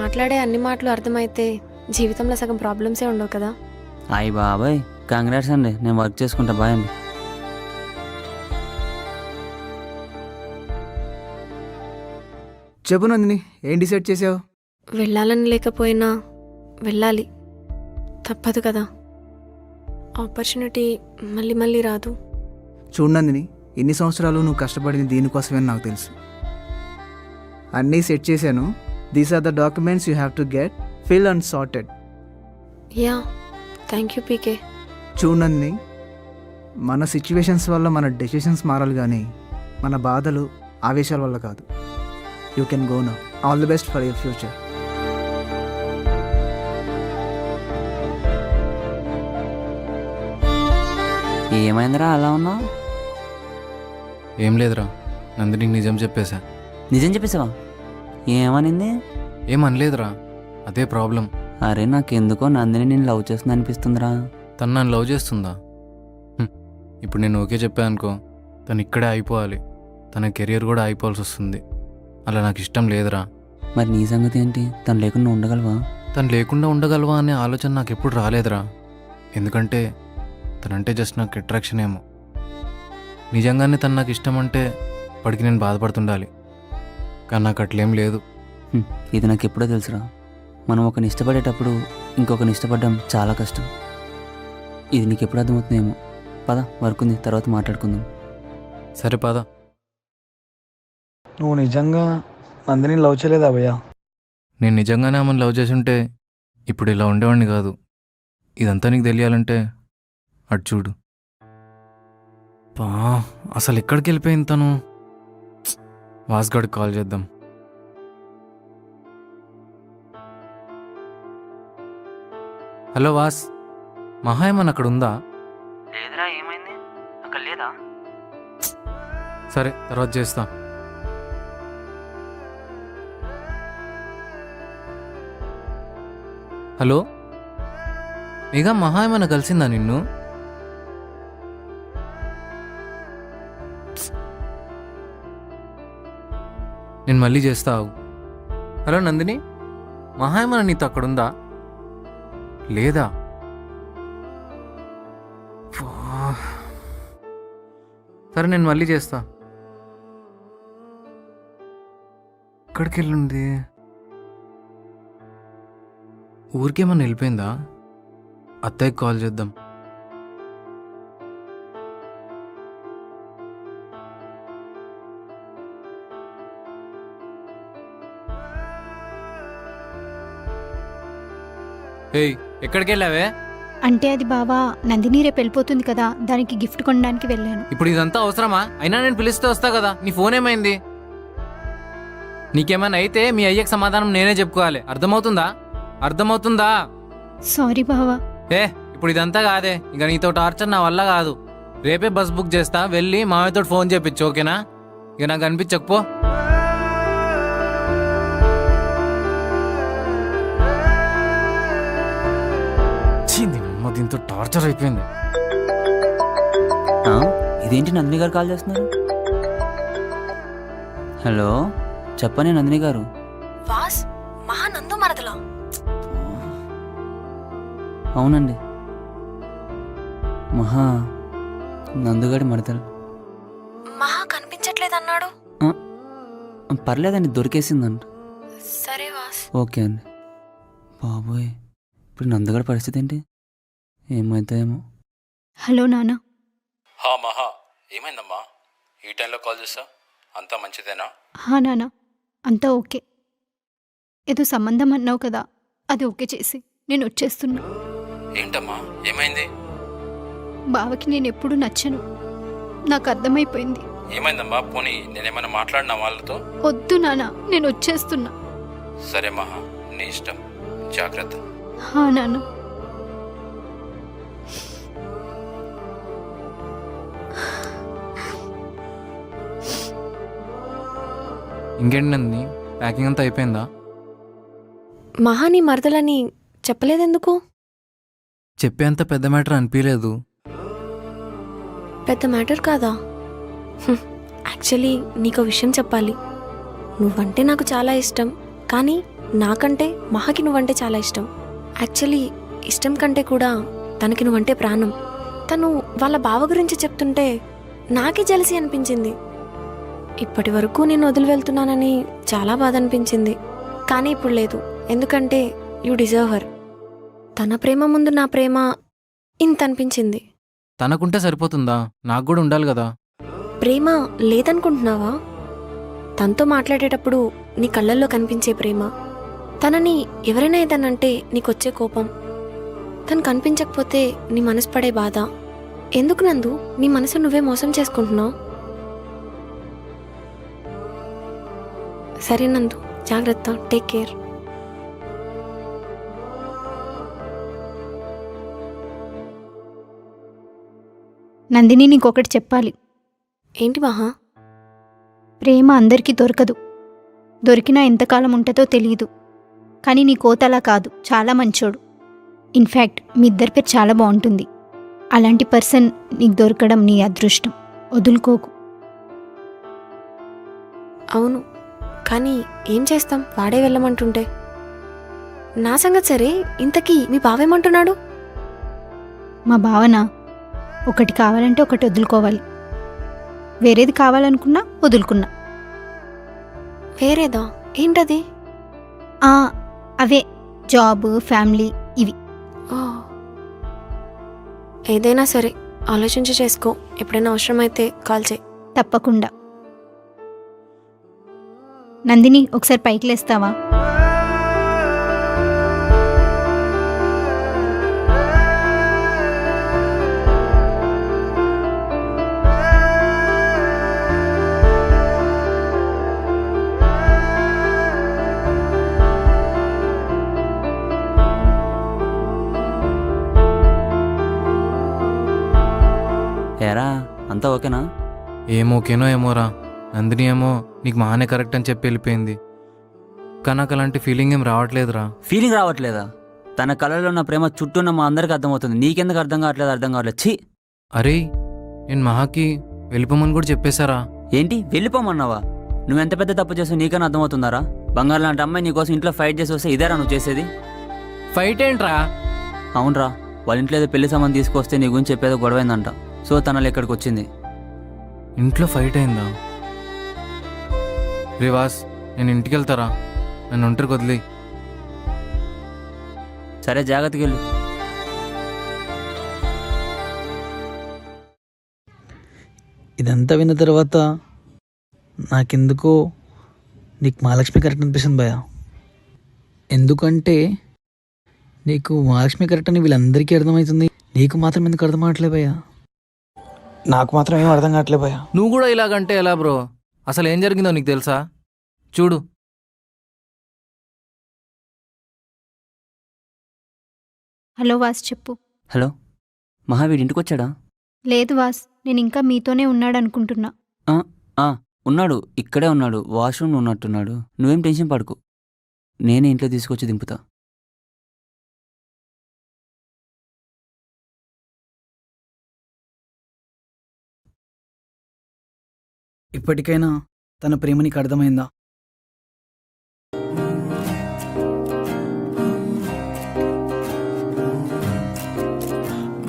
మాట్లాడే అన్ని మాటలు అర్థమైతే జీవితంలో సగం ప్రాబ్లమ్సే ఉండవు కదా. అయ్యి బాబాయ్, కంగ్రాట్స్ అండి, నేను వర్క్ చేసుకుంటా. బాయ్ అండి. చెప్పు నందిని, ఏం డిసైడ్ చేసావు? వెళ్ళాలని లేకపోయినా వెళ్ళాలి, తప్పదు కదా. ఆపర్చునిటీ మళ్ళీ మళ్ళీ రాదు. చూడు నందిని, ఇన్ని సంవత్సరాలు నువ్వు కష్టపడింది దీనికోసమే నాకు తెలుసు. అన్నీ సెట్ చేశాను. These are the documents you have to get fill and sorted. Yeah, thank you PK. చూడు నందిని, మన సిచ్యువేషన్స్ వల్ల మన డెసిషన్స్ మారాలి, కానీ మన బాధలు ఆవేశాల వల్ల కాదు. You can go now. All the best for your future. ఏమైందిరా అలా ఉన్నావు? ఏం లేదురా, నందినికి నిజం చెప్పేశా. నిజం చెప్పేసావా? ఏమనింది? ఏమనలేదురా, అదే ప్రాబ్లం. అరే, నాకెందుకో నందిని నేను లవ్ చేస్తుంది అనిపిస్తుందిరా. తను నన్ను లవ్ చేస్తుందా? ఇప్పుడు నేను ఓకే చెప్పా అనుకో, తను ఇక్కడే అయిపోవాలి, తన కెరియర్ కూడా అయిపోవాల్సి వస్తుంది. అలా నాకు ఇష్టం లేదురా. మరి నీ సంగతి ఏంటి? తను లేకుండా ఉండగలవా? తను లేకుండా ఉండగలవా అనే ఆలోచన నాకు ఎప్పుడు రాలేదురా. ఎందుకంటే తనంటే జస్ట్ నాకు అట్రాక్షన్ ఏమో. నిజంగానే తను నాకు ఇష్టం అంటే వాడికి నేను బాధపడుతుండాలి, కానీ నాకు అట్లేం లేదు. ఇది నాకు ఎప్పుడో తెలుసురా. మనం ఒకరిని ఇష్టపడేటప్పుడు ఇంకొకరిని ఇష్టపడడం చాలా కష్టం. ఇది నీకు ఎప్పుడు అర్థమవుతుందేమో. పద, వర్క్ ఉంది, తర్వాత మాట్లాడుకుందాం. సరే పద. నువ్వు నిజంగా నందిని లవ్ చేయలేదా భయ్యా? నేను నిజంగానే ఆమెను లవ్ చేసి ఉంటే ఇప్పుడు ఇలా ఉండేవాడిని కాదు. ఇదంతా నీకు తెలియాలంటే అటు చూడు. అసలు ఎక్కడికి వెళ్ళిపోయింది తను? వాస్గాడికి కాల్ చేద్దాం. హలో వాస్, మహా ఏమన్నా అక్కడ ఉందా? లేదురా, ఏమైంది? అక్కడ లేదా? సరే, తర్వాత చేస్తా. హలో ఇక మహా ఏమన్నా కలిసిందా నిన్ను? నేను మళ్ళీ చేస్తా. హలో నందిని, మహా ఏమన్నా నీతో అక్కడుందా? లేదా? సరే, నేను మళ్ళీ చేస్తా. ఎక్కడికి వెళ్ళింది? ఊరికేమన్నా వెళ్ళిపోయిందా? అత్తయ్యకి కాల్ చేద్దాం. ఏయ్, ఎక్కడికి వెళ్ళావే? అంటే అది బావా, నందిని రేపు వెళ్ళిపోతుంది కదా, దానికి గిఫ్ట్ కొనడానికి వెళ్ళాను. ఇప్పుడు ఇదంతా అవసరమా? అయినా నేను పిలిస్తే వస్తా కదా. నీ ఫోన్ ఏమైంది? నీకేమైనా అయితే మీ అయ్యకి సమాధానం నేనే చెప్పుకోవాలి. అర్థమవుతుందా? అర్థమవుతుందా? సారీ బావా. ఇప్పుడు ఇదంతా కాదే, ఇక నీతో టార్చర్ నా వల్ల కాదు. రేపే బస్ బుక్ చేస్తా, వెళ్ళి మామయ్యతో ఫోన్ చేపించు, ఓకేనా? ఇక నాకు అనిపించకపో. దీంతో టార్చర్ అయిపోయింది. ఆ, ఇదేంటి నందిని గారు కాల్ చేస్తున్నారు? హలో, చెప్పండి నందిని గారు. వాస్ మహా నందు మరదలా? అవునండి, మహా నందుగాడి మడతలు. మహా కనిపించట్లేదన్నాడు. పర్లేదండి, దొరికేసిందంట. సరే వాస్. ఓకే అండి. బాబోయ్, ఇప్పుడు నందుగాడి పరిస్థితి ఏంటి? ఏమవుతాయేమో. హలో నాన్న. హా మహా, ఏమైందమ్మా ఈ టైంలో కాల్ చేసా? అంతా మంచిదేనా? హా నాన్న, అంతా ఓకే. ఏదో సంబంధం అన్నావు కదా, అది ఓకే చేసి నేను వచ్చేస్తున్నా. ఏంటమ్మా ఏమైంది? బావకి నేను ఎప్పుడు నచ్చను, నాకు అర్థమైపోయింది. ఏమైందమ్మా? పోనీ నేనేమైనా మాట్లాడినా వాళ్ళతో? వద్దు నాన్న, నేను వచ్చేస్తున్నా. సరే మహా, నీ ఇష్టం, జాగ్రత్త. హా నాన్న. ఇంకేంటి నందిని, ప్యాకింగ్ అంతా అయిపోయిందా? మహా నీ మరదలని చెప్పలేదెందుకు? చెప్పేంత పెద్ద మ్యాటర్ అనిపించలేదు. పెద్ద మ్యాటర్ కాదా? యాక్చువల్లీ నీకు విషయం చెప్పాలి. నువ్వంటే నాకు చాలా ఇష్టం, కానీ నాకంటే మహాకి నువ్వంటే చాలా ఇష్టం. యాక్చువల్లీ ఇష్టం కంటే కూడా తనకి నువ్వంటే ప్రాణం. తను వాళ్ళ బావ గురించి చెప్తుంటే నాకే జలసి అనిపించింది. ఇప్పటి వరకు నేను వదిలి వెళ్తున్నానని చాలా బాధ అనిపించింది, కానీ ఇప్పుడు లేదు. ఎందుకంటే యూ డిజర్వ్ హర్. తన ప్రేమ ముందు నా ప్రేమ ఇంత అనిపించింది. తనకుంటే సరిపోతుందా? నాకు కూడా ఉండాలి కదా. ప్రేమ లేదనుకుంటున్నావా? తనతో మాట్లాడేటప్పుడు నీ కళ్ళల్లో కనిపించే ప్రేమ, తనని ఎవరైనా ఏదనంటే నీకొచ్చే కోపం, తను కనిపించకపోతే నీ మనసు పడే బాధ. ఎందుకు నందు నీ మనసు నువ్వే మోసం చేసుకుంటున్నావు? సరే నందు, జాగ్రత్త, టేక్ కేర్. నందిని, నీకొకటి చెప్పాలి. ఏంటి మహా? ప్రేమ అందరికీ దొరకదు, దొరికినా ఎంతకాలం ఉంటుందో తెలియదు. కానీ నీ కోతలా కాదు, చాలా మంచోడు. ఇన్ఫ్యాక్ట్ మీ ఇద్దరి పేరు చాలా బాగుంటుంది. అలాంటి పర్సన్ నీకు దొరకడం నీ అదృష్టం, వదులుకోకు. అవును, కానీ ఏం చేస్తాం, వాడే వెళ్ళమంటుంటే. నా సంగతి సరే, ఇంతకీ మీ బావేమంటున్నాడు? మా భావన ఒకటి కావాలంటే ఒకటి వదులుకోవాలి. వేరేది కావాలనుకున్నా వదులుకున్నా. వేరేదా? ఏంటది? అవే జాబ్, ఫ్యామిలీ, ఇవి. ఓ, ఏదైనా సరే ఆలోచించి చేసుకో. ఎప్పుడైనా అవసరమైతే కాల్ చేయి. తప్పకుండా. నందిని, ఒకసారి పైకి లేస్తావా? ఏరా, అంతా ఓకేనా? ఏమోకేనో ఏమోరా. నందిని ఏమో నీకు మహానే కరెక్ట్ అని చెప్పి వెళ్ళిపోయింది, కానీ నాకు అలాంటి ఫీలింగ్ ఏం రావట్లేదురా. ఫీలింగ్ రావట్లేదా? తన కళలో ఉన్న ప్రేమ చుట్టూ ఉన్న మా అందరికీ అర్థమవుతుంది, నీకెందుకు అర్థం కావట్లేదు? ఛీ! అరే, నేను మహాకి వెళ్ళిపోమని కూడా చెప్పేశారా? ఏంటి వెళ్ళిపోమన్నావా? నువ్వెంత పెద్ద తప్పు చేసావు నీకన్నా అర్థమవుతుందారా? బంగారు లాంటి అమ్మాయి నీకోసం ఇంట్లో ఫైట్ చేసి వస్తే ఇదేరా నువ్వు చేసేది? ఫైట్ ఏంట్రా? అవునరా, వాళ్ళ ఇంట్లో ఏదో పెళ్లి సామాన్ తీసుకొస్తే నీ గురించి చెప్పేదో గొడవైందంట. సో తనలు ఇక్కడికి వచ్చింది. ఇంట్లో ఫైట్ అయిందా? రివాస్, నేను ఇంటికి వెళ్తారా? నన్ను ఒంటరికి వదిలే. సరే, జాగ్రత్తగా వెళ్ళు. ఇదంతా విన్న తర్వాత నాకెందుకో నీకు మహాలక్ష్మి కరెక్ట్ అనిపిస్తుంది భయ. ఎందుకంటే నీకు మహాలక్ష్మి కరెక్ట్ అని వీళ్ళందరికీ అర్థమవుతుంది, నీకు మాత్రం ఎందుకు అర్థం కావట్లే భయ? నాకు మాత్రం ఏం అర్థం కావట్లే భయ. నువ్వు కూడా ఇలాగంటే ఎలా బ్రో? అసలు ఏం జరిగిందో నీకు తెలుసా? చూడు. హలో వాస్, చెప్పు. హలో, మహావీడి ఇంటికి వచ్చాడా? లేదు వాస్, నేను ఇంకా మీతోనే ఉన్నాడనుకుంటున్నా. ఉన్నాడు, ఇక్కడే ఉన్నాడు, వాష్రూమ్లో ఉన్నట్టున్నాడు. నువ్వేం టెన్షన్ పడకు, నేనే ఇంట్లో తీసుకొచ్చి దింపుతా. ఇప్పటికైనా తన ప్రేమ నీకు అర్థమైందా?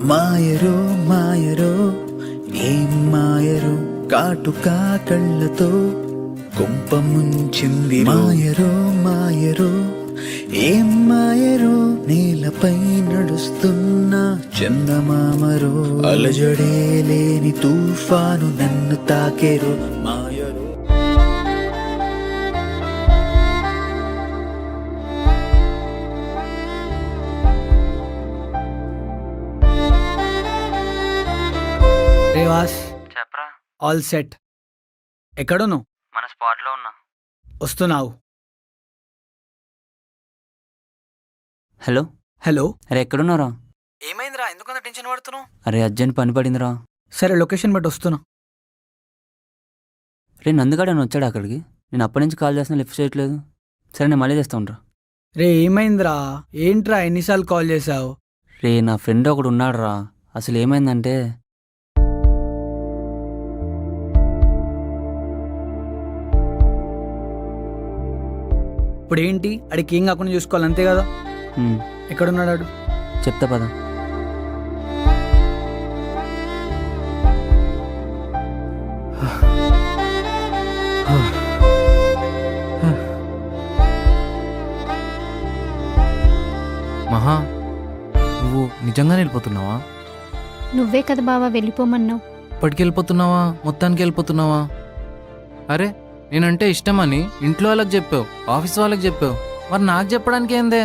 మాయరో మాయరో ఏం మాయరో కాటుకా కళ్ళతో కొంప ముంచింది. మాయరో మాయరో ఏం మాయరో నేలపై నడుస్తున్న చందమామరో అలజడే లేని తుఫాను నన్ను తాకెరో. మాయరో రేవాస్, చెప్పరా? All set. ఎక్కడున్నావు? మన స్పాట్లో ఉన్నా. వస్తున్నావు. హలో హలో, అరే ఎక్కడున్నారా? ఏమైందిరా? ఎందుకంత టెన్షన్ పడుతున్నావు? అరే అర్జెంట్ పని పడిందిరా. సరే, లొకేషన్ బట్టి వస్తున్నా. రే నందుగాడని వచ్చాడు అక్కడికి. నేను అప్పటి నుంచి కాల్ చేస్తున్నా, లిఫ్ట్ చేయట్లేదు. సరే నేను మళ్ళీ చేస్తా ఉండరా. రే ఏమైందిరా? ఏంట్రా ఎన్నిసార్లు కాల్ చేసావు? రే నా ఫ్రెండ్ ఒకడు ఉన్నాడు రా. అసలు ఏమైందంటే ఇప్పుడు ఏంటి? అడికి ఏం కాకుండా చూసుకోవాలి, అంతే కదా? ఎక్కడున్నాడు ఆడు? చెప్తా పద. మహా, నువ్వు నిజంగానే వెళ్ళిపోతున్నావా? నువ్వే కదా బావా వెళ్ళిపోమన్నావు. ఇప్పటికి వెళ్ళిపోతున్నావా? మొత్తానికి వెళ్ళిపోతున్నావా? అరే నేనంటే ఇష్టమని ఇంట్లో వాళ్ళకి చెప్పావు, ఆఫీస్ వాళ్ళకి చెప్పావు, మరి నాకు చెప్పడానికి ఏందే?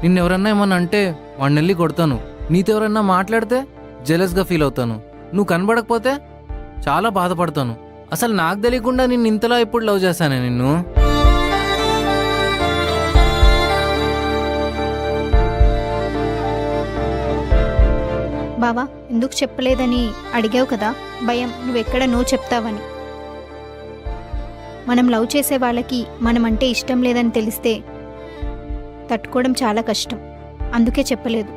నిన్నెవరన్నా ఏమన్నా అంటే వాడిని వెళ్ళి కొడతాను. నీతో ఎవరన్నా మాట్లాడితే జెలస్గా ఫీల్ అవుతాను. నువ్వు కనబడకపోతే చాలా బాధపడతాను. అసలు నాకు తెలియకుండా నిన్ను ఇంతలా ఎప్పుడు లవ్ చేశానే నిన్ను? బావా ఎందుకు చెప్పలేదని అడిగావు కదా, భయం నువ్వెక్కడ నో చెప్తావని. మనం లవ్ చేసే వాళ్ళకి మనమంటే ఇష్టం లేదని తెలిస్తే తట్టుకోవడం చాలా కష్టం. అందుకే చెప్పలేదు.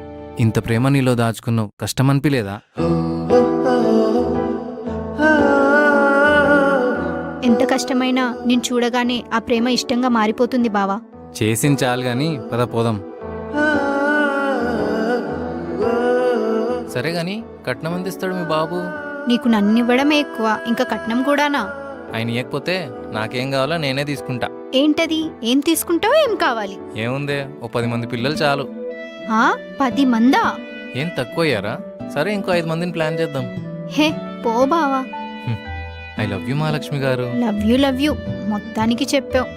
ఇంత ప్రేమ నీలో దాచుకున్నావు, కష్టం అనిపించలేదా? ఎంత కష్టమైనా నేను చూడగానే ఆ ప్రేమ ఇష్టంగా మారిపోతుంది బావా. చేసిన చాలు గాని పద పోదాం. సరే గాని కట్నం ఎంత ఇస్తాడు మీ బాబు? నీకు నన్నివ్వడమే ఎక్కువ, ఇంకా కట్నం కూడానా? ఆయన ఇవ్వకపోతే నాకేం కావాలో నేనే తీసుకుంటా. ఏంటది? ఏం తీసుకుంటావో ఏం కావాలి? ఏముందే, ఓ 10 మంది పిల్లలు చాలు. 10 మందా? ఏం తక్కువ అయ్యారా? సరే ఇంకో 5 మందిని ప్లాన్ చేద్దాం. హే పో బావా. ఐ లవ్ యూ మహాలక్ష్మి గారు. లవ్ యూ మొత్తానికి చెప్పావు.